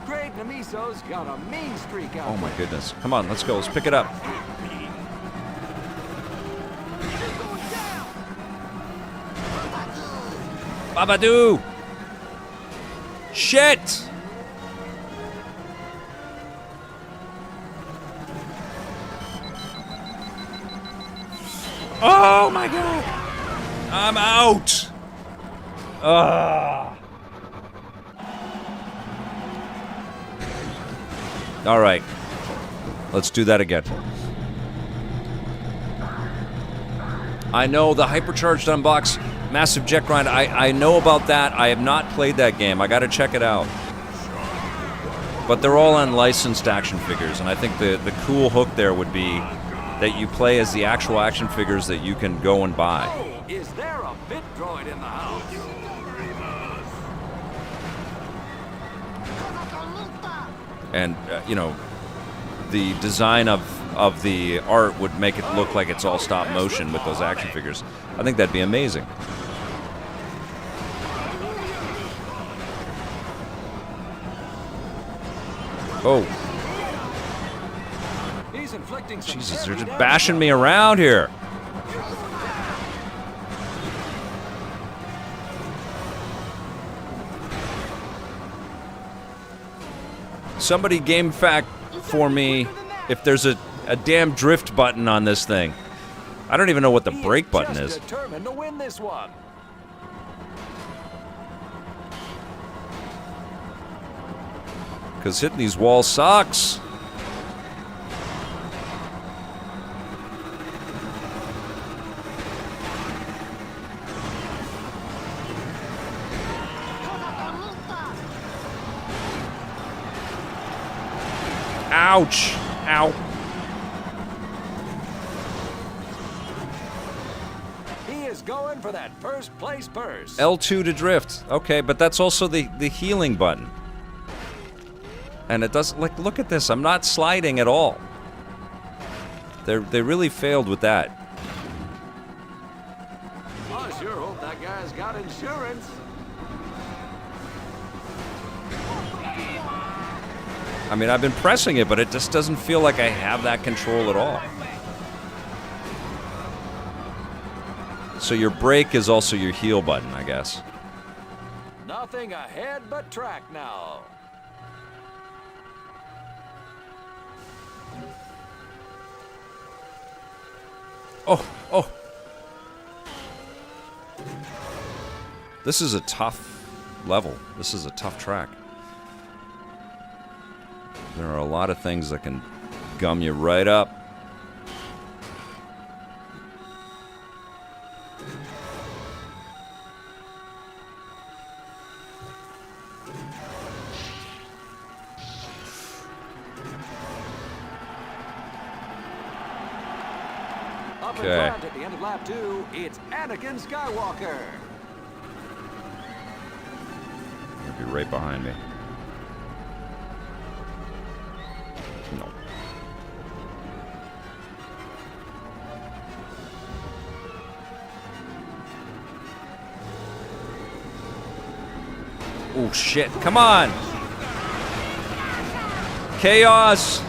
Great Namiso's got a mean streak out. Oh my goodness. Come on, let's go. Let's pick it up. Babadoo! Shit! Oh my god! I'm out! All right. Let's do that again. I know the hypercharged unbox massive jet grind. I know about that. I have not played that game. I got to check it out. But they're all unlicensed action figures, and I think the cool hook there would be that you play as the actual action figures that you can go and buy. Is there a bit droid in the house? And you know, the design of the art would make it look like it's all stop motion with those action figures. I think that'd be amazing. Oh. He's inflicting some Jesus, they're heavy just damage bashing on me around here. Somebody game fact for me if there's a damn drift button on this thing. I don't even know what the brake button is. determined to win this one. Because hitting these walls sucks. Ouch! Ow! He is going for that first place purse. L2 to drift. Okay, but that's also the healing button. And it does, like, look at this. I'm not sliding at all. They really failed with that. I sure hope that guy's got insurance. I mean, I've been pressing it, but it just doesn't feel like I have that control at all. So your brake is also your heal button, I guess. Nothing ahead but track now. Oh. This is a tough level. This is a tough track. There are a lot of things that can gum you right up. Up in Okay. front at the end of lap 2, it's Anakin Skywalker. He'll be right behind me. No. Oh shit, come on! Chaos!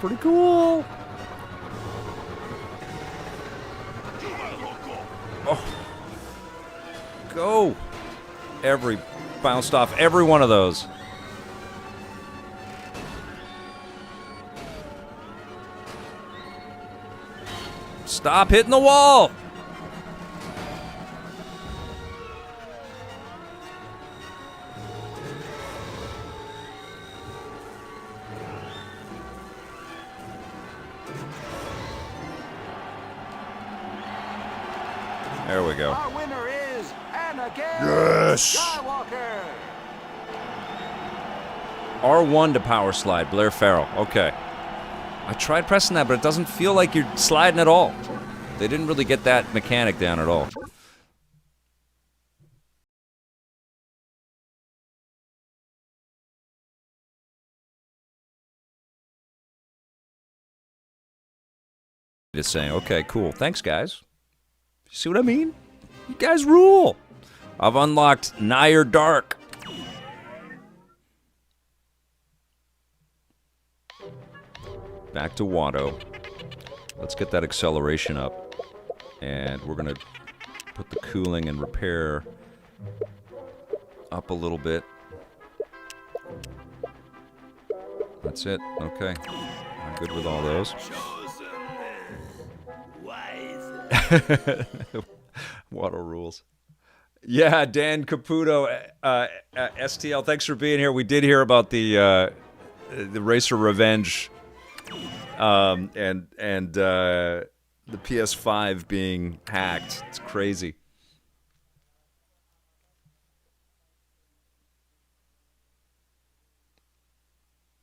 pretty cool. Oh. Go. Bounced off every one of those. Stop hitting the wall. There we go. Our winner is Anakin Yes. Skywalker. R1 to power slide, Blair Farrell. Okay. I tried pressing that, but it doesn't feel like you're sliding at all. They didn't really get that mechanic down at all. Just saying, okay, cool. Thanks, guys. See what I mean? You guys rule. I've unlocked Nigher Dark. Back to Watto. Let's get that acceleration up. And we're going to put the cooling and repair up a little bit. That's it. Okay. I'm good with all those. Watto rules. Yeah, Dan Caputo, STL, thanks for being here. We did hear about the RACER Revenge and the PS5 being hacked. It's crazy.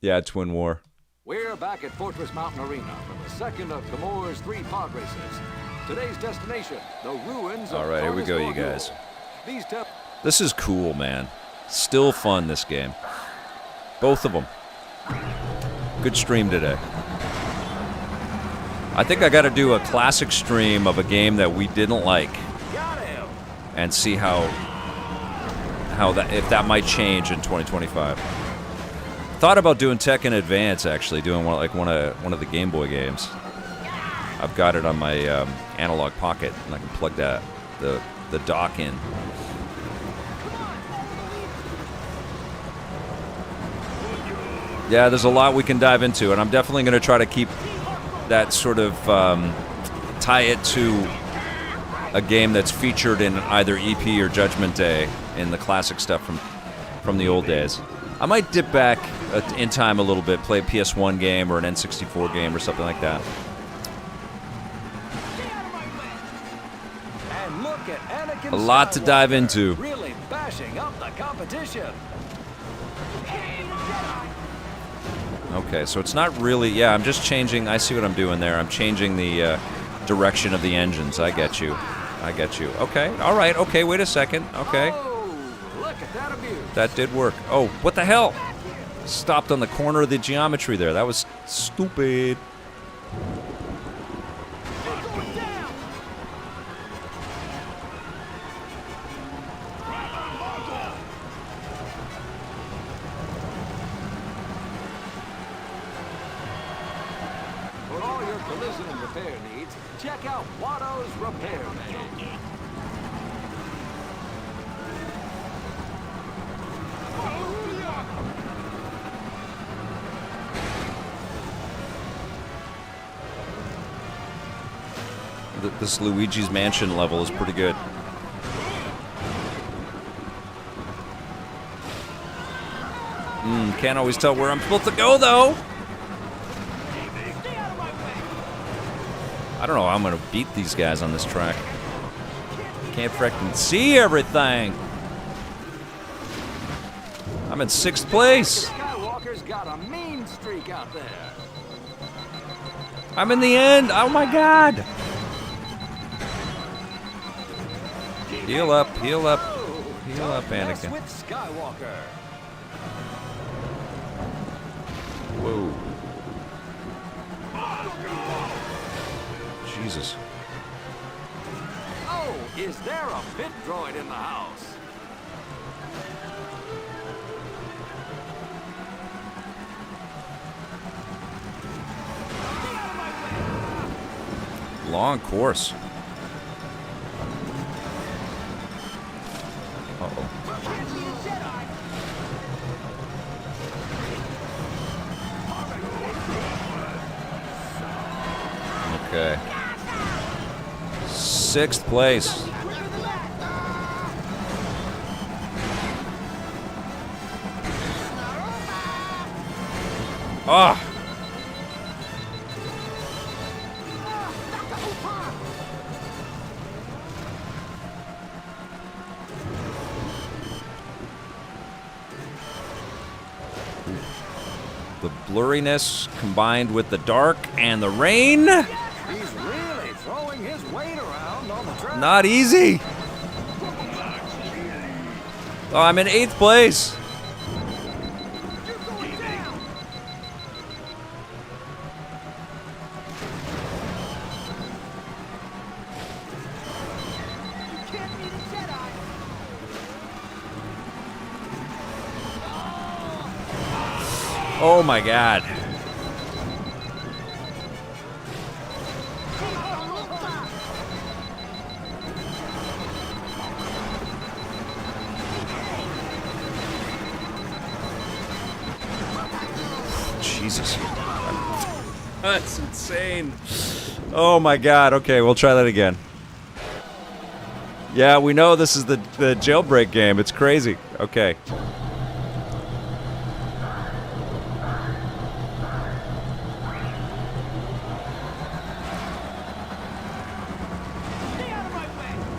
Yeah, Twin War. We're back at Fortress Mountain Arena for the second of Gamorre's 3 pod races. Today's destination, the ruins of All right, here we go, you guys. These This is cool, man. Still fun, this game. Both of them. Good stream today. I think I got to do a classic stream of a game that we didn't like, and see how that, if that might change in 2025. Thought about doing Tekken Advance, actually, doing one of the Game Boy games. I've got it on my analog pocket, and I can plug the dock in. Yeah, there's a lot we can dive into, and I'm definitely going to try to keep that sort of tie it to a game that's featured in either EP or Judgment Day in the classic stuff from the old days. I might dip back in time a little bit, play a PS1 game or an N64 game or something like that. And look at Anakin A lot to dive into. Really bashing up the competition. Okay, so it's not really... Yeah, I'm just changing... I see what I'm doing there. I'm changing the direction of the engines. I get you. I get you. Okay, all right. Okay, wait a second. Okay. Oh, look at that abuse. That did work. Oh, what the hell? Stopped on the corner of the geometry there. That was stupid. For all your collision and repair needs, check out Watto's Repair Bay. This Luigi's Mansion level is pretty good. Can't always tell where I'm supposed to go, though. I don't know how I'm going to beat these guys on this track. Can't frickin' see everything. I'm in 6th place. Skywalker's got a mean streak out there. I'm in the end. Oh, my God. Heal up, heal up, heal up, Anakin. With Skywalker. Whoa. Jesus. Oh, is there a pit droid in the house? long course. Uh-oh. Okay. 6th place. Ah! The blurriness combined with the dark and the rain. He's really throwing his weight around on the track. Not easy. Oh, I'm in 8th place. Oh my God. Jesus. That's insane. Oh my God. Okay, we'll try that again. Yeah, we know this is the jailbreak game. It's crazy. Okay.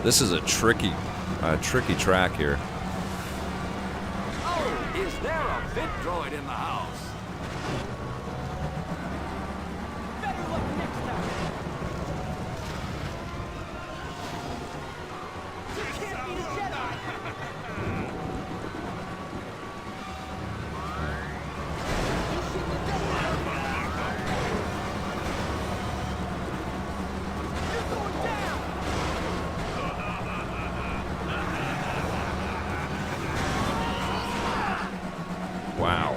This is a tricky track here. Oh, is there a bit droid in the house? Better luck next time. You can't beat a Jedi. You're going down. Wow.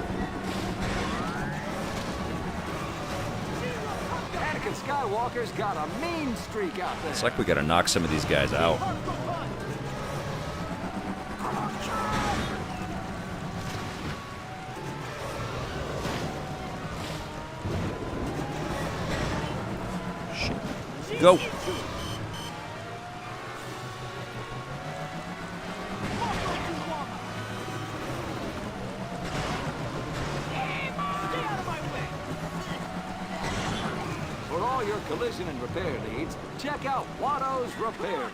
Anakin Skywalker's got a mean streak out there. It's like we gotta knock some of these guys out. Go. For all your collision and repair needs, check out Watto's Repair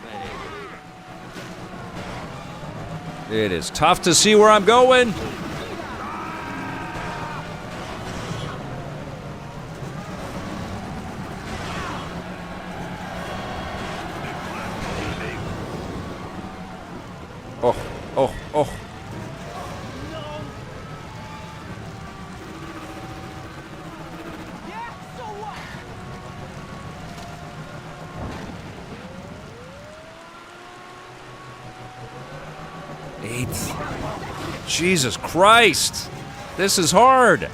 Bay. It is tough to see where I'm going. Oh, oh, oh. Yeah, so what? 8th. Jesus Christ. This is hard.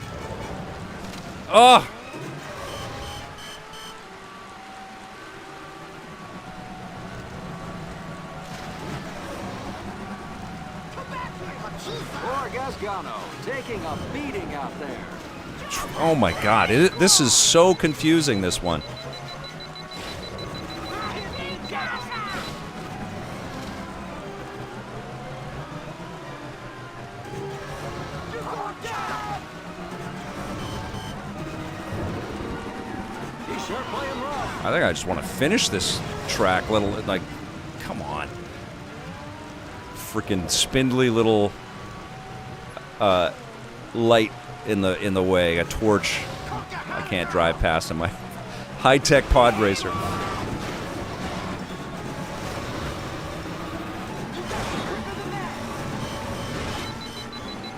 Oh. Poor Gasgano, taking a beating out there. Oh my God. This is so confusing, this one. He's sure playing rough. I think I just want to finish this track. Like, come on. Freaking spindly little light in the way. A torch. I can't drive past in my high-tech pod racer.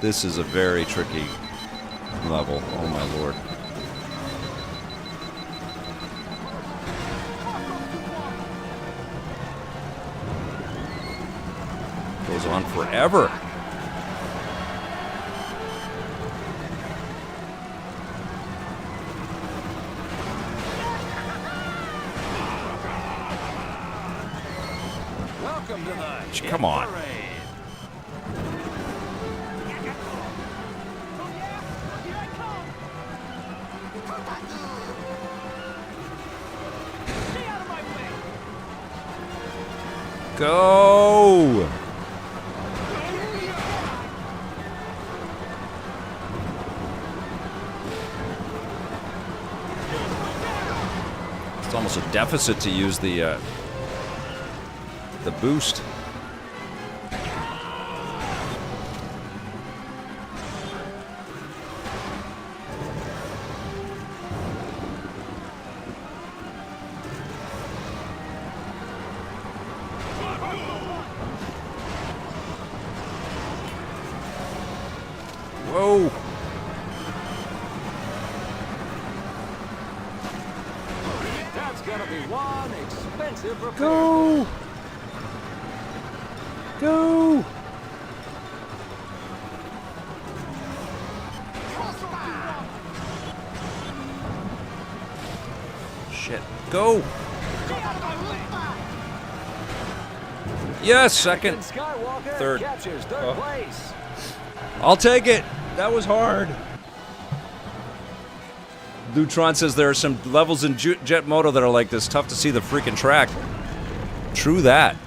This is a very tricky level. Oh my lord. Goes on forever. Welcome to the Come on. parade. Stay out of my way! Go! It's almost a deficit to use the boost. Whoa! That's gonna be one expensive repair. Go! Go! Shit. Go! Yes, second. Skywalker Third. captures third place. I'll take it. That was hard. Lutron says there are some levels in Jet Moto that are like this. Tough to see the freaking track. True that.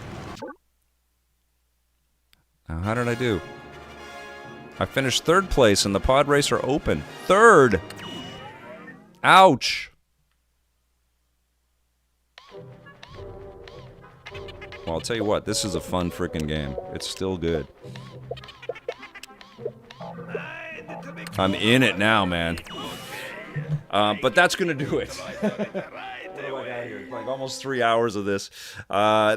Now, how did I do? I finished third place in the Pod Racer Open. Third! Ouch! Well, I'll tell you what. This is a fun freaking game. It's still good. I'm in it now, man. But that's going to do it. Like almost 3 hours of this.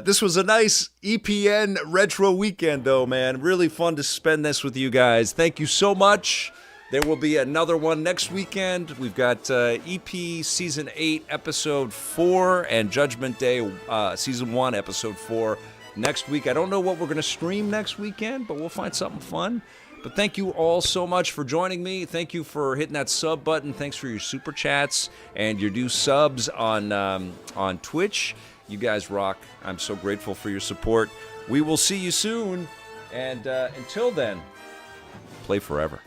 This was a nice EPN retro weekend, though, man. Really fun to spend this with you guys. Thank you so much. There will be another one next weekend. We've got EP Season 8, Episode 4, and Judgment Day Season 1, Episode 4 next week. I don't know what we're going to stream next weekend, but we'll find something fun. But thank you all so much for joining me. Thank you for hitting that sub button. Thanks for your super chats and your new subs on Twitch. You guys rock. I'm so grateful for your support. We will see you soon. And until then, play forever.